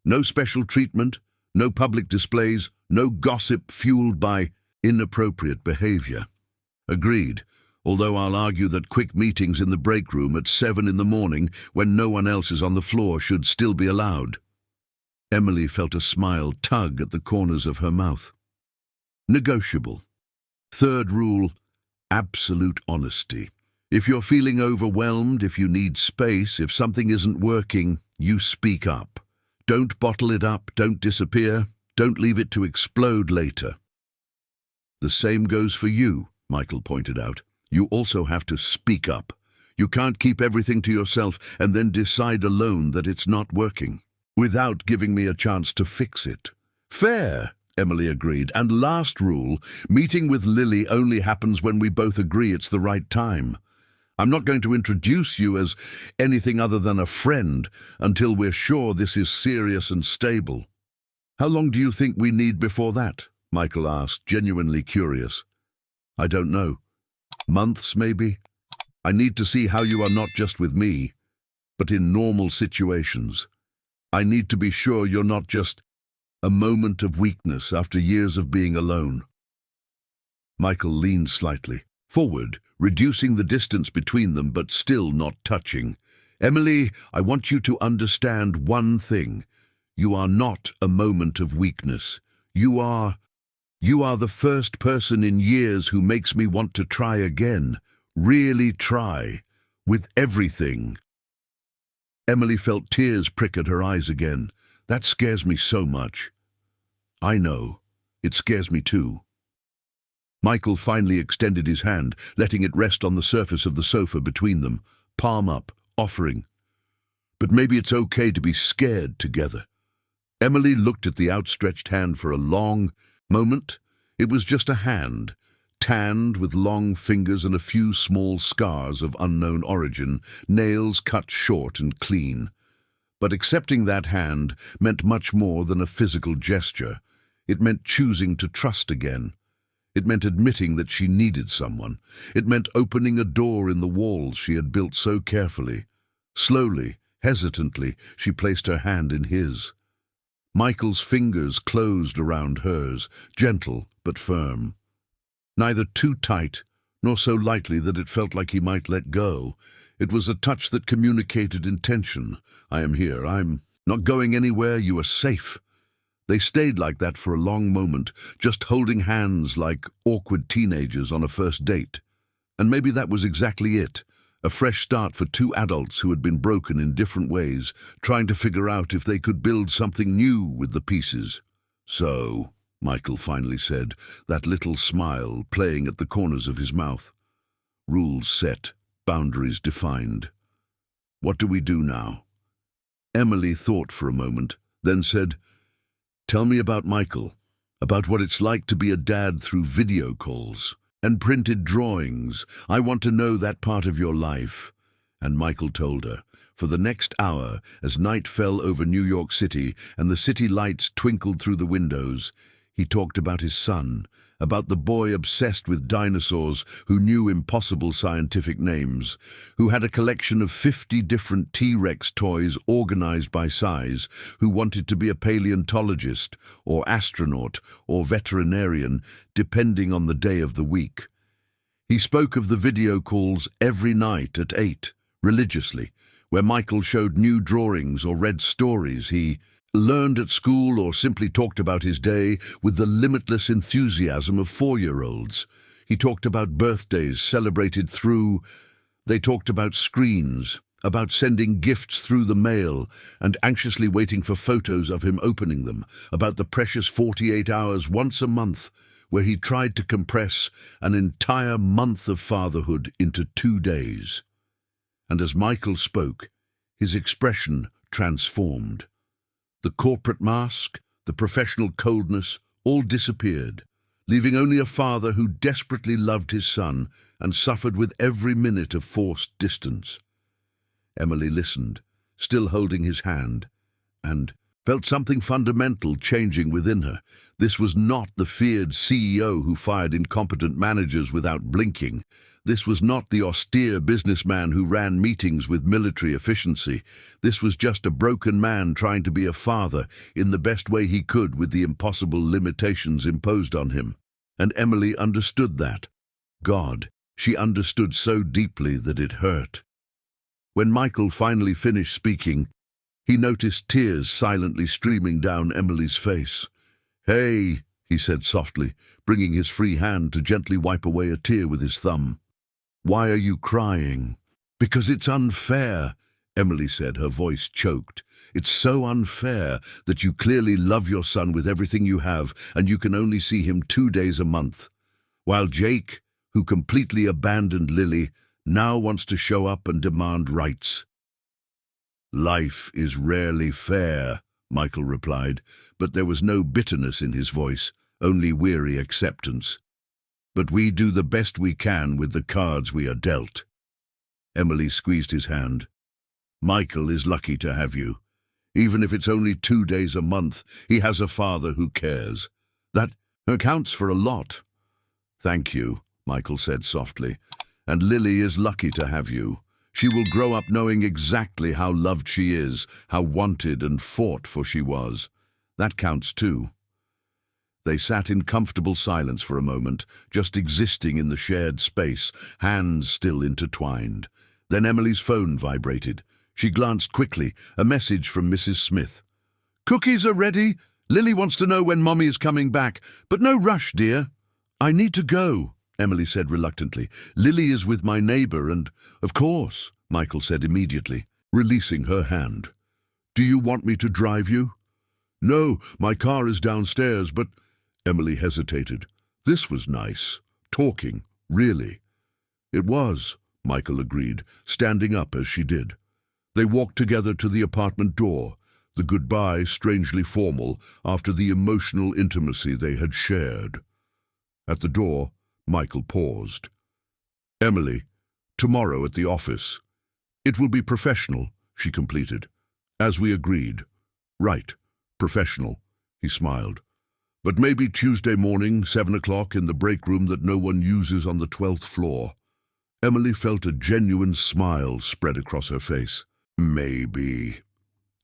No special treatment, no public displays, no gossip fueled by inappropriate behavior. Agreed. although I'll argue that quick meetings in the break room at 7 in the morning when no one else is on the floor should still be allowed. Emily felt a smile tug at the corners of her mouth. Negotiable. Third rule, absolute honesty. If you're feeling overwhelmed, if you need space, if something isn't working, you speak up. Don't bottle it up, don't disappear, don't leave it to explode later. The same goes for you, Michael pointed out. You also have to speak up. You can't keep everything to yourself and then decide alone that it's not working, without giving me a chance to fix it. Fair, Emily agreed. And last rule, meeting with Lily only happens when we both agree it's the right time. I'm not going to introduce you as anything other than a friend until we're sure this is serious and stable. How long do you think we need before that? Michael asked, genuinely curious. I don't know. Months, maybe? I need to see how you are not just with me, but in normal situations. I need to be sure you're not just a moment of weakness after years of being alone. Michael leaned slightly forward, reducing the distance between them but still not touching. Emily, I want you to understand one thing. You are not a moment of weakness. You are the first person in years who makes me want to try again. Really try. With everything. Emily felt tears prick at her eyes again. That scares me so much. I know. It scares me too. Michael finally extended his hand, letting it rest on the surface of the sofa between them, palm up, offering. But maybe it's okay to be scared together. Emily looked at the outstretched hand for a long moment. It was just a hand, tanned with long fingers and a few small scars of unknown origin, nails cut short and clean. But accepting that hand meant much more than a physical gesture. It meant choosing to trust again. It meant admitting that she needed someone. It meant opening a door in the walls she had built so carefully. Slowly, hesitantly, she placed her hand in his. Michael's fingers closed around hers, gentle but firm. Neither too tight, nor so lightly that it felt like he might let go. It was a touch that communicated intention. I am here. I'm not going anywhere. You are safe. They stayed like that for a long moment, just holding hands like awkward teenagers on a first date. And maybe that was exactly it, a fresh start for two adults who had been broken in different ways, trying to figure out if they could build something new with the pieces. So, Michael finally said, that little smile playing at the corners of his mouth. Rules set, boundaries defined. What do we do now? Emily thought for a moment, then said, Tell me about Michael, about what it's like to be a dad through video calls and printed drawings. I want to know that part of your life. And Michael told her. For the next hour, as night fell over New York City and the city lights twinkled through the windows, he talked about his son, about the boy obsessed with dinosaurs who knew impossible scientific names, who had a collection of 50 different T-Rex toys organized by size, who wanted to be a paleontologist or astronaut or veterinarian, depending on the day of the week. He spoke of the video calls every night at 8, religiously, where Michael showed new drawings or read stories he learned at school or simply talked about his day with the limitless enthusiasm of 4-year-olds. He talked about birthdays celebrated through... They talked about screens, about sending gifts through the mail and anxiously waiting for photos of him opening them, about the precious 48 hours once a month where he tried to compress an entire month of fatherhood into 2 days. And as Michael spoke, his expression transformed. The corporate mask, the professional coldness, all disappeared, leaving only a father who desperately loved his son and suffered with every minute of forced distance. Emily listened, still holding his hand, and felt something fundamental changing within her. This was not the feared CEO who fired incompetent managers without blinking. This was not the austere businessman who ran meetings with military efficiency. This was just a broken man trying to be a father in the best way he could with the impossible limitations imposed on him. And Emily understood that. God, She understood so deeply that it hurt. When Michael finally finished speaking, he noticed tears silently streaming down Emily's face. "Hey," he said softly, bringing his free hand to gently wipe away a tear with his thumb. "Why are you crying?" "Because it's unfair," Emily said, her voice choked. "It's so unfair that you clearly love your son with everything you have, and you can only see him 2 days a month, while Jake, who completely abandoned Lily, now wants to show up and demand rights." "Life is rarely fair," Michael replied, but there was no bitterness in his voice, only weary acceptance. "But we do the best we can with the cards we are dealt." Emily squeezed his hand. "Michael is lucky to have you. Even if it's only 2 days a month, he has a father who cares. That accounts for a lot." "Thank you," Michael said softly. "And Lily is lucky to have you. She will grow up knowing exactly how loved she is, how wanted and fought for she was. That counts too." They sat in comfortable silence for a moment, just existing in the shared space, hands still intertwined. Then Emily's phone vibrated. She glanced quickly, a message from Mrs. Smith. "Cookies are ready. Lily wants to know when Mommy is coming back, but no rush, dear." "I need to go," Emily said reluctantly. "Lily is with my neighbor and—" "Of course," Michael said immediately, releasing her hand. "Do you want me to drive you?" "No, my car is downstairs, but—" Emily hesitated. This was nice. Talking, really. "It was," Michael agreed, standing up as she did. They walked together to the apartment door, the goodbye strangely formal after the emotional intimacy they had shared. At the door, Michael paused. "Emily, tomorrow at the office. It will be professional," she completed. "As we agreed." "Right, professional," he smiled. "But maybe Tuesday morning, 7 o'clock, in the break room that no one uses on the 12th floor." Emily felt a genuine smile spread across her face. "Maybe."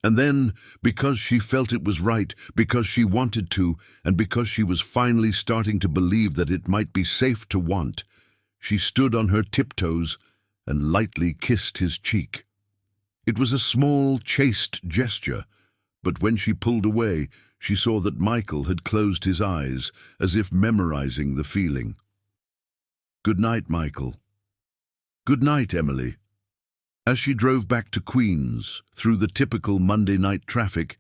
And then, because she felt it was right, because she wanted to, and because she was finally starting to believe that it might be safe to want, she stood on her tiptoes and lightly kissed his cheek. It was a small, chaste gesture, but when she pulled away, she saw that Michael had closed his eyes, as if memorizing the feeling. "Good night, Michael." "Good night, Emily." As she drove back to Queens, through the typical Monday night traffic,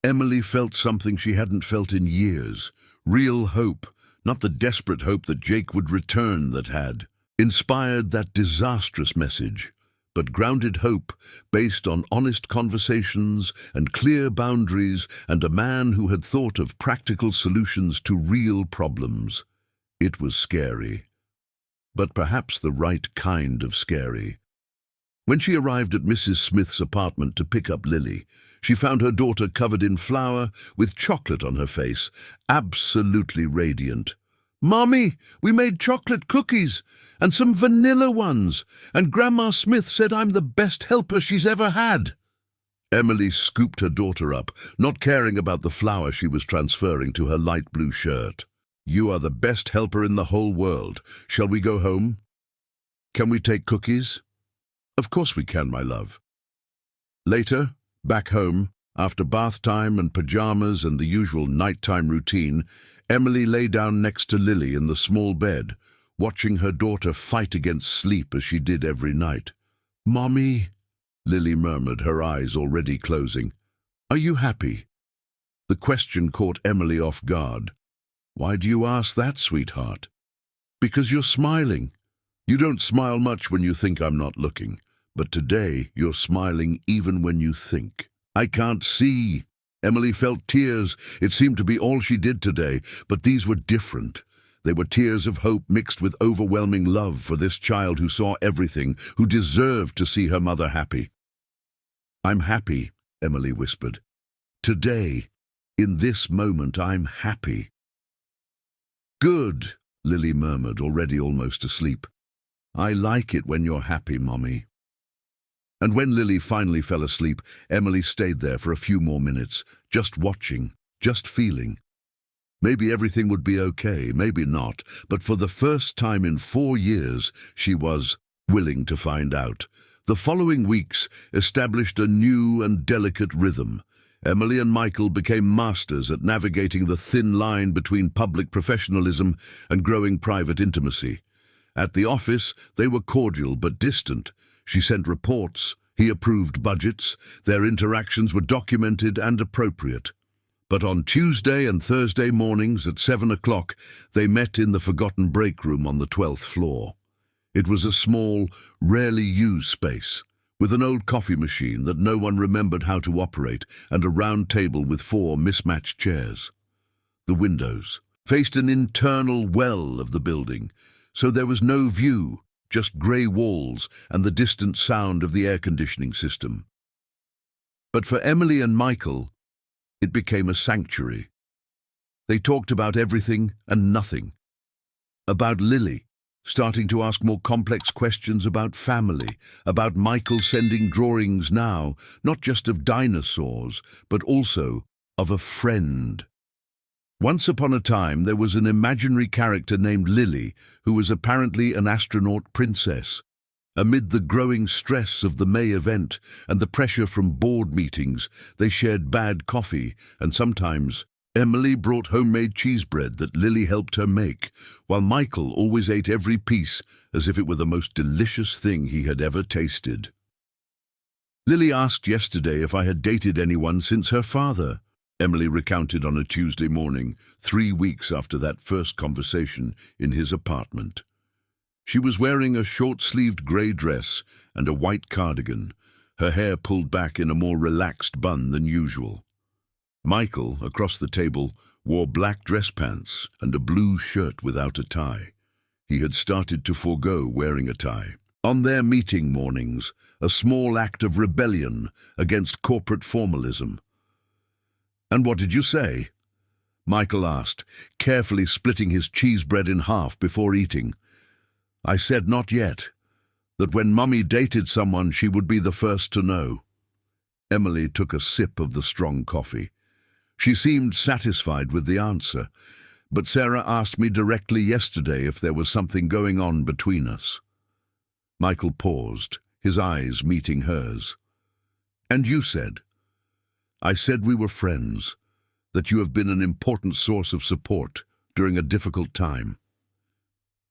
Emily felt something she hadn't felt in years. Real hope, not the desperate hope that Jake would return that had inspired that disastrous message, but grounded hope based on honest conversations and clear boundaries and a man who had thought of practical solutions to real problems. It was scary, but perhaps the right kind of scary. When she arrived at Mrs. Smith's apartment to pick up Lily, she found her daughter covered in flour, with chocolate on her face, absolutely radiant. "Mommy, we made chocolate cookies, and some vanilla ones, and Grandma Smith said I'm the best helper she's ever had." Emily scooped her daughter up, not caring about the flour she was transferring to her light blue shirt. "You are the best helper in the whole world. Shall we go home? Can we take cookies?" "Of course we can, my love." Later, back home, after bath time and pajamas and the usual nighttime routine, Emily lay down next to Lily in the small bed, watching her daughter fight against sleep as she did every night. "Mommy," Lily murmured, her eyes already closing. "Are you happy?" The question caught Emily off guard. "Why do you ask that, sweetheart?" "Because you're smiling. You don't smile much when you think I'm not looking, but today you're smiling even when you think." "I can't see." Emily felt tears. It seemed to be all she did today, but these were different. They were tears of hope mixed with overwhelming love for this child who saw everything, who deserved to see her mother happy. "I'm happy," Emily whispered. "Today, in this moment, I'm happy." "Good," Lily murmured, already almost asleep. "I like it when you're happy, Mommy." And when Lily finally fell asleep, Emily stayed there for a few more minutes, just watching, just feeling. Maybe everything would be okay, maybe not, but for the first time in 4 years, she was willing to find out. The following weeks established a new and delicate rhythm. Emily and Michael became masters at navigating the thin line between public professionalism and growing private intimacy. At the office, they were cordial but distant. She sent reports, he approved budgets, their interactions were documented and appropriate. But on Tuesday and Thursday mornings at 7 o'clock, they met in the forgotten break room on the 12th floor. It was a small, rarely used space, with an old coffee machine that no one remembered how to operate and a round table with 4 mismatched chairs. The windows faced an internal well of the building, so there was no view, just grey walls and the distant sound of the air conditioning system. But for Emily and Michael, it became a sanctuary. They talked about everything and nothing. About Lily, starting to ask more complex questions about family, about Michael sending drawings now, not just of dinosaurs, but also of a friend. Once upon a time, there was an imaginary character named Lily, who was apparently an astronaut princess. Amid the growing stress of the May event and the pressure from board meetings, they shared bad coffee, and sometimes Emily brought homemade cheese bread that Lily helped her make, while Michael always ate every piece as if it were the most delicious thing he had ever tasted. Lily asked yesterday if I had dated anyone since her father, Emily recounted on a Tuesday morning, 3 weeks after that first conversation in his apartment. She was wearing a short-sleeved grey dress and a white cardigan, her hair pulled back in a more relaxed bun than usual. Michael, across the table, wore black dress pants and a blue shirt without a tie. He had started to forego wearing a tie. On their meeting mornings, a small act of rebellion against corporate formalism. "And what did you say?" Michael asked, carefully splitting his cheese bread in half before eating. "I said not yet. That when Mummy dated someone, she would be the first to know." Emily took a sip of the strong coffee. She seemed satisfied with the answer, but Sarah asked me directly yesterday if there was something going on between us. Michael paused, his eyes meeting hers. "And you said?" "I said we were friends, that you have been an important source of support during a difficult time."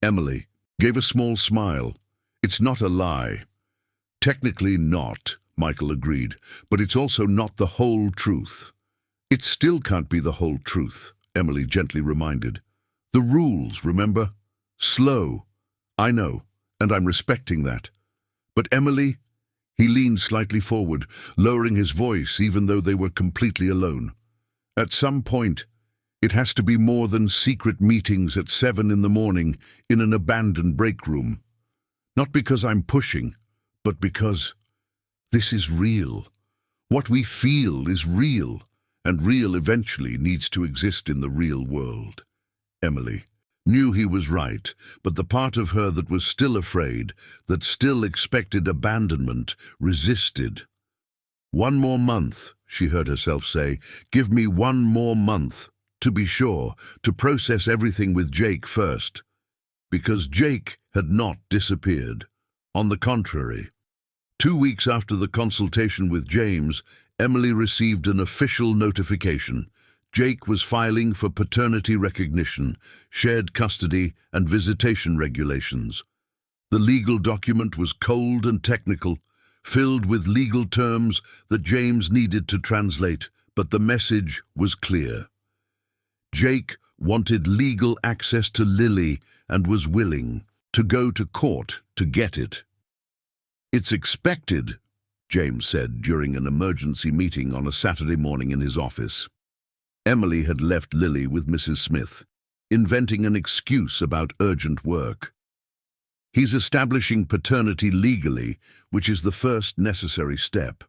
Emily gave a small smile. "It's not a lie." "Technically not," Michael agreed, "but it's also not the whole truth." "It still can't be the whole truth," Emily gently reminded. "The rules, remember? Slow. I know, and I'm respecting that. But Emily..." He leaned slightly forward, lowering his voice even though they were completely alone. "At some point, it has to be more than secret meetings at 7 in the morning in an abandoned break room. Not because I'm pushing, but because this is real. What we feel is real, and real eventually needs to exist in the real world." Emily knew he was right, but the part of her that was still afraid, that still expected abandonment, resisted. "1 more month," she heard herself say. "Give me 1 more month, to be sure, to process everything with Jake first." Because Jake had not disappeared. On the contrary. 2 weeks after the consultation with James, Emily received an official notification. Jake was filing for paternity recognition, shared custody, and visitation regulations. The legal document was cold and technical, filled with legal terms that James needed to translate, but the message was clear. Jake wanted legal access to Lily and was willing to go to court to get it. "It's expected," James said during an emergency meeting on a Saturday morning in his office. Emily had left Lily with Mrs. Smith, inventing an excuse about urgent work. "He's establishing paternity legally, which is the first necessary step.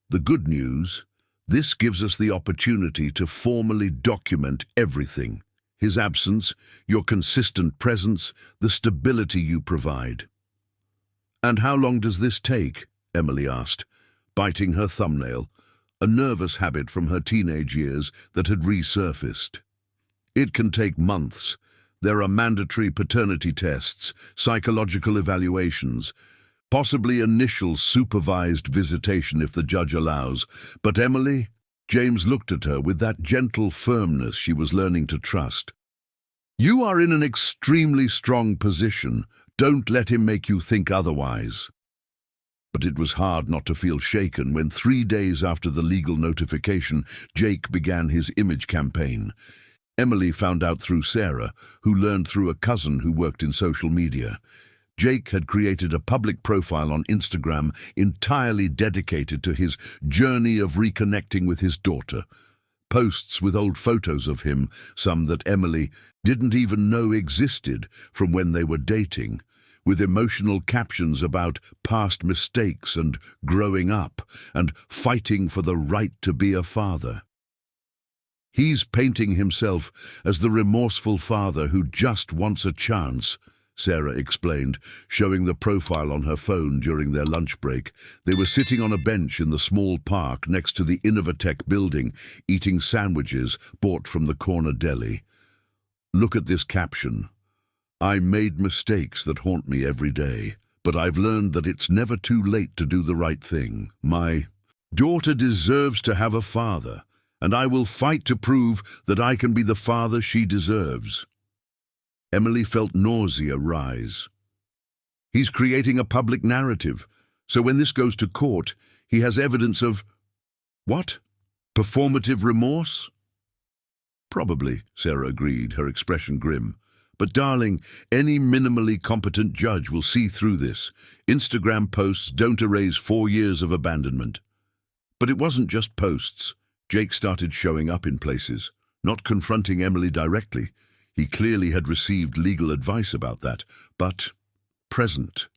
The good news, this gives us the opportunity to formally document everything. His absence, your consistent presence, the stability you provide." "And how long does this take?" Emily asked, biting her thumbnail, a nervous habit from her teenage years that had resurfaced. It can take months. There are mandatory paternity tests, psychological evaluations, possibly initial supervised visitation if the judge allows. But Emily, James looked at her with that gentle firmness she was learning to trust. You are in an extremely strong position. Don't let him make you think otherwise. But it was hard not to feel shaken when 3 days after the legal notification, Jake began his image campaign. Emily found out through Sarah, who learned through a cousin who worked in social media. Jake had created a public profile on Instagram entirely dedicated to his journey of reconnecting with his daughter. Posts with old photos of him, some that Emily didn't even know existed from when they were dating, with emotional captions about past mistakes and growing up and fighting for the right to be a father. He's painting himself as the remorseful father who just wants a chance, Sarah explained, showing the profile on her phone during their lunch break. They were sitting on a bench in the small park next to the Innovatech building, eating sandwiches bought from the corner deli. Look at this caption. I made mistakes that haunt me every day, but I've learned that it's never too late to do the right thing. My daughter deserves to have a father, and I will fight to prove that I can be the father she deserves. Emily felt nausea rise. He's creating a public narrative, so when this goes to court, he has evidence of… what? Performative remorse? Probably, Sarah agreed, her expression grim. But darling, any minimally competent judge will see through this. Instagram posts don't erase 4 years of abandonment. But it wasn't just posts. Jake started showing up in places, not confronting Emily directly. He clearly had received legal advice about that, but present.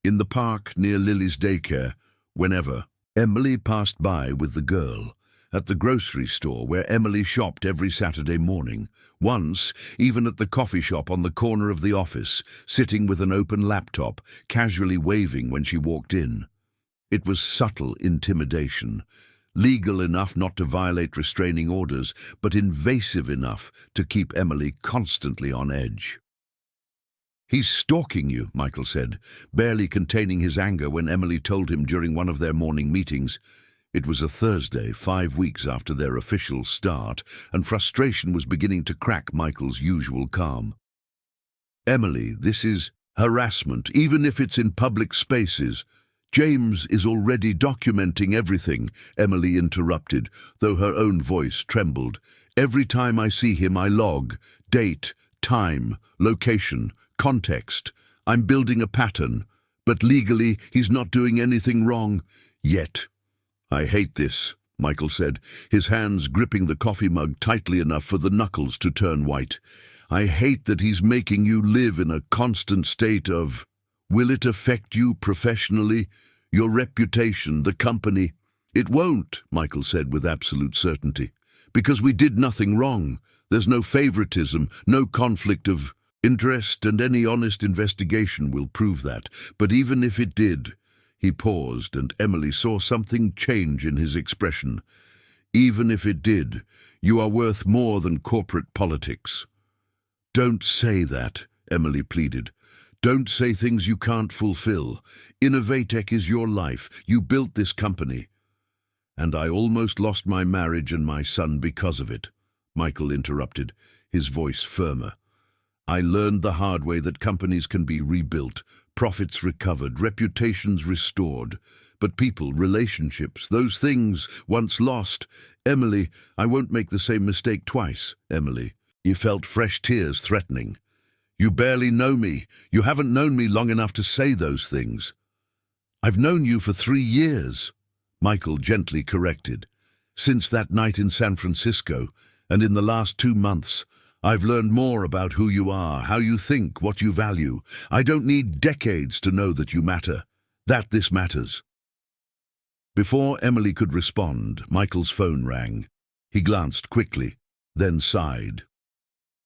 In the park near Lily's daycare, whenever. Emily passed by with the girl. At the grocery store where Emily shopped every Saturday morning. Once, even at the coffee shop on the corner of the office, sitting with an open laptop, casually waving when she walked in. It was subtle intimidation. Legal enough not to violate restraining orders, but invasive enough to keep Emily constantly on edge. He's stalking you, Michael said, barely containing his anger when Emily told him during one of their morning meetings. It was a Thursday, 5 weeks after their official start, and frustration was beginning to crack Michael's usual calm. Emily, this is harassment, even if it's in public spaces. James is already documenting everything, Emily interrupted, though her own voice trembled. Every time I see him, I log. Date, time, location, context. I'm building a pattern. But legally, he's not doing anything wrong. Yet. I hate this, Michael said, his hands gripping the coffee mug tightly enough for the knuckles to turn white. I hate that he's making you live in a constant state of… Will it affect you professionally? Your reputation, the company? It won't, Michael said with absolute certainty. Because we did nothing wrong. There's no favoritism, no conflict of interest, and any honest investigation will prove that. But even if it did… He paused, and Emily saw something change in his expression. Even if it did, you are worth more than corporate politics. Don't say that, Emily pleaded. Don't say things you can't fulfill. Innovatech is your life. You built this company. And I almost lost my marriage and my son because of it, Michael interrupted, his voice firmer. I learned the hard way that companies can be rebuilt, profits recovered, reputations restored. But people, relationships, those things once lost… Emily, I won't make the same mistake twice, Emily. He felt fresh tears threatening. You barely know me. You haven't known me long enough to say those things. I've known you for 3 years, Michael gently corrected. Since that night in San Francisco, and in the last 2 months, I've learned more about who you are, how you think, what you value. I don't need decades to know that you matter, that this matters. Before Emily could respond, Michael's phone rang. He glanced quickly, then sighed.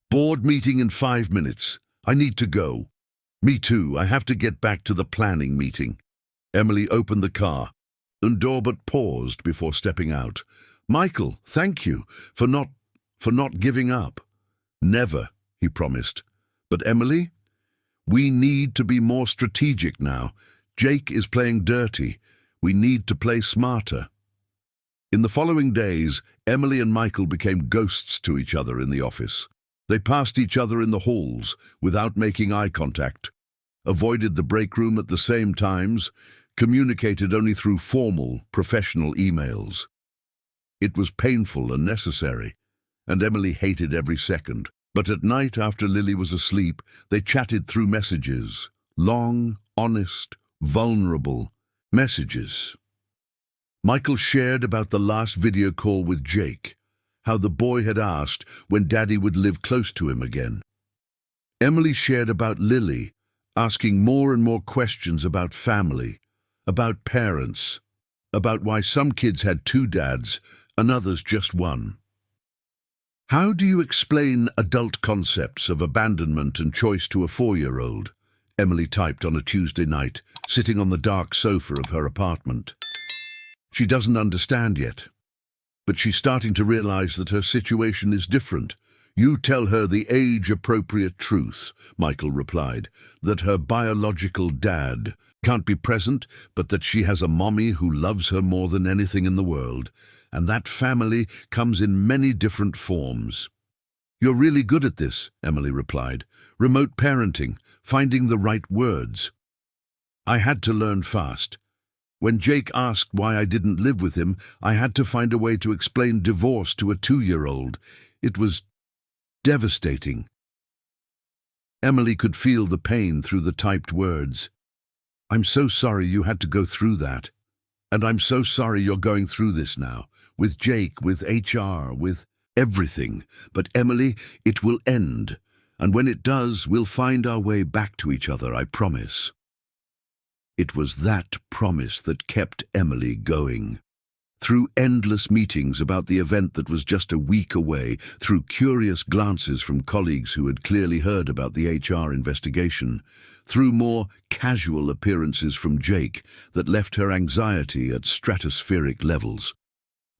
Board meeting in 5 minutes. I need to go. Me too, I have to get back to the planning meeting. Emily opened the car, and Dorbert paused before stepping out. Michael, thank you for not giving up. Never, he promised. But Emily? We need to be more strategic now. Jake is playing dirty. We need to play smarter. In the following days, Emily and Michael became ghosts to each other in the office. They passed each other in the halls without making eye contact, avoided the break room at the same times, communicated only through formal, professional emails. It was painful and necessary, and Emily hated every second. But at night, after Lily was asleep, they chatted through messages. Long, honest, vulnerable messages. Michael shared about the last video call with Jake, how the boy had asked when Daddy would live close to him again. Emily shared about Lily, asking more and more questions about family, about parents, about why some kids had two dads and others just one. How do you explain adult concepts of abandonment and choice to a 4-year-old? Emily typed on a Tuesday night, sitting on the dark sofa of her apartment. She doesn't understand yet, but she's starting to realize that her situation is different. You tell her the age-appropriate truth, Michael replied, that her biological dad can't be present, but that she has a mommy who loves her more than anything in the world, and that family comes in many different forms. You're really good at this, Emily replied. Remote parenting, finding the right words. I had to learn fast. When Jake asked why I didn't live with him, I had to find a way to explain divorce to a 2-year-old. It was devastating. Emily could feel the pain through the typed words. I'm so sorry you had to go through that. And I'm so sorry you're going through this now. With Jake, with HR, with everything. But Emily, it will end. And when it does, we'll find our way back to each other, I promise. It was that promise that kept Emily going. Through endless meetings about the event that was just a week away, through curious glances from colleagues who had clearly heard about the HR investigation, through more casual appearances from Jake that left her anxiety at stratospheric levels.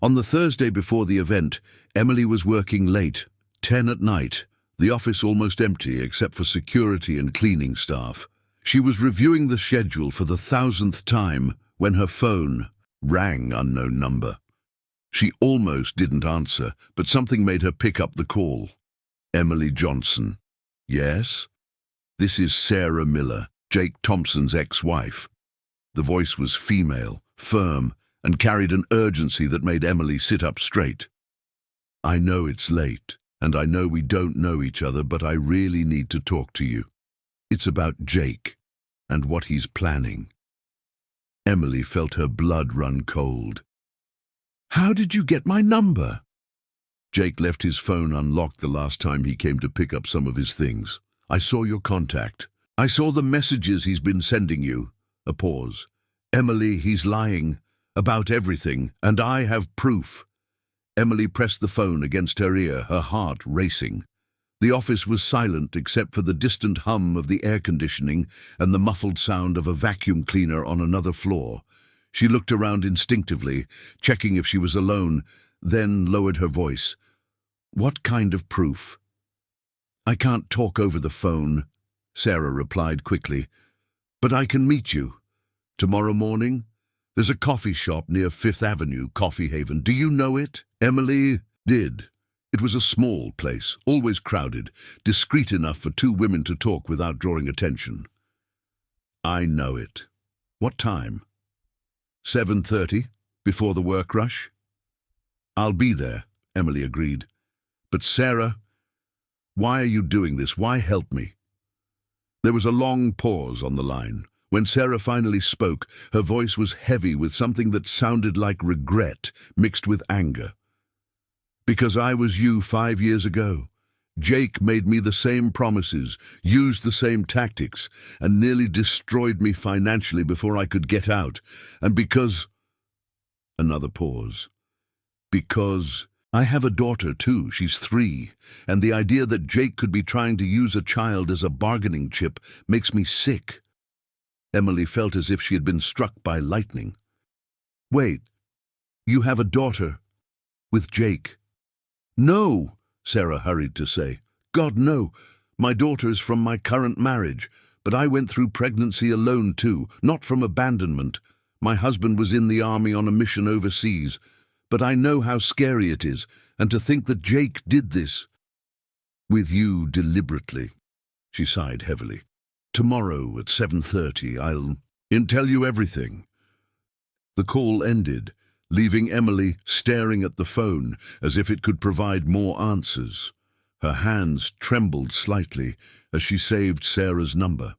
On the Thursday before the event, Emily was working late, 10 at night, the office almost empty except for security and cleaning staff. She was reviewing the schedule for the 1,000th time when her phone rang, unknown number. She almost didn't answer, but something made her pick up the call. Emily Johnson. Yes? This is Sarah Miller, Jake Thompson's ex-wife. The voice was female, firm, and carried an urgency that made Emily sit up straight. I know it's late, and I know we don't know each other, but I really need to talk to you. It's about Jake and what he's planning. Emily felt her blood run cold. How did you get my number? Jake left his phone unlocked the last time he came to pick up some of his things. I saw your contact. I saw the messages he's been sending you. A pause. Emily, he's lying about everything, and I have proof. Emily pressed the phone against her ear, her heart racing. The office was silent except for the distant hum of the air conditioning and the muffled sound of a vacuum cleaner on another floor. She looked around instinctively, checking if she was alone, then lowered her voice. What kind of proof? I can't talk over the phone, Sarah replied quickly. But I can meet you. Tomorrow morning? There's a coffee shop near Fifth Avenue, Coffee Haven. Do you know it? Emily did. It was a small place, always crowded, discreet enough for 2 women to talk without drawing attention. I know it. What time? 7:30, before the work rush? I'll be there, Emily agreed. But Sarah, why are you doing this? Why help me? There was a long pause on the line. When Sarah finally spoke, her voice was heavy with something that sounded like regret mixed with anger. Because I was you 5 years ago. Jake made me the same promises, used the same tactics, and nearly destroyed me financially before I could get out. And because... Another pause. Because I have a daughter too, she's 3, and the idea that Jake could be trying to use a child as a bargaining chip makes me sick. Emily felt as if she had been struck by lightning. Wait, you have a daughter with Jake? No, Sarah hurried to say. God, no. My daughter is from my current marriage, but I went through pregnancy alone too, not from abandonment. My husband was in the army on a mission overseas, but I know how scary it is, and to think that Jake did this with you deliberately. She sighed heavily. Tomorrow at 7:30, I'll tell you everything. The call ended, leaving Emily staring at the phone as if it could provide more answers. Her hands trembled slightly as she saved Sarah's number.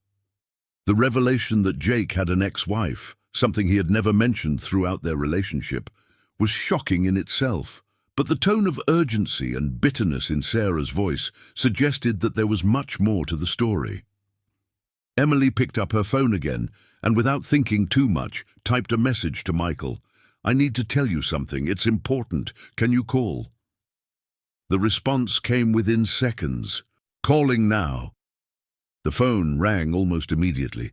The revelation that Jake had an ex-wife, something he had never mentioned throughout their relationship, was shocking in itself, but the tone of urgency and bitterness in Sarah's voice suggested that there was much more to the story. Emily picked up her phone again and, without thinking too much, typed a message to Michael. "I need to tell you something. It's important. Can you call?" The response came within seconds. "Calling now." The phone rang almost immediately.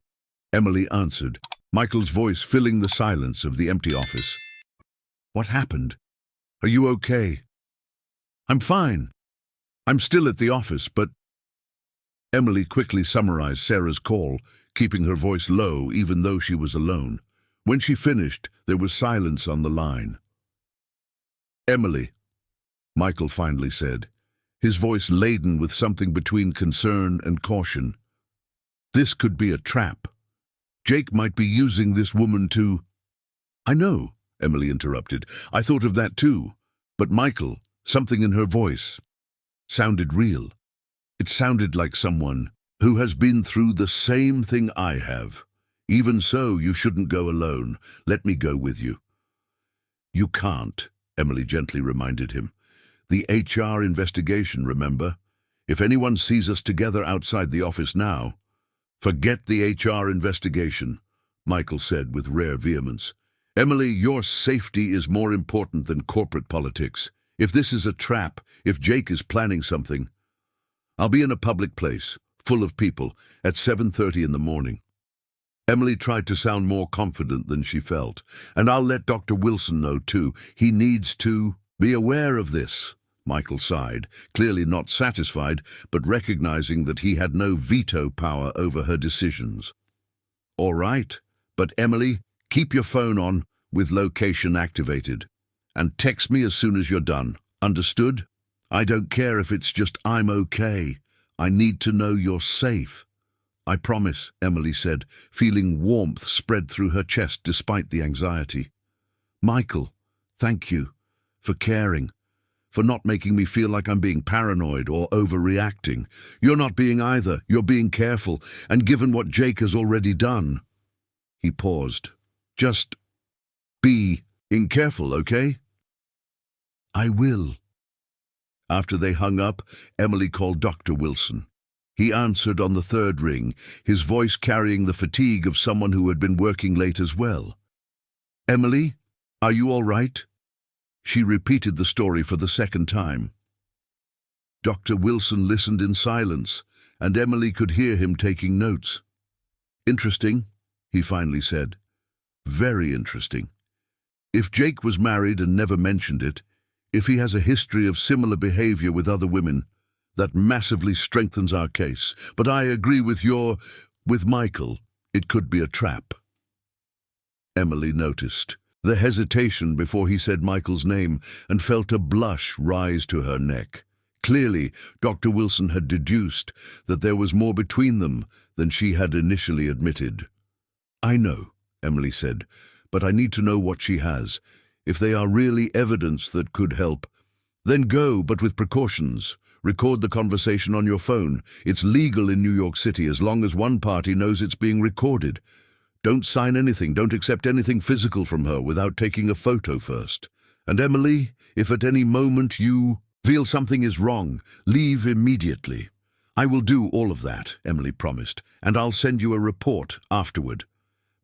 Emily answered, Michael's voice filling the silence of the empty office. "What happened? Are you okay?" "I'm fine. I'm still at the office, but—" Emily quickly summarized Sarah's call, keeping her voice low even though she was alone. When she finished, there was silence on the line. "Emily," Michael finally said, his voice laden with something between concern and caution. "This could be a trap. Jake might be using this woman to—" "I know," Emily interrupted. "I thought of that too. But Michael, something in her voice, sounded real. It sounded like someone who has been through the same thing I have. Even so, you shouldn't go alone. Let me go with you." "You can't," Emily gently reminded him. "The HR investigation, remember? If anyone sees us together outside the office now—" "Forget the HR investigation," Michael said with rare vehemence. "Emily, your safety is more important than corporate politics. If this is a trap, if Jake is planning something, I'll be in a public place, full of people, at 7:30 in the morning." Emily tried to sound more confident than she felt. "And I'll let Dr. Wilson know too. He needs to be aware of this." Michael sighed, clearly not satisfied, but recognizing that he had no veto power over her decisions. "All right, but Emily, keep your phone on with location activated. And text me as soon as you're done. Understood? I don't care if it's just I'm okay. I need to know you're safe." "I promise," Emily said, feeling warmth spread through her chest despite the anxiety. "Michael, thank you for caring, for not making me feel like I'm being paranoid or overreacting. You're not being either. You're being careful, and given what Jake has already done—" He paused. "Just be careful, okay?" "I will." After they hung up, Emily called Dr. Wilson. He answered on the third ring, his voice carrying the fatigue of someone who had been working late as well. "Emily, are you all right?" She repeated the story for the second time. Dr. Wilson listened in silence, and Emily could hear him taking notes. "Interesting," he finally said. "Very interesting. If Jake was married and never mentioned it, if he has a history of similar behavior with other women, that massively strengthens our case. But I agree with Michael, it could be a trap." Emily noticed the hesitation before he said Michael's name and felt a blush rise to her neck. Clearly, Dr. Wilson had deduced that there was more between them than she had initially admitted. "I know," Emily said, "but I need to know what she has. If they are really evidence that could help, then go, but with precautions. Record the conversation on your phone. It's legal in New York City as long as one party knows it's being recorded. Don't sign anything, don't accept anything physical from her without taking a photo first. And Emily, if at any moment you feel something is wrong, leave immediately." "I will do all of that," Emily promised, "and I'll send you a report afterward."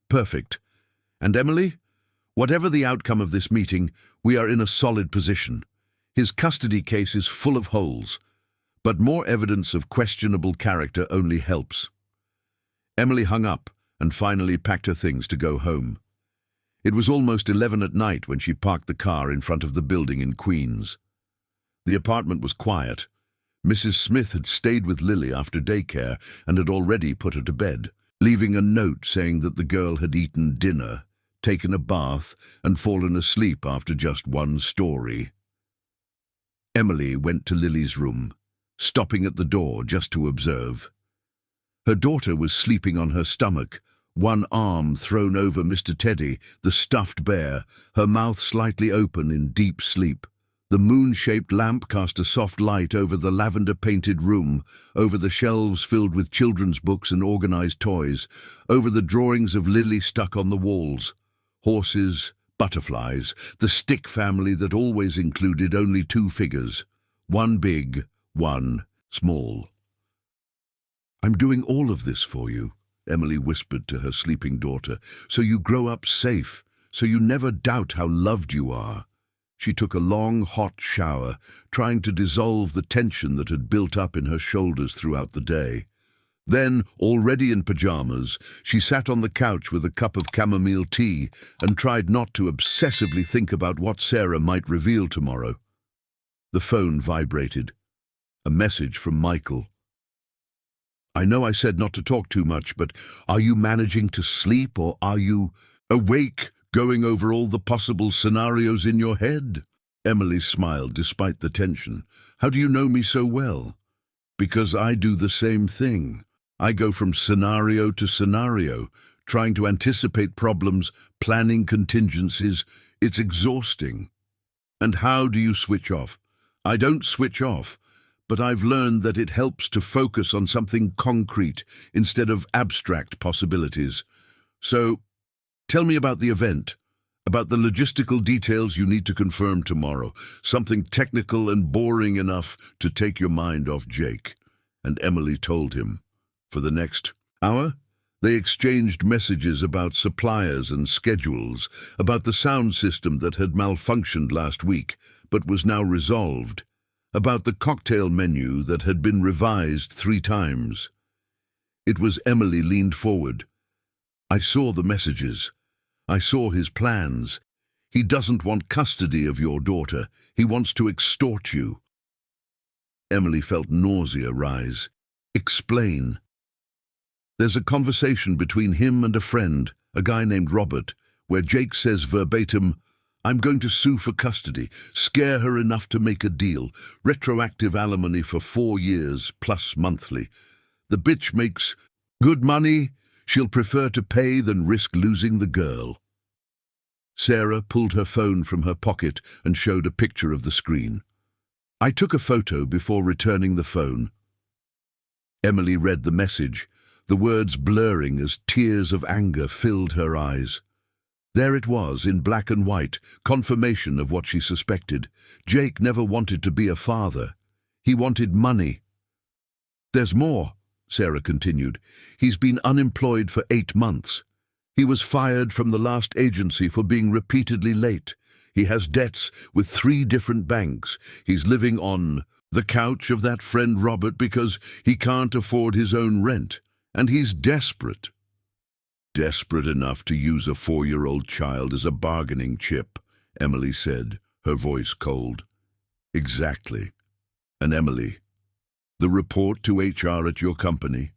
"Perfect. And Emily, whatever the outcome of this meeting, we are in a solid position. His custody case is full of holes, but more evidence of questionable character only helps." Emily hung up and finally packed her things to go home. It was almost 11 at night when she parked the car in front of the building in Queens. The apartment was quiet, Mrs. Smith had stayed with Lily after daycare and had already put her to bed, leaving a note saying that the girl had eaten dinner, taken a bath, and fallen asleep after just one story. Emily went to Lily's room, stopping at the door just to observe. Her daughter was sleeping on her stomach, one arm thrown over Mr. Teddy, the stuffed bear, her mouth slightly open in deep sleep. The moon-shaped lamp cast a soft light over the lavender-painted room, over the shelves filled with children's books and organized toys, over the drawings of Lily stuck on the walls. Horses, butterflies, the stick family that always included only two figures, one big, one small. "I'm doing all of this for you," Emily whispered to her sleeping daughter, "so you grow up safe, so you never doubt how loved you are." She took a long, hot shower, trying to dissolve the tension that had built up in her shoulders throughout the day. Then, already in pajamas, she sat on the couch with a cup of chamomile tea and tried not to obsessively think about what Sarah might reveal tomorrow. The phone vibrated. A message from Michael. "I know I said not to talk too much, but are you managing to sleep, or are you awake, going over all the possible scenarios in your head?" Emily smiled despite the tension. "How do you know me so well?" "Because I do the same thing. I go from scenario to scenario, trying to anticipate problems, planning contingencies. It's exhausting." "And how do you switch off?" "I don't switch off, but I've learned that it helps to focus on something concrete instead of abstract possibilities. So, tell me about the event, about the logistical details you need to confirm tomorrow, something technical and boring enough to take your mind off Jake." And Emily told him. For the next hour, they exchanged messages about suppliers and schedules, about the sound system that had malfunctioned last week but was now resolved, about the cocktail menu that had been revised 3 times. It was Emily leaned forward. "I saw the messages. I saw his plans. He doesn't want custody of your daughter. He wants to extort you." Emily felt nausea rise. "Explain." "There's a conversation between him and a friend, a guy named Robert, where Jake says verbatim, 'I'm going to sue for custody, scare her enough to make a deal, retroactive alimony for 4 years, plus monthly. The bitch makes good money. She'll prefer to pay than risk losing the girl.'" Sarah pulled her phone from her pocket and showed a picture of the screen. "I took a photo before returning the phone." Emily read the message, the words blurring as tears of anger filled her eyes. There it was, in black and white, confirmation of what she suspected. Jake never wanted to be a father. He wanted money. "There's more," Sarah continued. "He's been unemployed for 8 months. He was fired from the last agency for being repeatedly late. He has debts with 3 different banks. He's living on the couch of that friend Robert because he can't afford his own rent. And he's desperate." "Desperate enough to use a 4-year-old child as a bargaining chip," Emily said, her voice cold. "Exactly. And Emily, the report to HR at your company?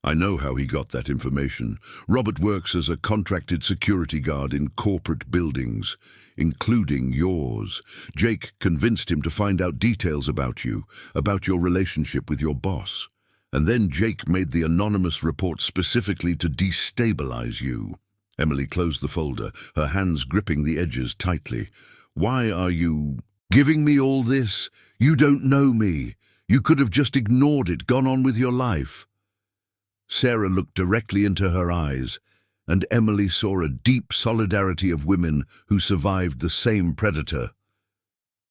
I know how he got that information. Robert works as a contracted security guard in corporate buildings, including yours. Jake convinced him to find out details about you, about your relationship with your boss. And then Jake made the anonymous report specifically to destabilize you." Emily closed the folder, her hands gripping the edges tightly. "Why are you giving me all this? You don't know me. You could have just ignored it, gone on with your life." Sarah looked directly into her eyes, and Emily saw a deep solidarity of women who survived the same predator.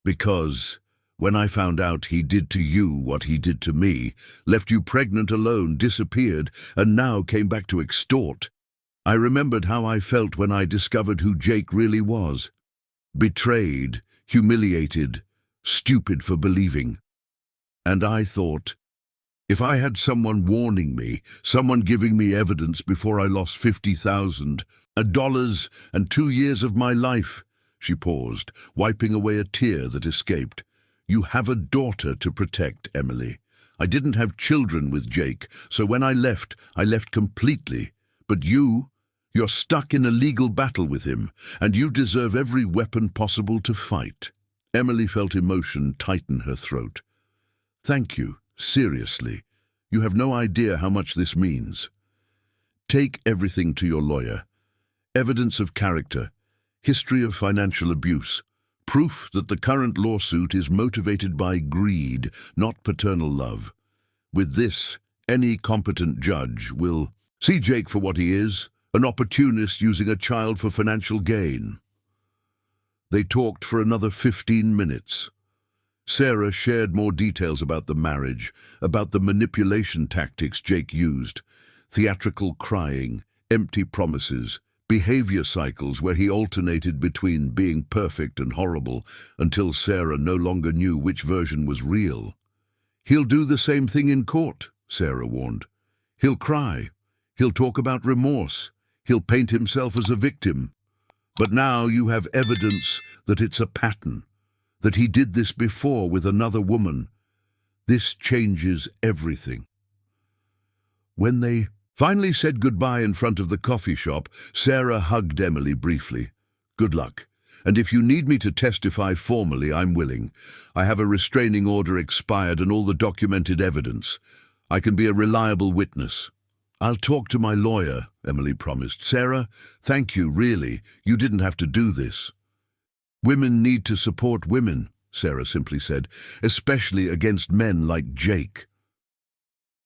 "Because when I found out he did to you what he did to me, left you pregnant alone, disappeared, and now came back to extort, I remembered how I felt when I discovered who Jake really was. Betrayed, humiliated, stupid for believing. And I thought, if I had someone warning me, someone giving me evidence before I lost $50,000 and 2 years of my life." She paused, wiping away a tear that escaped. You have a daughter to protect, Emily. I didn't have children with Jake, so when I left completely. But you're stuck in a legal battle with him, and you deserve every weapon possible to fight." Emily felt emotion tighten her throat. "Thank you, seriously. You have no idea how much this means. Take everything to your lawyer. Evidence of character, history of financial abuse, proof that the current lawsuit is motivated by greed, not paternal love. With this, any competent judge will see Jake for what he is, an opportunist using a child for financial gain." They talked for another 15 minutes. Sarah shared more details about the marriage, about the manipulation tactics Jake used, theatrical crying, empty promises, behavior cycles where he alternated between being perfect and horrible until Sarah no longer knew which version was real. "He'll do the same thing in court," Sarah warned. "He'll cry. He'll talk about remorse. He'll paint himself as a victim. But now you have evidence that it's a pattern, that he did this before with another woman. This changes everything." When they finally said goodbye in front of the coffee shop, Sarah hugged Emily briefly. "Good luck. And if you need me to testify formally, I'm willing. I have a restraining order expired and all the documented evidence. I can be a reliable witness." "I'll talk to my lawyer," Emily promised. "Sarah, thank you, really. You didn't have to do this." "Women need to support women," Sarah simply said, "especially against men like Jake."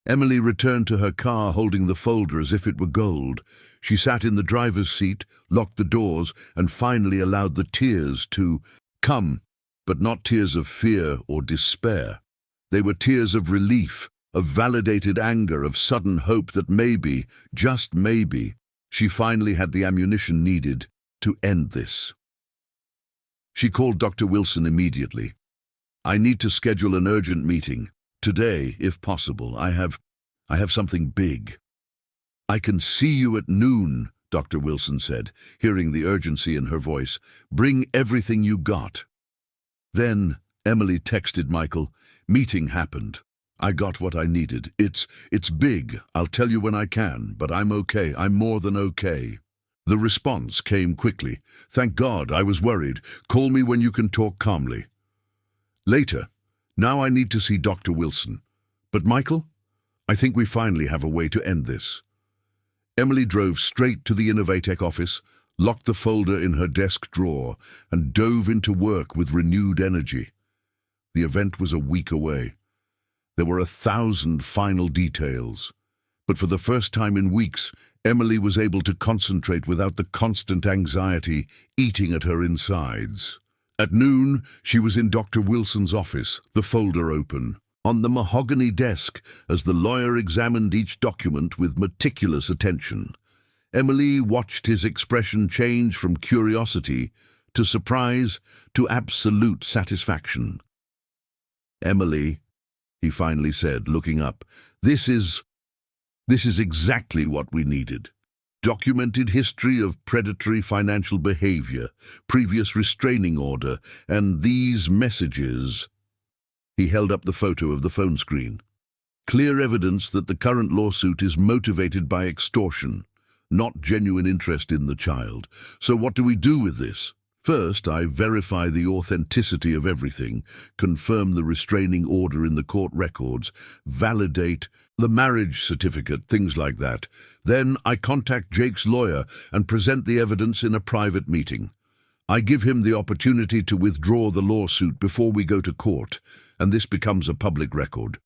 Emily returned to her car holding the folder as if it were gold. She sat in the driver's seat, locked the doors, and finally allowed the tears to come, but not tears of fear or despair. They were tears of relief, of validated anger, of sudden hope that maybe, just maybe, she finally had the ammunition needed to end this. She called Dr. Wilson immediately. "I need to schedule an urgent meeting. Today, if possible. I have something big." "I can see you at noon," Dr. Wilson said, hearing the urgency in her voice. "Bring everything you got." Then Emily texted Michael. "Meeting happened. I got what I needed. It's big. I'll tell you when I can, but I'm okay. I'm more than okay." The response came quickly. "Thank God, I was worried. Call me when you can talk calmly." Later. "Now I need to see Dr. Wilson. But Michael, I think we finally have a way to end this." Emily drove straight to the Innovatech office, locked the folder in her desk drawer, and dove into work with renewed energy. The event was a week away. There were 1,000 final details. But for the first time in weeks, Emily was able to concentrate without the constant anxiety eating at her insides. At noon, she was in Dr. Wilson's office, the folder open. On the mahogany desk, as the lawyer examined each document with meticulous attention, Emily watched his expression change from curiosity to surprise to absolute satisfaction. "Emily," he finally said, looking up, This is exactly what we needed. Documented history of predatory financial behavior, previous restraining order, and these messages." He held up the photo of the phone screen. "Clear evidence that the current lawsuit is motivated by extortion, not genuine interest in the child. So what do we do with this? First, I verify the authenticity of everything, confirm the restraining order in the court records, validate the marriage certificate, things like that. Then I contact Jake's lawyer and present the evidence in a private meeting. I give him the opportunity to withdraw the lawsuit before we go to court, and this becomes a public record."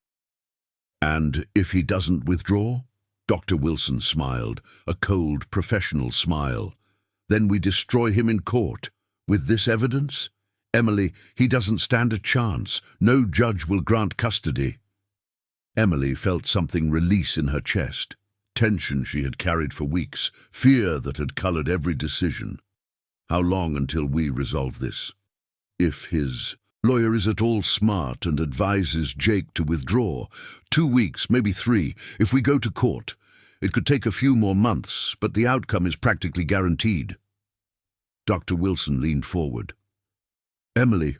"And if he doesn't withdraw?" Dr. Wilson smiled, a cold, professional smile. "Then we destroy him in court. With this evidence? Emily, he doesn't stand a chance. No judge will grant custody." Emily felt something release in her chest. Tension she had carried for weeks, fear that had colored every decision. "How long until we resolve this? If his lawyer is at all smart and advises Jake to withdraw, 2 weeks, maybe 3, if we go to court. It could take a few more months, but the outcome is practically guaranteed." Dr. Wilson leaned forward. "Emily,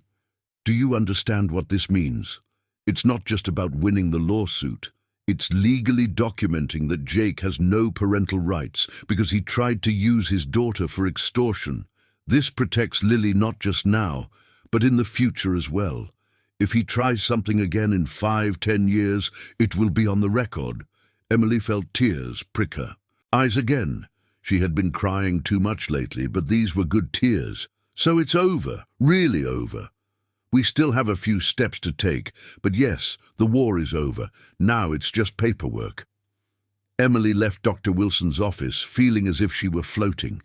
Do you understand what this means? It's not just about winning the lawsuit. It's legally documenting that Jake has no parental rights because he tried to use his daughter for extortion. This protects Lily not just now, but in the future as well. If he tries something again in 5-10 years, it will be on the record. Emily felt tears prick her eyes again. She had been crying too much lately, but these were good tears. So it's over, really over. We still have a few steps to take, but yes, the war is over. Now it's just paperwork. Emily left Dr. Wilson's office feeling as if she were floating.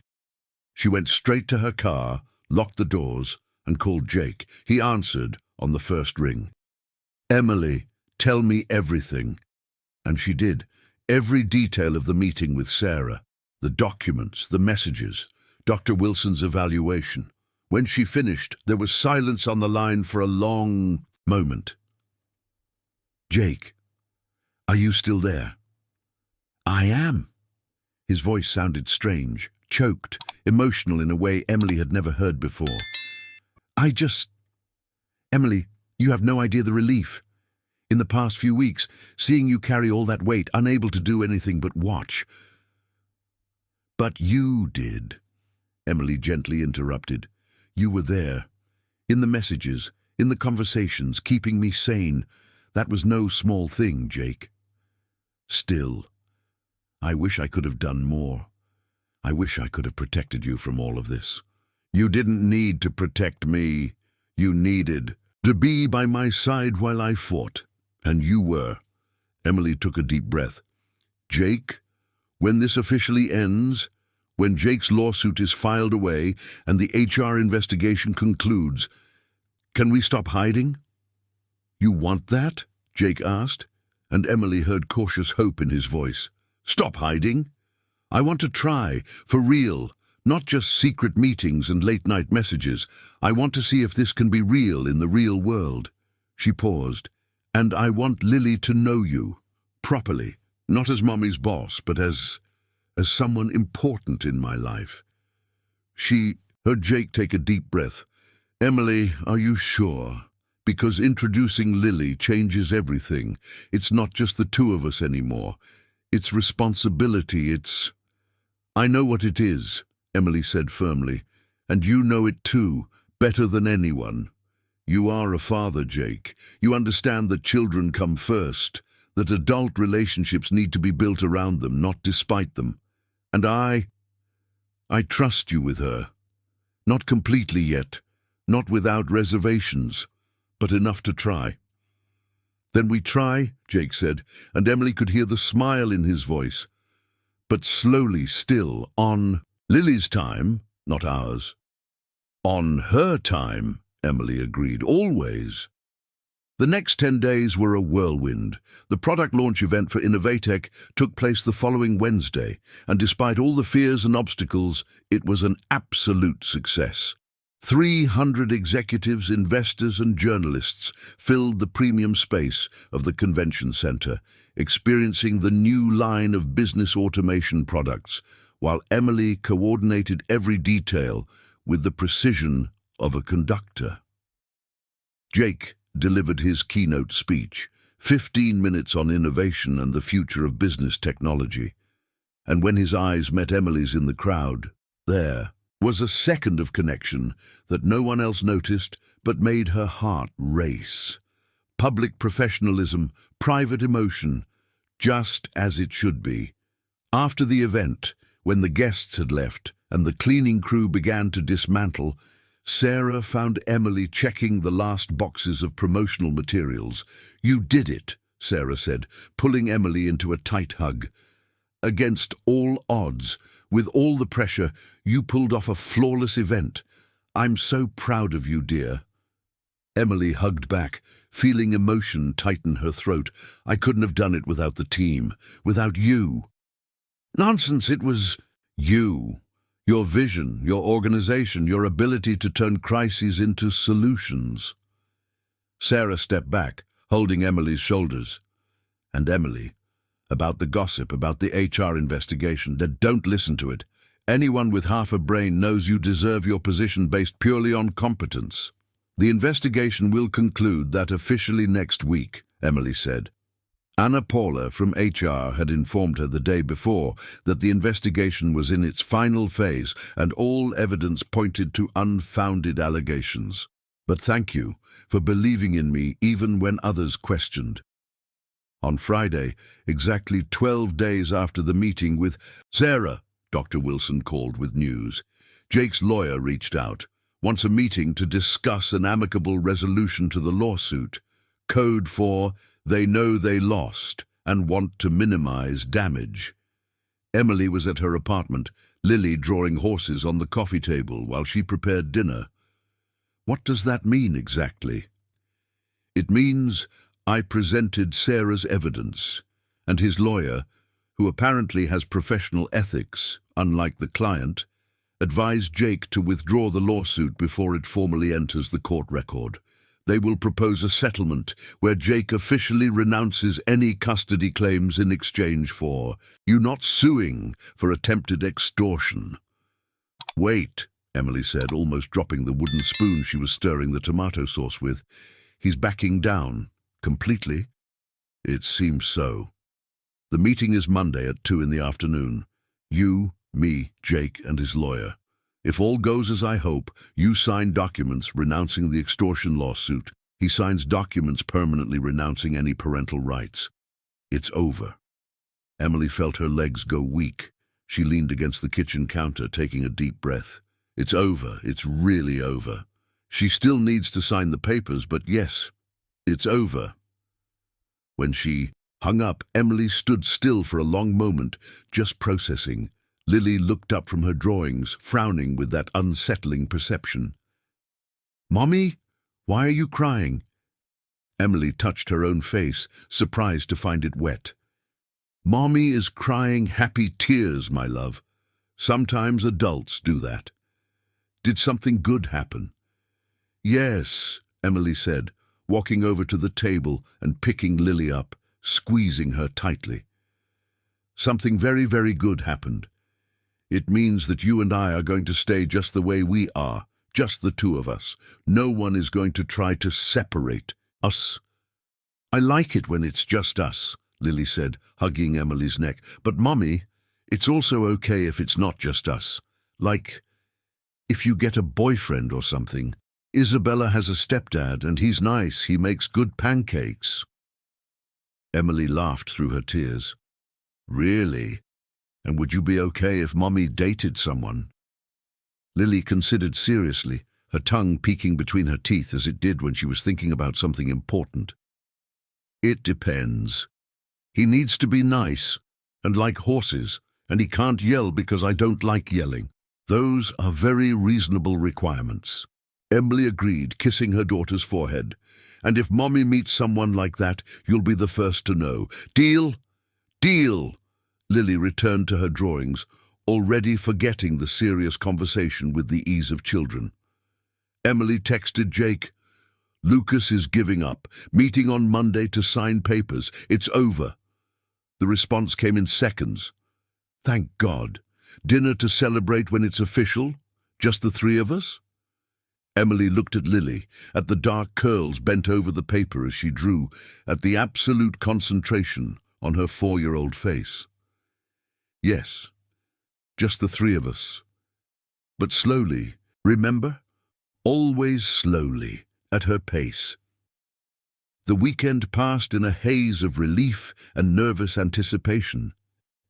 She went straight to her car, locked the doors, and called Jake. He answered on the first ring. "Emily, tell me everything." And she did. Every detail of the meeting with Sarah, the documents, the messages, Dr. Wilson's evaluation. When she finished, there was silence on the line for a long moment. "Jake, are you still there?" "I am." His voice sounded strange, choked, emotional in a way Emily had never heard before. Emily, you have no idea the relief. In the past few weeks, seeing you carry all that weight, unable to do anything but watch." "But you did," Emily gently interrupted. "You were there. In the messages, in the conversations, keeping me sane. That was no small thing, Jake. Still, I wish I could have done more. I wish I could have protected you from all of this." "You didn't need to protect me. You needed to be by my side while I fought. And you were." Emily took a deep breath. "Jake, when this officially ends, when Jake's lawsuit is filed away and the HR investigation concludes, can we stop hiding?" "You want that?" Jake asked, and Emily heard cautious hope in his voice. "Stop hiding? I want to try, for real, not just secret meetings and late-night messages. I want to see if this can be real in the real world." She paused. "And I want Lily to know you, properly, not as Mommy's boss, but as someone important in my life." She heard Jake take a deep breath. "Emily, are you sure? Because introducing Lily changes everything. It's not just the two of us anymore. It's responsibility, "I know what it is," Emily said firmly, "and you know it too, better than anyone. You are a father, Jake. You understand that children come first, that adult relationships need to be built around them, not despite them. And I trust you with her. Not completely yet, not without reservations, but enough to try." "Then we try," Jake said, and Emily could hear the smile in his voice. "But slowly, still, on Lily's time, not ours." "On her time," Emily agreed, "always." The next 10 days were a whirlwind. The product launch event for Innovatech took place the following Wednesday, and despite all the fears and obstacles, it was an absolute success. 300 executives, investors, and journalists filled the premium space of the convention center, experiencing the new line of business automation products, while Emily coordinated every detail with the precision of a conductor. Jake delivered his keynote speech, 15 minutes on innovation and the future of business technology. And when his eyes met Emily's in the crowd, there was a second of connection that no one else noticed but made her heart race. Public professionalism, private emotion, just as it should be. After the event, when the guests had left and the cleaning crew began to dismantle, Sarah found Emily checking the last boxes of promotional materials. "You did it," Sarah said, pulling Emily into a tight hug. "Against all odds, with all the pressure, you pulled off a flawless event. I'm so proud of you, dear." Emily hugged back, feeling emotion tighten her throat. "I couldn't have done it without the team, without you." "Nonsense, it was you. Your vision, your organization, your ability to turn crises into solutions." Sarah stepped back, holding Emily's shoulders. "And Emily, about the gossip, about the HR investigation, don't listen to it. Anyone with half a brain knows you deserve your position based purely on competence." The investigation will conclude that officially next week, Emily said. Anna Paula from HR had informed her the day before that the investigation was in its final phase and all evidence pointed to unfounded allegations. But thank you for believing in me even when others questioned. On Friday, exactly 12 days after the meeting with Sarah, Dr. Wilson called with news. Jake's lawyer reached out, wants a meeting to discuss an amicable resolution to the lawsuit. Code for they know they lost and want to minimize damage. Emily was at her apartment, Lily drawing horses on the coffee table while she prepared dinner. What does that mean exactly? It means I presented Sarah's evidence, and his lawyer, who apparently has professional ethics, unlike the client, advised Jake to withdraw the lawsuit before it formally enters the court record. They will propose a settlement where Jake officially renounces any custody claims in exchange for you not suing for attempted extortion. Wait, Emily said, almost dropping the wooden spoon she was stirring the tomato sauce with. He's backing down. Completely? It seems so. The meeting is Monday at 2 in the afternoon. You, me, Jake, and his lawyer. If all goes as I hope, you sign documents renouncing the extortion lawsuit. He signs documents permanently renouncing any parental rights. It's over. Emily felt her legs go weak. She leaned against the kitchen counter, taking a deep breath. It's over. It's really over. She still needs to sign the papers, but yes, it's over. When she hung up, Emily stood still for a long moment, just processing. Lily looked up from her drawings, frowning with that unsettling perception. "Mommy, why are you crying?" Emily touched her own face, surprised to find it wet. "Mommy is crying happy tears, my love. Sometimes adults do that. Did something good happen?" "Yes," Emily said, walking over to the table and picking Lily up, squeezing her tightly. "Something very, very good happened. It means that you and I are going to stay just the way we are, just the two of us. No one is going to try to separate us." "I like it when it's just us," Lily said, hugging Emily's neck. "But, Mommy, it's also okay if it's not just us. Like, if you get a boyfriend or something. Isabella has a stepdad, and he's nice. He makes good pancakes." Emily laughed through her tears. "Really? And would you be okay if Mommy dated someone?" Lily considered seriously, her tongue peeking between her teeth as it did when she was thinking about something important. "It depends. He needs to be nice, and like horses, and he can't yell because I don't like yelling. Those are very reasonable requirements." Emily agreed, kissing her daughter's forehead. "And if Mommy meets someone like that, you'll be the first to know. Deal? Deal!" Lily returned to her drawings, already forgetting the serious conversation with the ease of children. Emily texted Jake, "Lucas is giving up. Meeting on Monday to sign papers. It's over." The response came in seconds. "Thank God. Dinner to celebrate when it's official? Just the three of us?" Emily looked at Lily, at the dark curls bent over the paper as she drew, at the absolute concentration on her 4-year-old face. "Yes, just the three of us. But slowly, remember? Always slowly, at her pace." The weekend passed in a haze of relief and nervous anticipation.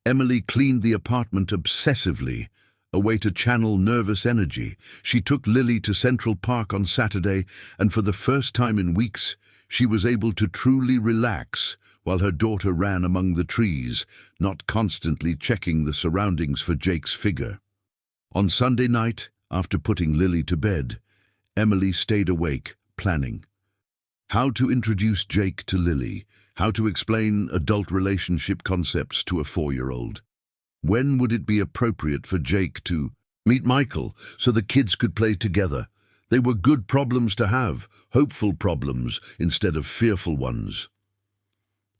Emily cleaned the apartment obsessively, a way to channel nervous energy. She took Lily to Central Park on Saturday, and for the first time in weeks, she was able to truly relax while her daughter ran among the trees, not constantly checking the surroundings for Jake's figure. On Sunday night, after putting Lily to bed, Emily stayed awake, planning. How to introduce Jake to Lily, how to explain adult relationship concepts to a 4-year-old. When would it be appropriate for Jake to meet Michael so the kids could play together? They were good problems to have, hopeful problems instead of fearful ones.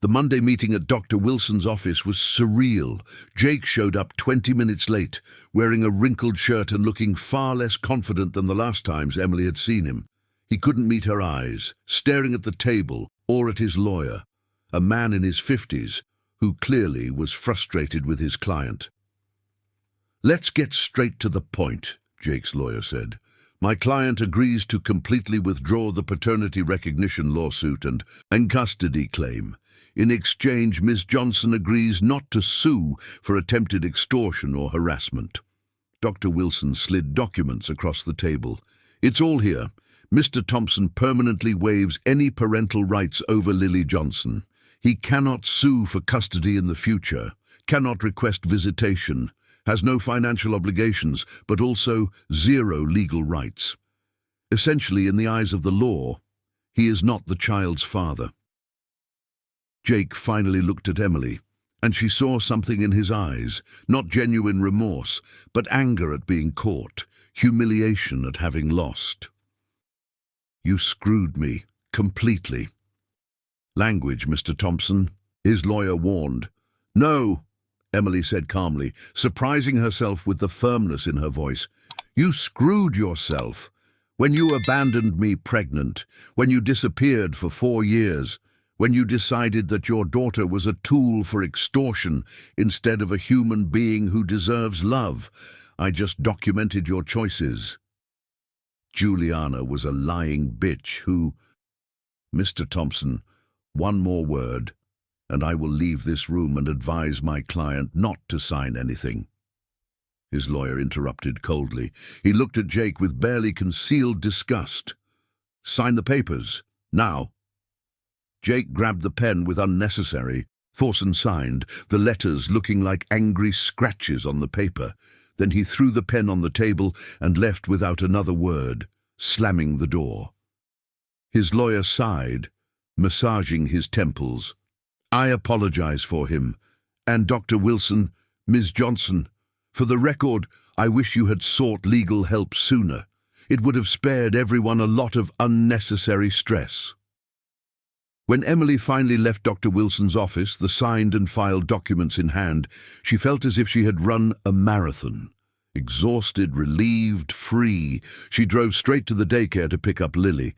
The Monday meeting at Dr. Wilson's office was surreal. Jake showed up 20 minutes late, wearing a wrinkled shirt and looking far less confident than the last times Emily had seen him. He couldn't meet her eyes, staring at the table or at his lawyer, a man in his 50s, who clearly was frustrated with his client. "Let's get straight to the point," Jake's lawyer said. "My client agrees to completely withdraw the paternity recognition lawsuit and custody claim. In exchange, Ms. Johnson agrees not to sue for attempted extortion or harassment." Dr. Wilson slid documents across the table. "It's all here. Mr. Thompson permanently waives any parental rights over Lily Johnson. He cannot sue for custody in the future, cannot request visitation, has no financial obligations, but also 0 legal rights. Essentially, in the eyes of the law, he is not the child's father." Jake finally looked at Emily, and she saw something in his eyes, not genuine remorse, but anger at being caught, humiliation at having lost. "You screwed me, completely." "Language, Mr. Thompson," his lawyer warned. "No," Emily said calmly, surprising herself with the firmness in her voice. "You screwed yourself. When you abandoned me pregnant, when you disappeared for 4 years, when you decided that your daughter was a tool for extortion instead of a human being who deserves love. I just documented your choices. Juliana was a lying bitch who—" "Mr. Thompson, one more word, and I will leave this room and advise my client not to sign anything." His lawyer interrupted coldly. He looked at Jake with barely concealed disgust. "Sign the papers, now." Jake grabbed the pen with unnecessary force and signed, the letters looking like angry scratches on the paper. Then he threw the pen on the table and left without another word, slamming the door. His lawyer sighed, massaging his temples. "I apologize for him. And Dr. Wilson, Ms. Johnson, for the record, I wish you had sought legal help sooner. It would have spared everyone a lot of unnecessary stress." When Emily finally left Dr. Wilson's office, the signed and filed documents in hand, she felt as if she had run a marathon. Exhausted, relieved, free, she drove straight to the daycare to pick up Lily.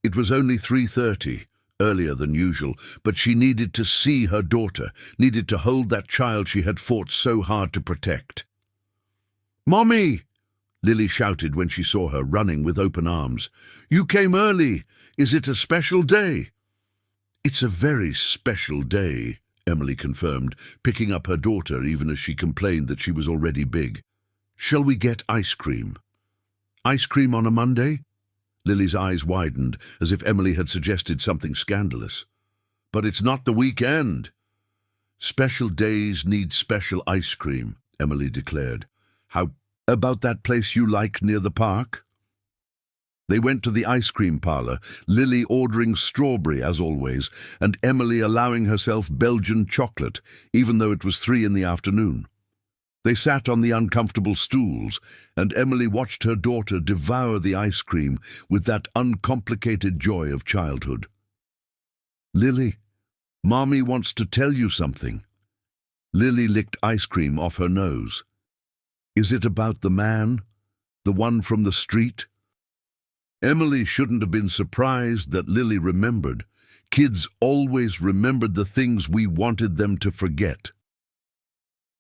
It was only 3:30, earlier than usual, but she needed to see her daughter, needed to hold that child she had fought so hard to protect. "Mommy!" Lily shouted when she saw her running with open arms. "You came early. Is it a special day?" "It's a very special day," Emily confirmed, picking up her daughter even as she complained that she was already big. "Shall we get ice cream?" "Ice cream on a Monday?" Lily's eyes widened, as if Emily had suggested something scandalous. "But it's not the weekend." "Special days need special ice cream," Emily declared. "How about that place you like near the park?" They went to the ice cream parlor, Lily ordering strawberry as always, and Emily allowing herself Belgian chocolate, even though it was 3 in the afternoon. They sat on the uncomfortable stools, and Emily watched her daughter devour the ice cream with that uncomplicated joy of childhood. "Lily, Mommy wants to tell you something." Lily licked ice cream off her nose. "Is it about the man? The one from the street?" Emily shouldn't have been surprised that Lily remembered. Kids always remembered the things we wanted them to forget.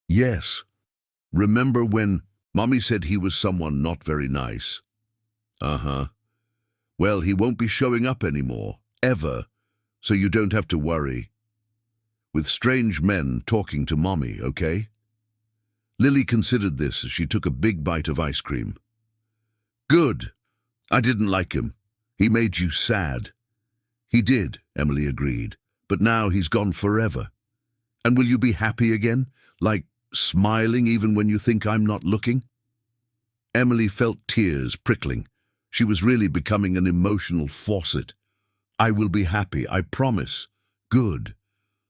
"Yes. Remember when Mommy said he was someone not very nice?" "Uh-huh. Well, he won't be showing up anymore, ever, so you don't have to worry. With strange men talking to Mommy, okay?" Lily considered this as she took a big bite of ice cream. "Good. I didn't like him. He made you sad." "He did," Emily agreed, "but now he's gone forever. And will you be happy again? Like smiling even when you think I'm not looking?" Emily felt tears prickling. She was really becoming an emotional faucet. "I will be happy, I promise." "Good."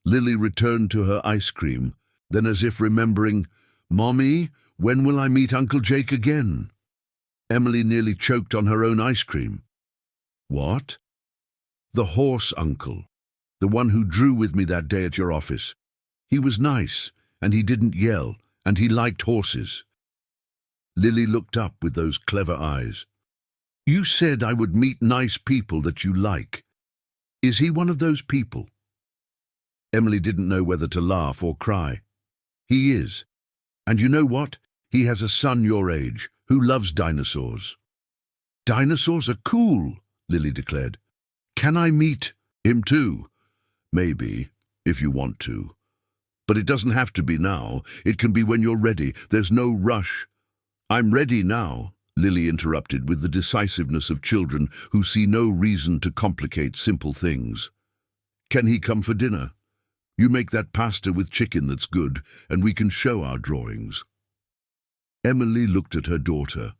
Lily returned to her ice cream, then as if remembering, "Mommy, when will I meet Uncle Jake again?" Emily nearly choked on her own ice cream. "What?" "The horse uncle. The one who drew with me that day at your office. He was nice, and he didn't yell, and he liked horses." Lily looked up with those clever eyes. You said I would meet nice people that you like. Is he one of those people? Emily didn't know whether to laugh or cry. He is. And you know what? He has a son your age who loves dinosaurs. Dinosaurs are cool, Lily declared. Can I meet him too? Maybe, if you want to. But it doesn't have to be now. It can be when you're ready. There's no rush. I'm ready now, Lily interrupted with the decisiveness of children who see no reason to complicate simple things. Can he come for dinner? You make that pasta with chicken that's good, and we can show our drawings. Emily looked at her daughter,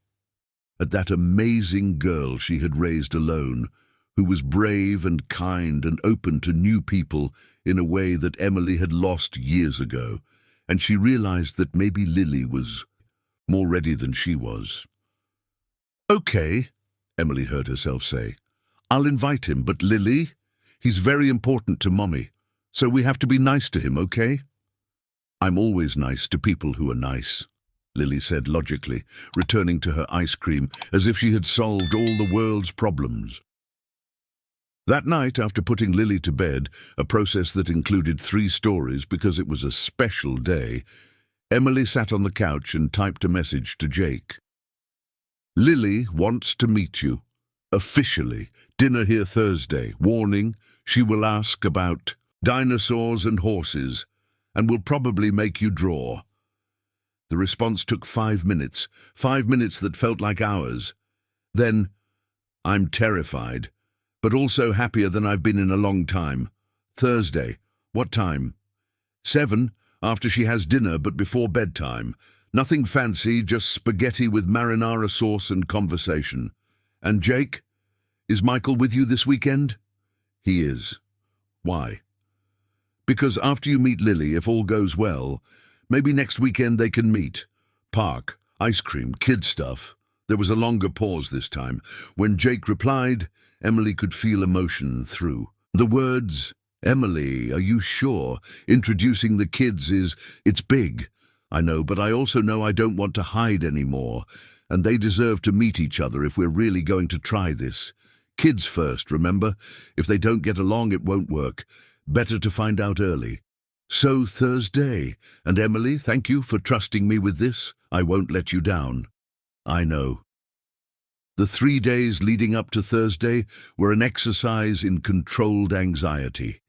at that amazing girl she had raised alone, who was brave and kind and open to new people in a way that Emily had lost years ago, and she realized that maybe Lily was more ready than she was. Okay, Emily heard herself say. I'll invite him, but Lily, he's very important to Mommy, so we have to be nice to him, okay? I'm always nice to people who are nice, Lily said logically, returning to her ice cream as if she had solved all the world's problems. That night, after putting Lily to bed, a process that included 3 stories because it was a special day, Emily sat on the couch and typed a message to Jake. Lily wants to meet you. Officially. Dinner here Thursday. Warning, she will ask about dinosaurs and horses, and will probably make you draw. The response took 5 minutes, 5 minutes that felt like hours. Then, I'm terrified, but also happier than I've been in a long time. Thursday. What time? 7, after she has dinner but before bedtime. Nothing fancy, just spaghetti with marinara sauce and conversation. And Jake? Is Michael with you this weekend? He is. Why? Because after you meet Lily, if all goes well, maybe next weekend they can meet. Park, ice cream, kid stuff. There was a longer pause this time. When Jake replied, Emily could feel emotion through. The words, Emily, are you sure? Introducing the kids it's big. I know, but I also know I don't want to hide anymore. And they deserve to meet each other if we're really going to try this. Kids first, remember? If they don't get along, it won't work. Better to find out early. So Thursday. And Emily, thank you for trusting me with this. I won't let you down. I know. The 3 days leading up to Thursday were an exercise in controlled anxiety.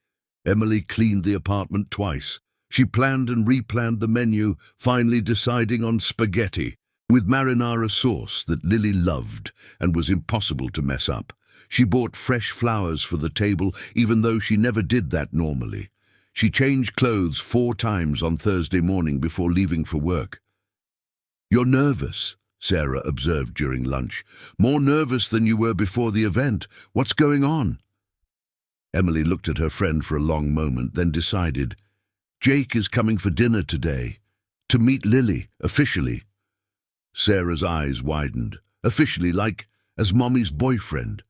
Emily cleaned the apartment twice. She planned and replanned the menu, finally deciding on spaghetti, with marinara sauce that Lily loved and was impossible to mess up. She bought fresh flowers for the table, even though she never did that normally. She changed clothes 4 times on Thursday morning before leaving for work. You're nervous, Sarah observed during lunch. More nervous than you were before the event. What's going on? Emily looked at her friend for a long moment, then decided, Jake is coming for dinner today. To meet Lily, officially. Sarah's eyes widened. Officially, like as Mommy's boyfriend.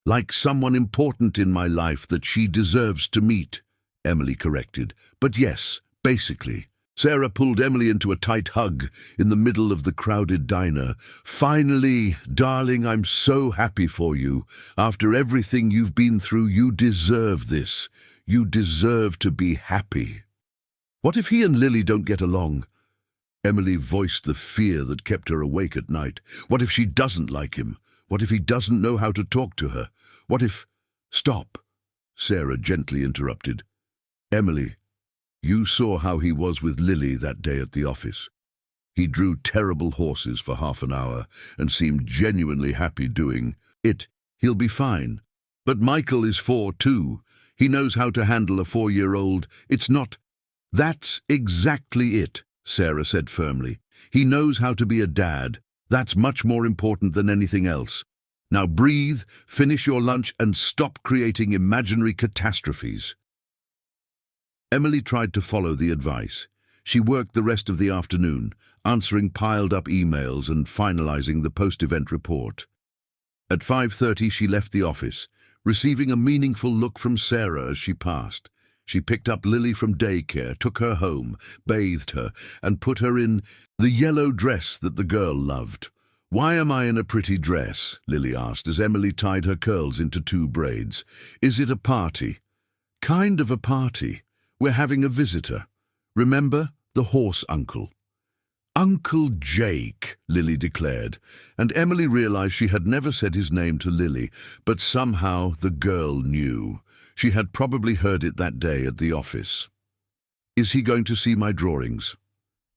Like someone important in my life that she deserves to meet, Emily corrected. But yes, basically. Sarah pulled Emily into a tight hug in the middle of the crowded diner. Finally, darling, I'm so happy for you. After everything you've been through, you deserve this. You deserve to be happy. What if he and Lily don't get along? Emily voiced the fear that kept her awake at night. What if she doesn't like him? What if he doesn't know how to talk to her? What if... Stop, Sarah gently interrupted. Emily, you saw how he was with Lily that day at the office. He drew terrible horses for half an hour and seemed genuinely happy doing it. He'll be fine. But Michael is 4 too. He knows how to handle a 4-year-old. It's not... That's exactly it, Sarah said firmly. He knows how to be a dad. That's much more important than anything else. Now breathe, finish your lunch, and stop creating imaginary catastrophes. Emily tried to follow the advice. She worked the rest of the afternoon, answering piled-up emails and finalizing the post-event report. At 5:30 she left the office, receiving a meaningful look from Sarah as she passed. She picked up Lily from daycare, took her home, bathed her, and put her in the yellow dress that the girl loved. "Why am I in a pretty dress?" Lily asked as Emily tied her curls into 2 braids. "Is it a party?" "Kind of a party. We're having a visitor. Remember, the horse uncle." "Uncle Jake," Lily declared, and Emily realized she had never said his name to Lily, but somehow the girl knew. She had probably heard it that day at the office. "Is he going to see my drawings?"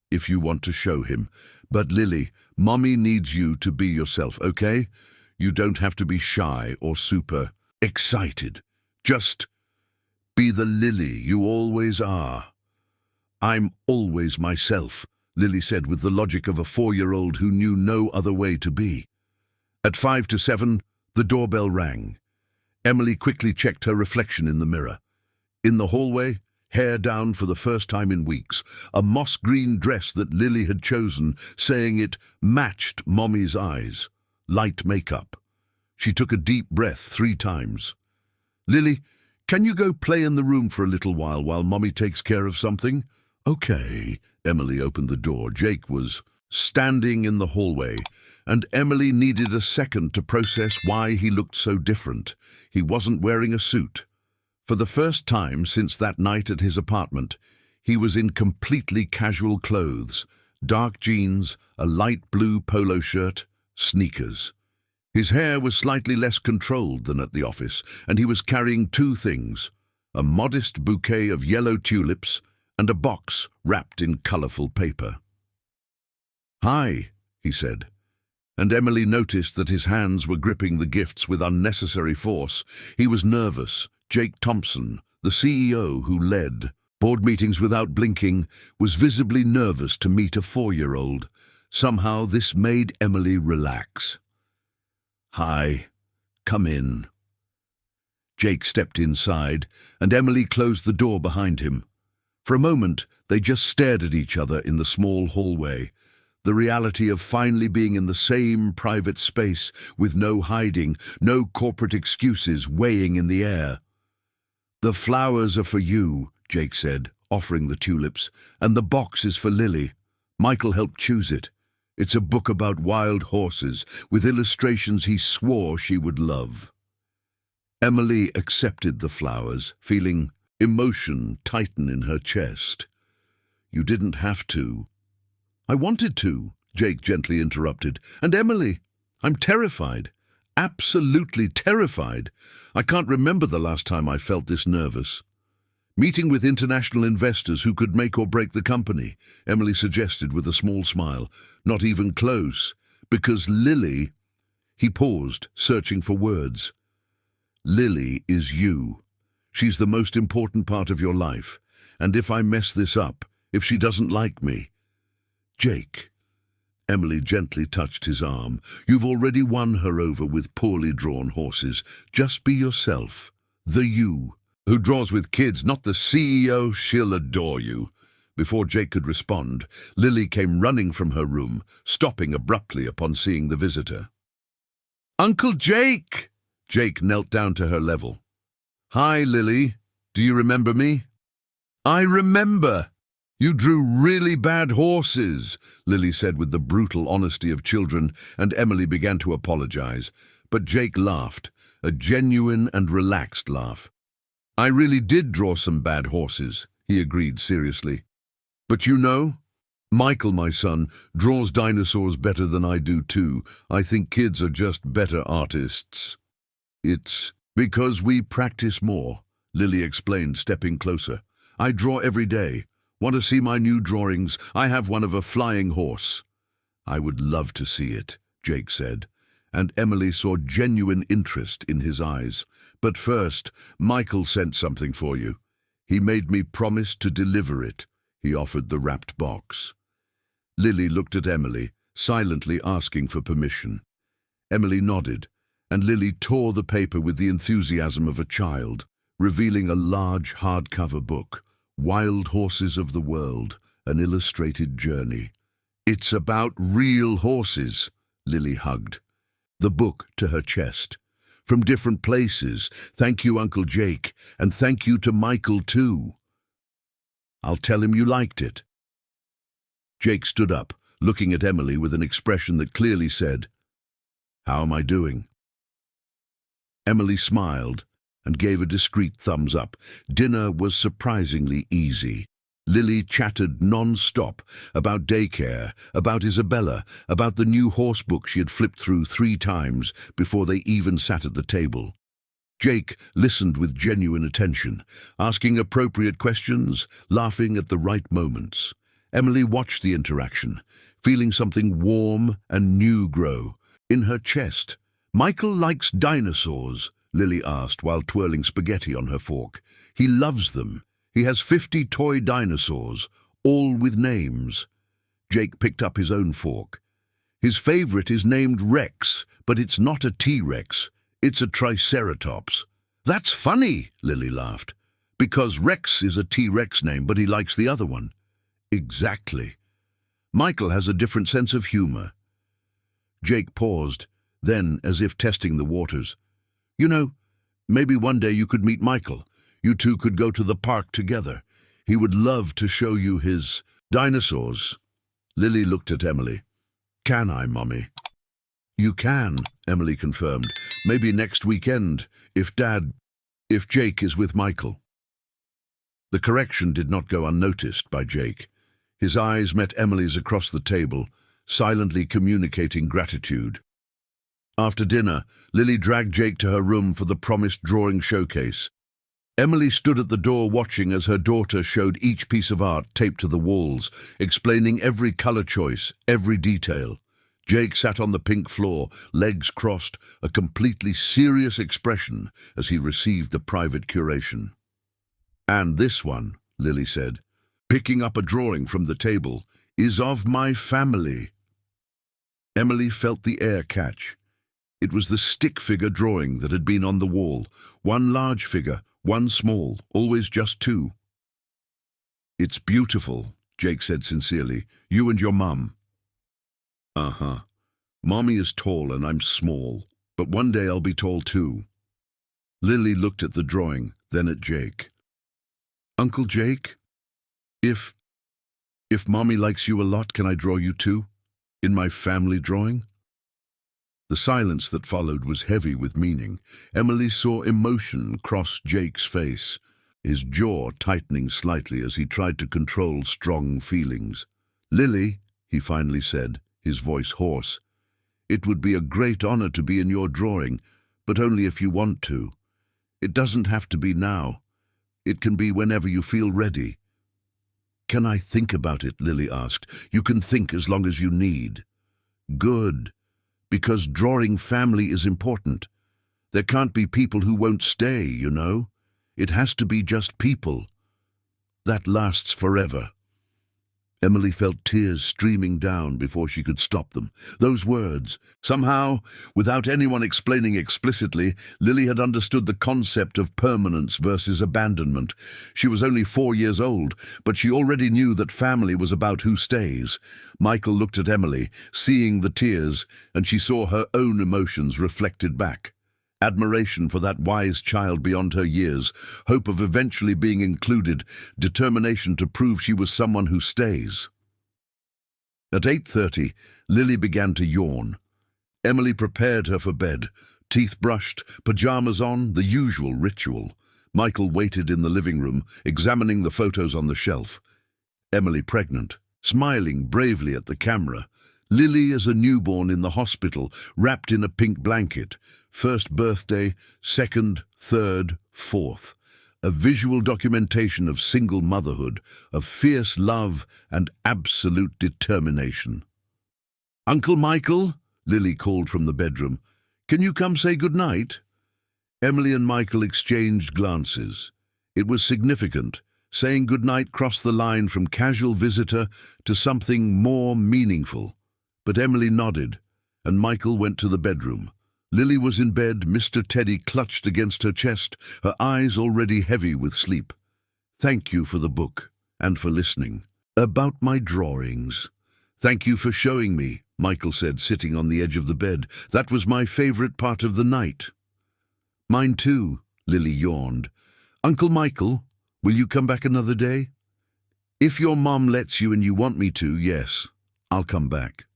"If you want to show him. But Lily, Mommy needs you to be yourself, okay? You don't have to be shy or super excited. Just be the Lily you always are." "I'm always myself," Lily said with the logic of a 4-year-old who knew no other way to be. At 5 to 7, the doorbell rang. Emily quickly checked her reflection in the mirror. In the hallway, hair down for the first time in weeks, a moss-green dress that Lily had chosen, saying it matched Mommy's eyes. Light makeup. She took a deep breath 3 times. "Lily, can you go play in the room for a little while Mommy takes care of something?" "Okay." Emily opened the door. Jake was standing in the hallway, and Emily needed a second to process why he looked so different. He wasn't wearing a suit. For the first time since that night at his apartment, he was in completely casual clothes, dark jeans, a light blue polo shirt, sneakers. His hair was slightly less controlled than at the office, and he was carrying 2 things, a modest bouquet of yellow tulips and a box wrapped in colorful paper. "Hi," he said, and Emily noticed that his hands were gripping the gifts with unnecessary force. He was nervous. Jake Thompson, the CEO who led board meetings without blinking, was visibly nervous to meet a 4-year-old. Somehow this made Emily relax. "Hi, come in." Jake stepped inside, and Emily closed the door behind him. For a moment, they just stared at each other in the small hallway. The reality of finally being in the same private space, with no hiding, no corporate excuses weighing in the air. "The flowers are for you," Jake said, offering the tulips, "and the box is for Lily. Michael helped choose it. It's a book about wild horses, with illustrations he swore she would love." Emily accepted the flowers, feeling emotion tighten in her chest. "You didn't have to." "I wanted to," Jake gently interrupted. "And Emily, I'm terrified. Absolutely terrified. I can't remember the last time I felt this nervous." "Meeting with international investors who could make or break the company," Emily suggested with a small smile. "Not even close. Because Lily—" He paused, searching for words. "Lily is you. She's the most important part of your life. And if I mess this up, if she doesn't like me—" "Jake." Emily gently touched his arm. "You've already won her over with poorly drawn horses. Just be yourself. The you, who draws with kids, not the CEO. She'll adore you." Before Jake could respond, Lily came running from her room, stopping abruptly upon seeing the visitor. "Uncle Jake!" Jake knelt down to her level. "Hi, Lily. Do you remember me?" "I remember. You drew really bad horses," Lily said with the brutal honesty of children, and Emily began to apologize. But Jake laughed, a genuine and relaxed laugh. "I really did draw some bad horses," he agreed seriously. "But you know, Michael, my son, draws dinosaurs better than I do too. I think kids are just better artists." "It's because we practice more," Lily explained, stepping closer. "I draw every day. Want to see my new drawings? I have one of a flying horse." "I would love to see it," Jake said, and Emily saw genuine interest in his eyes. "But first, Michael sent something for you. He made me promise to deliver it." He offered the wrapped box. Lily looked at Emily, silently asking for permission. Emily nodded, and Lily tore the paper with the enthusiasm of a child, revealing a large hardcover book. Wild Horses of the World, an illustrated journey. "It's about real horses," Lily hugged the book to her chest. "From different places. Thank you, Uncle Jake, and thank you to Michael too. I'll tell him you liked it." Jake stood up, looking at Emily with an expression that clearly said, "How am I doing?" Emily smiled and gave a discreet thumbs up. Dinner was surprisingly easy. Lily chattered non-stop about daycare, about Isabella, about the new horse book she had flipped through 3 times before they even sat at the table. Jake listened with genuine attention, asking appropriate questions, laughing at the right moments. Emily watched the interaction, feeling something warm and new grow in her chest. "Michael likes dinosaurs," Lily asked while twirling spaghetti on her fork. "He loves them. He has 50 toy dinosaurs, all with names." Jake picked up his own fork. "His favorite is named Rex, but it's not a T-Rex. It's a Triceratops." "That's funny," Lily laughed. "Because Rex is a T-Rex name, but he likes the other one." "Exactly. Michael has a different sense of humor." Jake paused, then, as if testing the waters, "You know, maybe one day you could meet Michael. You two could go to the park together. He would love to show you his dinosaurs." Lily looked at Emily. "Can I, Mommy?" "You can," Emily confirmed. "Maybe next weekend, if Jake is with Michael." The correction did not go unnoticed by Jake. His eyes met Emily's across the table, silently communicating gratitude. After dinner, Lily dragged Jake to her room for the promised drawing showcase. Emily stood at the door watching as her daughter showed each piece of art taped to the walls, explaining every color choice, every detail. Jake sat on the pink floor, legs crossed, a completely serious expression as he received the private curation. "And this one," Lily said, picking up a drawing from the table, "is of my family." Emily felt the air catch. It was the stick figure drawing that had been on the wall. One large figure, one small, always just 2. "It's beautiful," Jake said sincerely. "You and your mum." "Uh-huh. Mommy is tall and I'm small, but one day I'll be tall too." Lily looked at the drawing, then at Jake. "Uncle Jake, if Mommy likes you a lot, can I draw you too? In my family drawing?" The silence that followed was heavy with meaning. Emily saw emotion cross Jake's face, his jaw tightening slightly as he tried to control strong feelings. "Lily," he finally said, his voice hoarse, "it would be a great honor to be in your drawing, but only if you want to. It doesn't have to be now. It can be whenever you feel ready." "Can I think about it?" Lily asked. "You can think as long as you need." "Good. Because drawing family is important. There can't be people who won't stay, you know. It has to be just people. That lasts forever." Emily felt tears streaming down before she could stop them. Those words, somehow, without anyone explaining explicitly, Lily had understood the concept of permanence versus abandonment. She was only 4 years old, but she already knew that family was about who stays. Michael looked at Emily, seeing the tears, and she saw her own emotions reflected back. Admiration for that wise child beyond her years, hope of eventually being included, determination to prove she was someone who stays. At 8:30, Lily began to yawn. Emily prepared her for bed, teeth brushed, pajamas on, the usual ritual. Michael waited in the living room, examining the photos on the shelf. Emily pregnant, smiling bravely at the camera. Lily as a newborn in the hospital, wrapped in a pink blanket. First birthday, second, third, fourth. A visual documentation of single motherhood, of fierce love and absolute determination. "Uncle Michael," Lily called from the bedroom, "can you come say goodnight?" Emily and Michael exchanged glances. It was significant. Saying goodnight crossed the line from casual visitor to something more meaningful. But Emily nodded, and Michael went to the bedroom. Lily was in bed, Mr. Teddy clutched against her chest, her eyes already heavy with sleep. "Thank you for the book, and for listening. About my drawings. Thank you for showing me," Michael said, sitting on the edge of the bed. "That was my favorite part of the night." "Mine too," Lily yawned. "Uncle Michael, will you come back another day?" "If your mom lets you and you want me to, yes." I'll come back.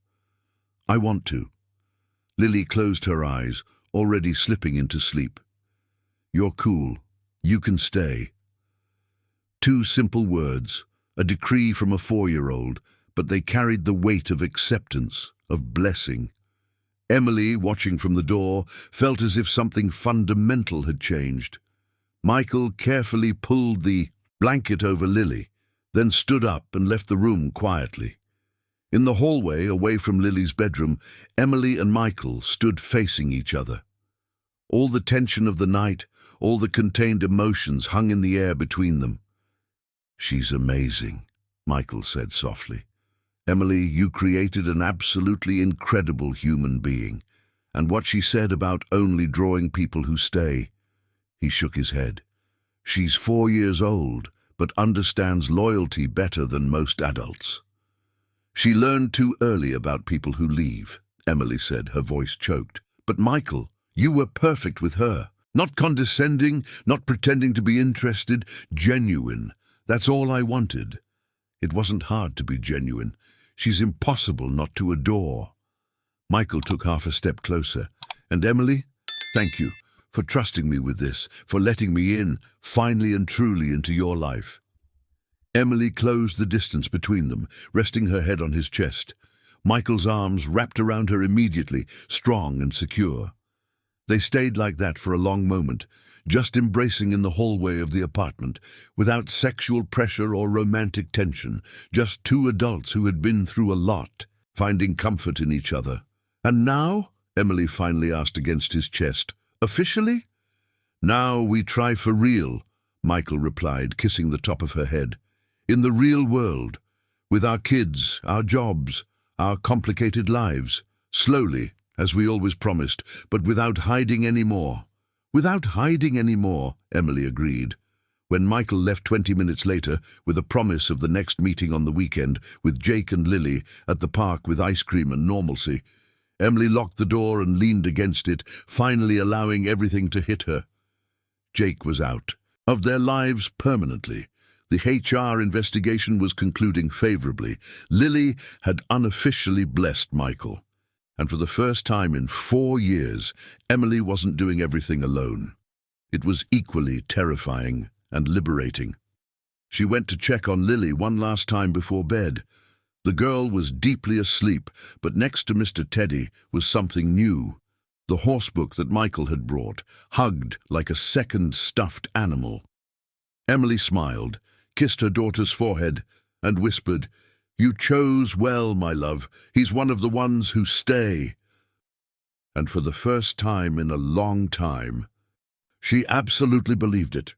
I want to. Lily closed her eyes, already slipping into sleep. You're cool. You can stay. Two simple words, a decree from a 4-year-old, but they carried the weight of acceptance, of blessing. Emily, watching from the door, felt as if something fundamental had changed. Michael carefully pulled the blanket over Lily, then stood up and left the room quietly. In the hallway, away from Lily's bedroom, Emily and Michael stood facing each other. All the tension of the night, all the contained emotions hung in the air between them. "She's amazing," Michael said softly. "Emily, you created an absolutely incredible human being. And what she said about only drawing people who stay..." He shook his head. "She's 4 years old, but understands loyalty better than most adults." "She learned too early about people who leave," Emily said, her voice choked. "But Michael, you were perfect with her. Not condescending, not pretending to be interested, genuine. That's all I wanted." "It wasn't hard to be genuine. She's impossible not to adore." Michael took half a step closer. "And Emily, thank you for trusting me with this, for letting me in, finally and truly, into your life." Emily closed the distance between them, resting her head on his chest. Michael's arms wrapped around her immediately, strong and secure. They stayed like that for a long moment, just embracing in the hallway of the apartment, without sexual pressure or romantic tension, just two adults who had been through a lot, finding comfort in each other. "And now?" Emily finally asked against his chest. "Officially?" "Now we try for real," Michael replied, kissing the top of her head. "In the real world, with our kids, our jobs, our complicated lives, slowly, as we always promised, but without hiding any more." "Without hiding any more," Emily agreed. When Michael left 20 minutes later, with a promise of the next meeting on the weekend, with Jake and Lily, at the park with ice cream and normalcy, Emily locked the door and leaned against it, finally allowing everything to hit her. Jake was out of their lives permanently. The HR investigation was concluding favorably. Lily had unofficially blessed Michael. And for the first time in 4 years, Emily wasn't doing everything alone. It was equally terrifying and liberating. She went to check on Lily one last time before bed. The girl was deeply asleep, but next to Mr. Teddy was something new. The horsebook that Michael had brought, hugged like a second stuffed animal. Emily smiled, kissed her daughter's forehead, and whispered, "You chose well, my love. He's one of the ones who stay." And for the first time in a long time, she absolutely believed it.